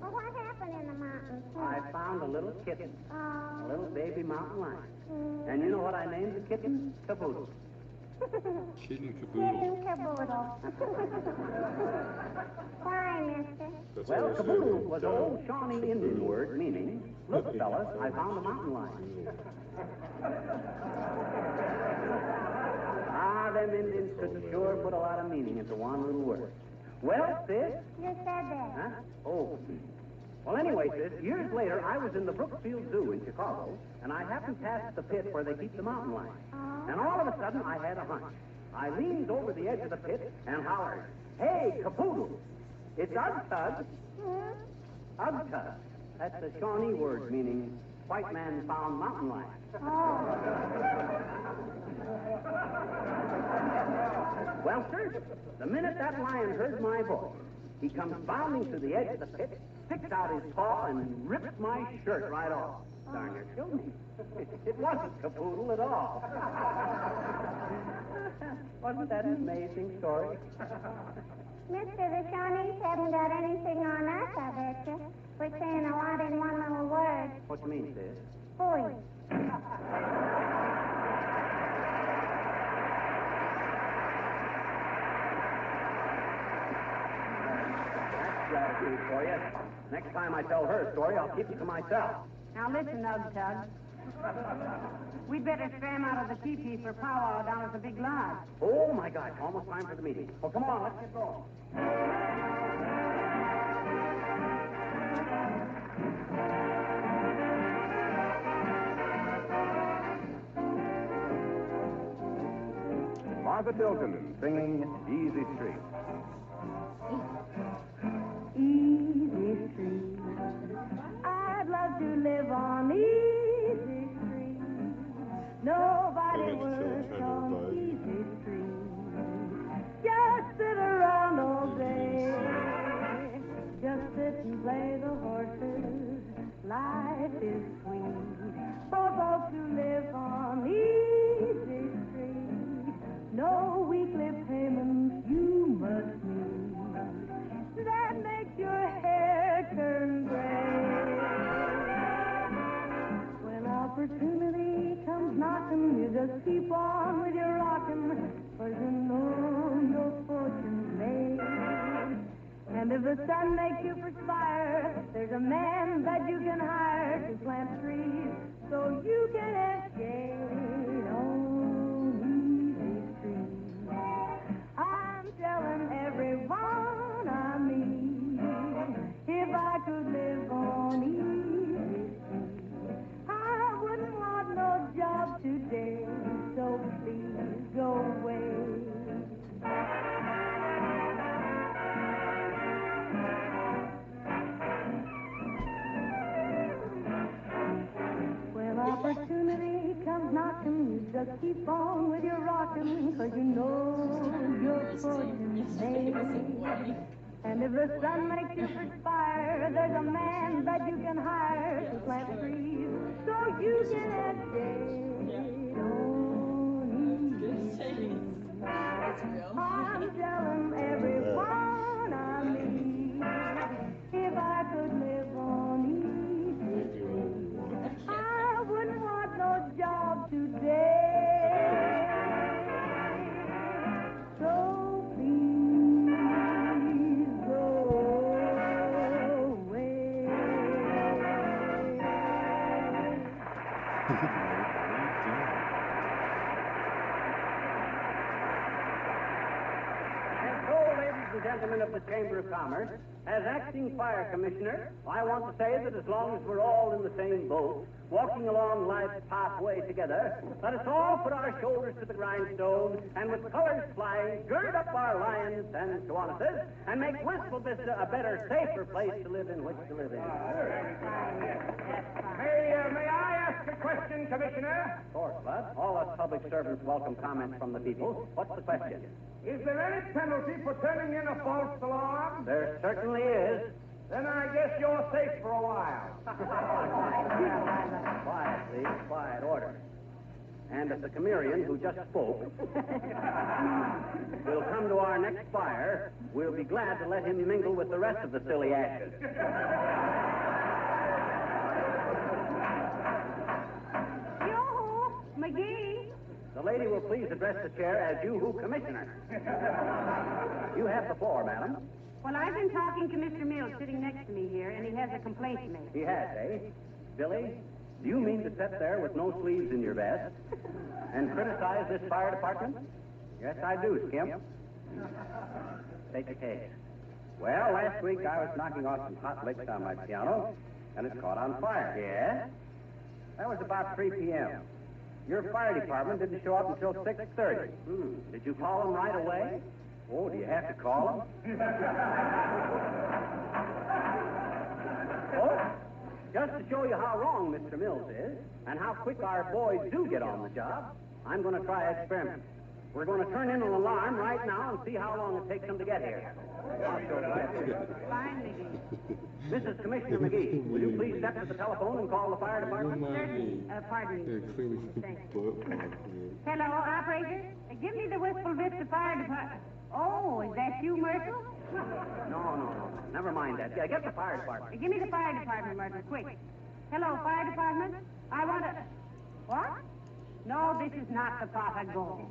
Well, what happened in the mountains? I found a little kitten, Oh. a little baby mountain lion. And you know what I named the kitten? Caboodle. Kitten caboodle. Kitten caboodle. Why, mister? That's Well, all I said. caboodle was an old Shawnee Indian word meaning, look, fellas, I found a mountain lion. Them Indians could sure put a lot of meaning into one little word. Well, sis. You said that. Huh? Oh. Well, anyway, sis, years later, I was in the Brookfield Zoo in Chicago, and I happened past the pit where they keep the mountain lions. And all of a sudden, I had a hunch. I leaned over the edge of the pit and hollered, "Hey, caboodle! It's Ugtug." Ugtug. That's the Shawnee word meaning white man found mountain lion. Well, sir, the minute that lion heard my voice, he comes bounding to the edge of the pit, sticks out his paw, and rips my shirt right off. Darn near killed me. It wasn't caboodle at all. Wasn't that an amazing story? Mister, the Shawnees haven't got anything on us, I bet you. We're saying a lot in one little word. What you mean, sis? Boy. Gratitude for you. Next time I tell her a story, I'll keep it to myself. Now listen, Ugtug. We'd better scram out of the teepee for powwow down at the big lodge. Oh, my gosh, almost time for the meeting. Well, come on, let's get going. Martha Tilton singing Easy Street. Easy Street. I'd love to live on Easy Street. Nobody works on Easy Street. Just sit around all day. Just sit and play the horses. Life is sweet for folks who live on Easy Street. No weekly payments you must need. That makes your hair turn gray. When opportunity comes knocking, you just keep on with your rockin', 'cause you know your fortune's made. And if the sun makes you perspire, there's a man that you can hire to plant trees so you can have shade on Easy Street. I'm telling everyone I meet, if I could live on Easy Street, I wouldn't want no job today, so please go away. When opportunity comes knocking, you just keep on with your rockin', 'cause you know your fortune And if the sun makes you perspire, there's a man that you can hire to plant trees so you can have shade on each tree. I'm telling everyone I meet, if I could live on each tree, I wouldn't want no job today. So please go away. And so, ladies and gentlemen of the Chamber of Commerce, as acting fire commissioner, I want to say that as long as we're all in the same boat, walking along life's pathway together, let us all put our shoulders to the grindstone and with colors flying, gird up our lions and Kiwanis and make Wistful Vista a better, safer place to live in which to live in. May I ask a question, Commissioner? Of course, Bud. All us public servants welcome comments from the people. What's the question? Is there any penalty for turning in a false alarm? There certainly is. Then I guess you're safe for a while. Quiet, please. Quiet. Order. And if the Cimmerian who just spoke will come to our next fire, we'll be glad to let him mingle with the rest of the silly ashes. Yo-ho, McGee. The lady will please address the chair as you, Commissioner. You have the floor, madam. Well, I've been talking to Mr. Mills sitting next to me here, and he has a complaint to make. He has, eh? Billy, do you mean to sit there with no sleeves in your vest and criticize this fire department? Yes, I do, Skimp. Take the case. Well, last week I was knocking off some hot licks on my piano, and it caught on fire. Yes? That was about 3 p.m. Your fire department didn't show up until 6:30. Did you call them right away? Oh, do you have to call them? Oh, just to show you how wrong Mr. Mills is, and how quick our boys do get on the job, I'm going to try an experiment. We're going to turn in an alarm right now and see how long it takes them to get here. I'll show you. Fine, McGee. Mrs. Commissioner McGee, will you please step to the telephone and call the fire department? Pardon me. Thank you. Hello, operator. Give me the Wistful Vista Fire Department. Oh, is that you, Myrtle? No. Never mind that. Yeah, get the fire department. Give me the fire department, Myrtle, quick. Hello, fire department. I want to... What? No, this is not the Patagon.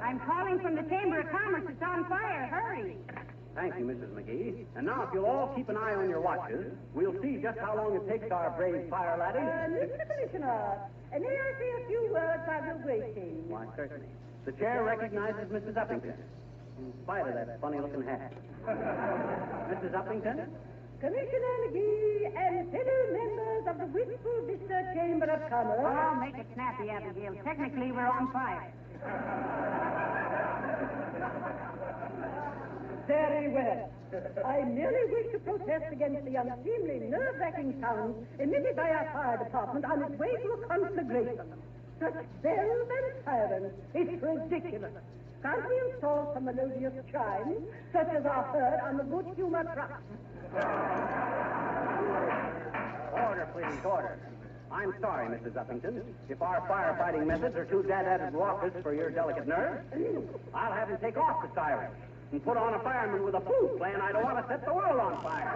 I'm calling from the Chamber of Commerce. It's on fire. Hurry. Thank you, Mrs. McGee. And now, if you'll all keep an eye on your watches, we'll see just how long it takes our brave fire laddies. Mr. Commissioner, may I say a few words by your great king? Why, certainly. The chair recognizes Mrs. Uppington, in spite of that funny-looking hat. Mrs. Uppington? Commissioner McGee and fellow members of the Wistful Vista Chamber of Commerce. Oh, make it snappy, Abigail. Technically, we're on fire. Very well. I merely wish to protest against the unseemly, nerve-wracking sounds emitted by our fire department on its way to a conflagration. Such bells and sirens, it's ridiculous. Can't we install some melodious chimes, such as are heard on the Good Humor truck? Order, please, order. I'm sorry, Mrs. Uppington. If our firefighting methods are too dad-added raucous for your delicate nerves, I'll have him take off the sirens and put on a fireman with a flute playing I Don't Want to Set the World on Fire.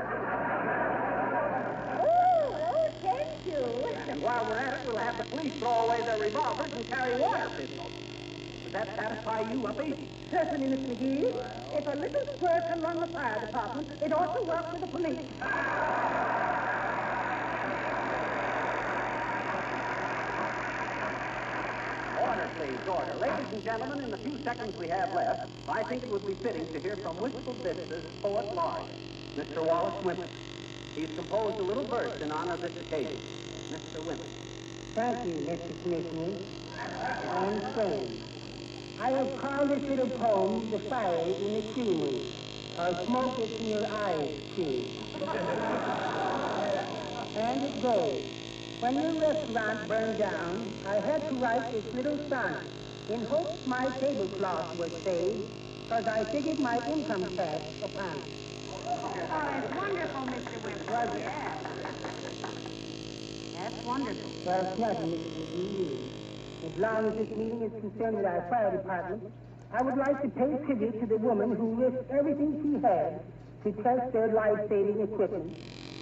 Oh, thank you. And while we're at it, we'll have the police throw away their revolvers and carry water pistols. Does that satisfy you, Uppy? Certainly, Miss McGee. If a little squirt can run the fire department, it ought to work with the police. Order, please, order. Ladies and gentlemen, in the few seconds we have left, I think it would be fitting to hear from Wistful Vista's poet laureate, Mr. Wallace Wimple. He's composed a little verse in honor of this occasion. Mr. Wimple. Thank you, Mr. Commissioner and friends. I will call this little poem The Fire in the Chimney, or Smoke It in Your Eyes, too. And it goes. When your restaurant burned down, I had to write this little sonnet in hopes my tablecloth was saved because I figured my income tax upon it. Oh, that's wonderful, Mr. Wimple. Yes. That's wonderful. Well, it's nothing, Mrs. McGee. As long as this meeting is concerned with our fire department, I would like to pay tribute to the woman who risked everything she had to test their life-saving equipment.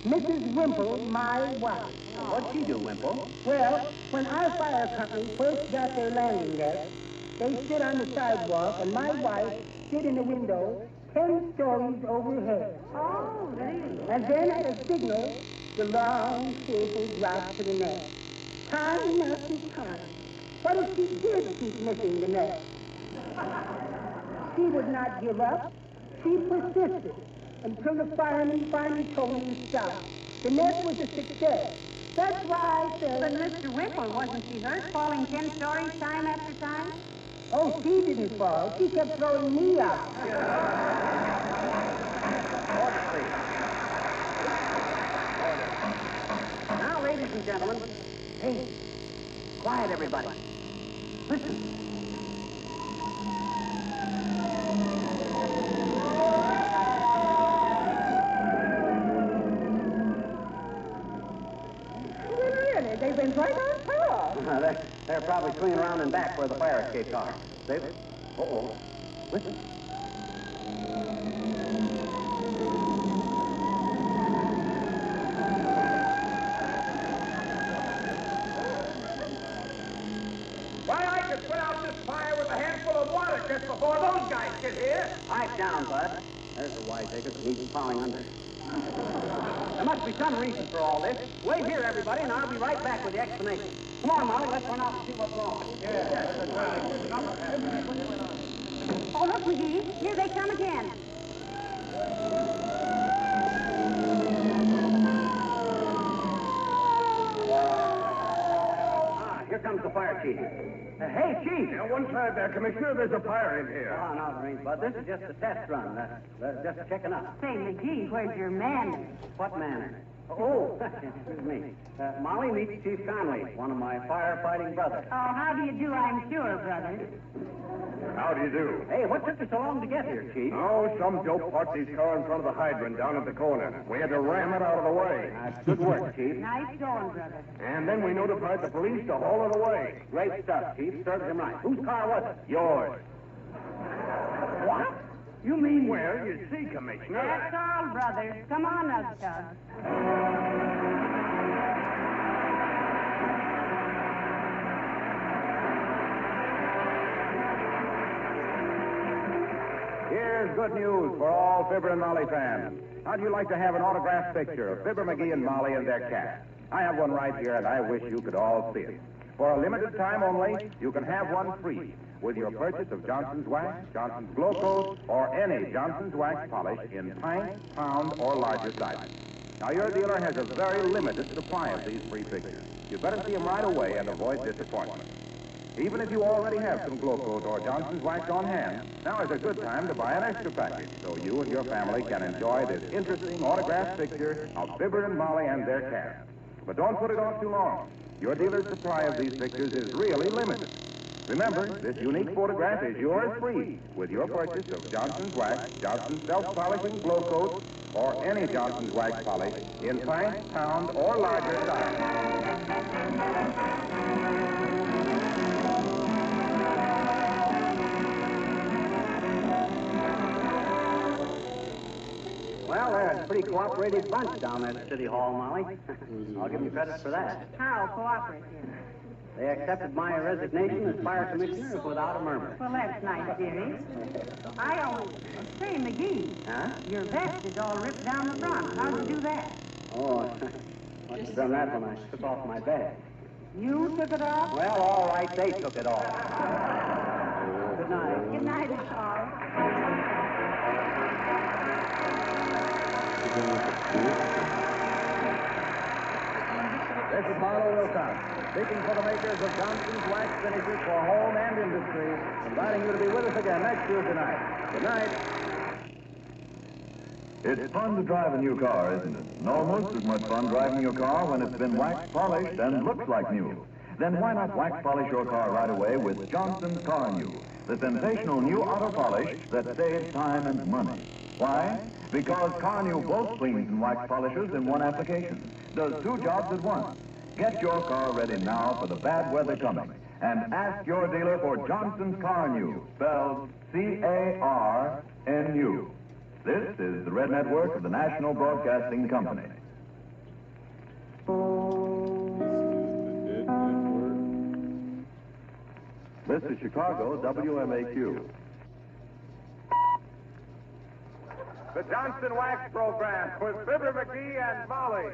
Mrs. Wimple, my wife. What'd she do, Wimple? Well, when our fire company first got their landing desk, they stood on the sidewalk, and my wife stood in the window 10 stories overhead. Oh, really? And then at a signal, the long cable dropped to the net. Time after time. But if she did keep missing the net, she would not give up. She persisted until the firemen finally told her to stop. The net was a success. That's why I said... But Mr. Wimple, wasn't she hurt falling 10 stories time after time? Oh, she didn't fall. She kept throwing me out. Order, please. Now, ladies and gentlemen, hey, quiet, everybody. Listen. Really, they've been right on top. They're probably swinging around and back where the fire escapes are. They've... Uh-oh. Listen. Why, I could put out this fire with a handful of water just before those guys get here. Pipe down, Bud. There's the wiseacre that needs plowing under. There must be some reason for all this. Wait here, everybody, and I'll be right back with the explanation. Come on, Molly, let's run out and see what's wrong. Oh, look, McGee. Here they come again. Here comes the fire chief. Hey, Chief! One side there, Commissioner. There's a fire in here. Oh, no, there ain't, Bud. This is just a test run. Just checking up. Say, McGee, where's your manners? What manner? Oh, excuse me. Molly, meet Chief Conley, one of my firefighting brothers. Oh, how do you do, I'm sure, brother. How do you do? Hey, what took you so long to get here, Chief? Oh, some dope parked his car in front of the hydrant down at the corner. We had to ram it out of the way. Good work, Chief. Nice going, brother. And then we notified the police to haul it away. Great stuff, Chief. Serves him right. Whose car was it? Yours. What? You mean where? You see, Commissioner. That's all, brothers. Come on up, Tug. Here's good news for all Fibber and Molly fans. How'd you like to have an autographed picture of Fibber McGee and Molly and their cat? I have one right here, and I wish you could all see it. For a limited time only, you can have one free with your purchase of Johnson's Wax, Johnson's Glow Coat, or any Johnson's Wax polish in pint, pound, or larger sizes. Now, your dealer has a very limited supply of these free pictures. You better see them right away and avoid disappointment. Even if you already have some Glow Coat or Johnson's Wax on hand, now is a good time to buy an extra package so you and your family can enjoy this interesting autographed picture of Fibber and Molly and their cat. But don't put it off too long. Your dealer's supply of these pictures is really limited. Remember, this unique photograph is yours free with your purchase of Johnson's Wax, Johnson's Self-Polishing Glow Coat, or any Johnson's Wax polish in pint, pound, or larger size. Well, they're a pretty cooperative bunch down there at City Hall, Molly. I'll give them credit for that. How cooperative? They accepted my resignation as fire commissioner without a murmur. Well, that's nice, dearie. I always... Say, McGee. Huh? Your vest is all ripped down the front. How'd you do that? Oh, I must have done that when I took off my bag. You took it off? Well, all right, they took it off. Good night. Good night, Charles. This is Marlowe Wilcox, speaking for the makers of Johnson's Wax Finishes for Home and Industry, inviting you to be with us again next Tuesday night. Good night. It's fun to drive a new car, isn't it? And almost as much fun driving your car when it's been wax polished and looks like new. Then why not wax polish your car right away with Johnson's Car New? the sensational new auto polish that saves time and money. Why? Because Carnew both cleans and wax polishes in one application. Does two jobs at once. Get your car ready now for the bad weather coming. And ask your dealer for Johnson's Carnew, spelled C-A-R-N-U. This is the Red Network of the National Broadcasting Company. This is Chicago, WMAQ. The Johnson Wax Program with Fibber McGee and Molly.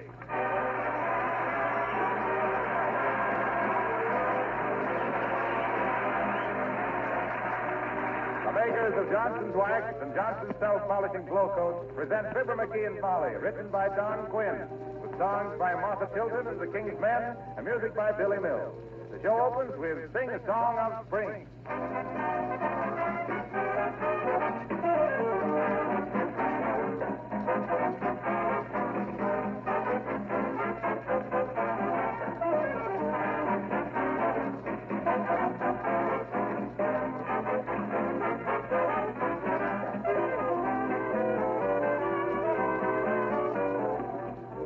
The makers of Johnson's Wax and Johnson's Self-Polishing Glow Coat present Fibber McGee and Molly, written by Don Quinn, with songs by Martha Tilton and the King's Men, and music by Billy Mills. The show opens with Sing a Song of Spring.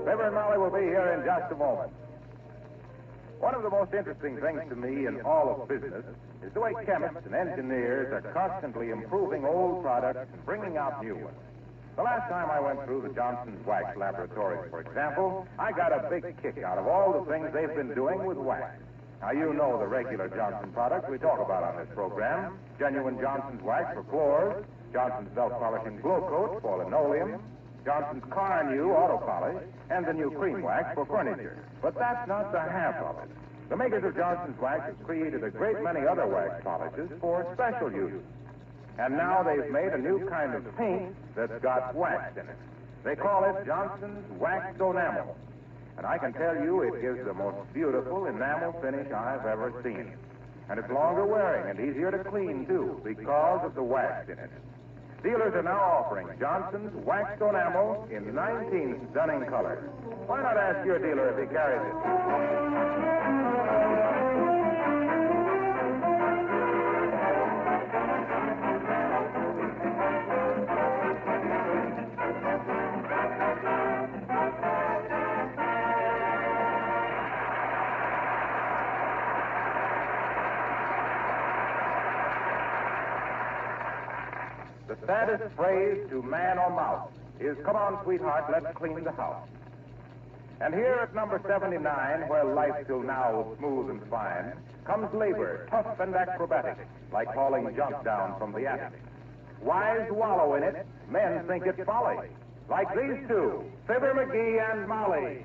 Fibber and Molly will be here in just a moment. One of the most interesting things to me in all of business is the way chemists and engineers are constantly improving old products and bringing out new ones. The last time I went through the Johnson's Wax laboratories, for example, I got a big kick out of all the things they've been doing with wax. Now, you know the regular Johnson products we talk about on this program. Genuine Johnson's Wax for floors, Johnson's Self-Polishing Glow Coat for linoleum, Johnson's Carnew Auto Polish, and the new Cream Wax for furniture. But that's not the half of it. The makers of Johnson's Wax have created a great many other wax polishes for special use. And now they've made a new kind of paint that's got wax in it. They call it Johnson's Wax Enamel. And I can tell you it gives the most beautiful enamel finish I've ever seen. And it's longer wearing and easier to clean, too, because of the wax in it. Dealers are now offering Johnson's Wax Enamel in 19 stunning colors. Why not ask your dealer if he carries it? The saddest phrase to man or mouse is, "Come on, sweetheart, let's clean the house." And here at number 79, where life till now was smooth and fine, comes labor, tough and acrobatic, like hauling junk down from the attic. Wives wallow in it, men think it's folly, like these two, Fibber McGee and Molly.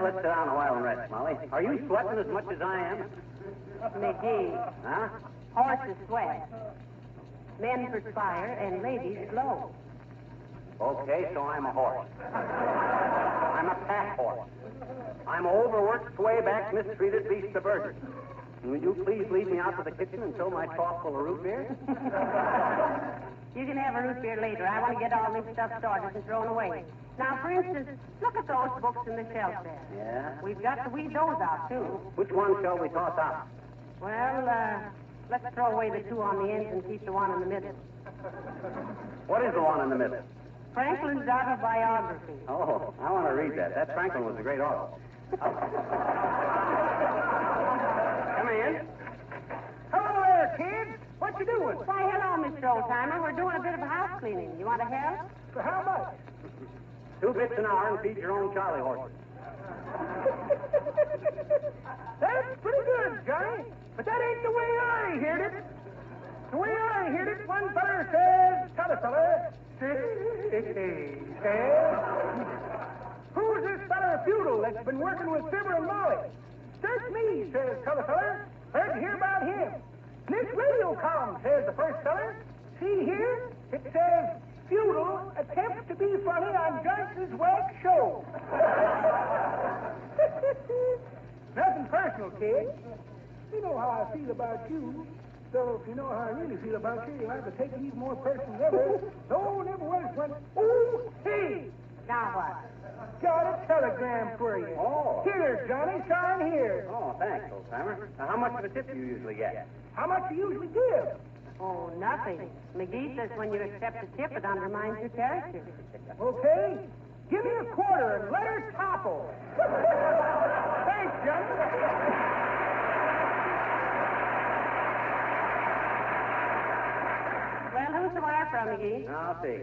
Let's sit down a while and rest, Molly. Are you sweating as much as I am? McGee. Huh? Horses sweat. Men perspire and ladies glow. Okay, so I'm a horse. I'm a pack horse. I'm an overworked, swayback, mistreated beast of burden. Will you please lead me out to the kitchen and fill my trough full of root beer? You can have a root beer later. I want to get all this stuff sorted and thrown away. Now, for instance, look at those books in the shelf there. Yeah? We've got to weed those out, too. Which one shall we toss out? Well, let's throw away the two on the ends and keep the one in the middle. What is the one in the middle? Franklin's autobiography. Oh, I want to read that. That Franklin was a great author. Come in. Hello there, kids. What you doing? Why, hello, Mr. Oldtimer. We're doing a bit of house cleaning. You want to help? For how much? 2 bits an hour and feed your own Charlie horses. That's pretty good, Johnny. But that ain't the way I heard it. The way I heard it, one feller says, t'other feller says, "Who's this feller feudal that's been working with Fibber and Molly?" "Search me," says t'other feller. "Heard to hear about him." "This radio column," says the first feller. "See here? It says, feudal attempts to be funny on Johnson's Wax Show." Nothing personal, kid. You know how I feel about you. So if you know how I really feel about you, you'll have to take it even more personal than ever. No, never was one. Oh, hey! Now what? got a telegram for you. Oh. Here, Johnny, sign here. Oh, thanks, old timer. Now, how much of a tip do you usually get? How much do you usually give? Oh, nothing. McGee says when you accept a tip, it undermines your character. Okay. Give me a quarter and let her topple. Thanks, Johnny. Well, who's the wire from, McGee? I'll see.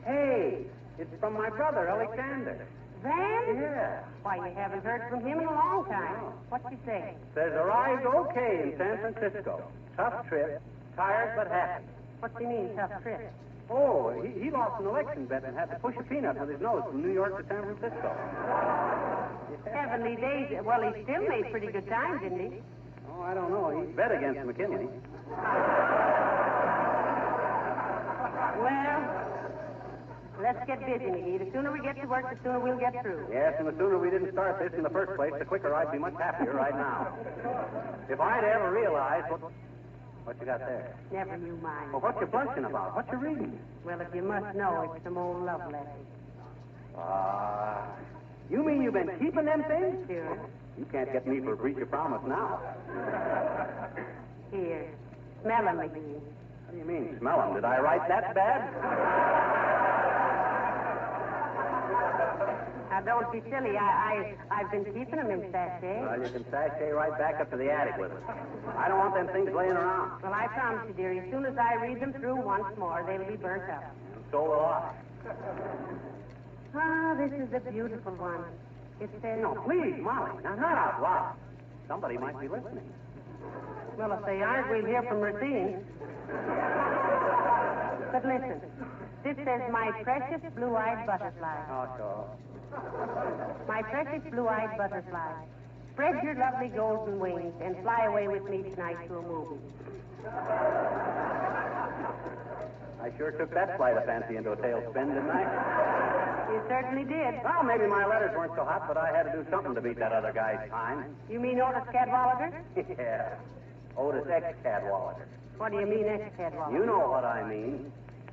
Hey, it's from my brother, Alexander. Van? Yeah. Why, you haven't heard from him in a long time. What's he say? Says arrived okay in San Francisco. Tough trip. Tired but happy. What's he mean, tough trip? Oh, he lost an election bet and had to push a peanut with his nose from New York to San Francisco. Heavenly days. Well, he still made pretty good time, didn't he? Oh, I don't know. He bet against McKinley. Well, let's get busy, McGee. The sooner we get to work, the sooner we'll get through. Yes, and the sooner we didn't start this in the first place, the quicker I'd be much happier right now. If I'd ever realized what you got there? Never you mind. Well, what you blushing about? What you reading? Well, if you must know, it's some old love letters. You mean you've been keeping them things? Sure. You can't get me for a breach of promise now. Here, smell 'em, McGee. What do you mean, smell them? Did I write that bad? Now, don't be silly. I've been keeping them in sachet. Well, you can sashay right back up to the attic with it. I don't want them things laying around. Well, I promise you, dearie, as soon as I read them through once more, they'll be burnt up. So will I. Ah, this is a beautiful one. It says... No, please, Molly. Now, not out loud. Somebody might be listening. Well, if they aren't, we'll hear from Racine. But listen, this says, my precious blue-eyed butterfly. Oh, sure. My precious blue-eyed butterfly, spread your lovely golden wings and fly away with me tonight to a movie. I sure took that flight of fancy into a tailspin, didn't I? You certainly did. Well, maybe my letters weren't so hot, but I had to do something to beat that other guy's time. You mean Otis Cadwallader? Yeah. Otis X. Cadwallader. What do you mean, X Cadwallader? You know what I mean.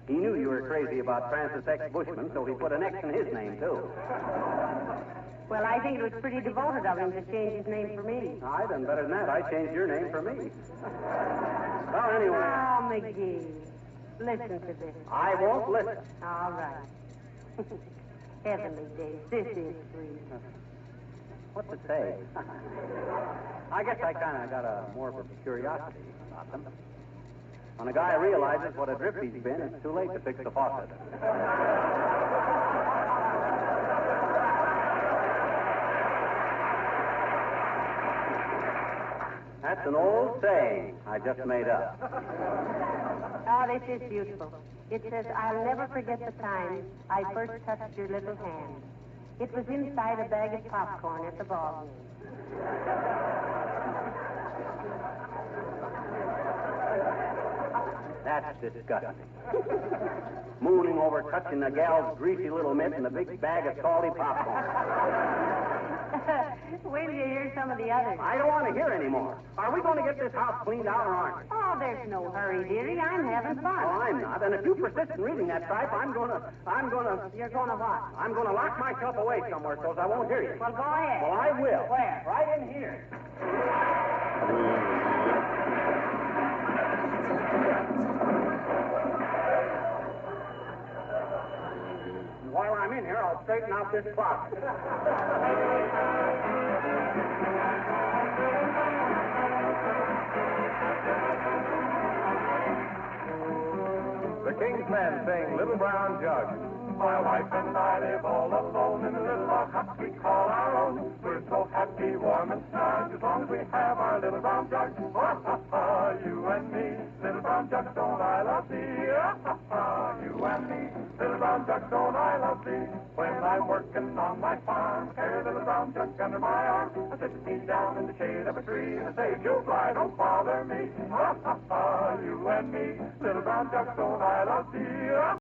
He knew you were crazy about Francis X. Bushman, so he put an X in his name, too. Well, I think it was pretty devoted of him to change his name for me. I done better than that. I changed your name for me. Well, anyway. Oh, McGee. Listen to this. I won't listen. All right. Heavenly days, this is sweet. What's it say? I guess I kind of got more of a curiosity about them. When a guy realizes what a drip he's been, it's too late to fix the faucet. That's an old saying I just made up. Oh, this is beautiful. It says, I'll never forget the time I first touched your little hand. It was inside a bag of popcorn at the ball game. That's disgusting. Mooning over touching a gal's greasy little mitt in a big bag of salty popcorn. Wait till you hear some of the others. I don't want to hear any more. Are we going to get this house cleaned out or aren't we? Oh, there's no hurry, dearie. I'm having fun. Oh, I'm not. And if you persist in reading that type, I'm gonna... You're gonna what? I'm gonna lock myself away somewhere so I won't hear you. Well, go ahead. Well, I will. Where? Right in here. While I'm in here, I'll straighten out this closet. The King's Men sing Little Brown Jug. My wife and I live all alone in a little log hut we call our own. We're so happy, warm and snug, as long as we have our little brown jug. Ha ha ha, you and me, little brown jug, don't I love thee? Ha ha ha, you and me, little brown jug, don't I love thee? When I'm working on my farm, carry a little brown jug under my arm. I sit me down in the shade of a tree and I say, you fly, don't bother me. Ha ha ha, you and me, little brown jug, don't I love thee?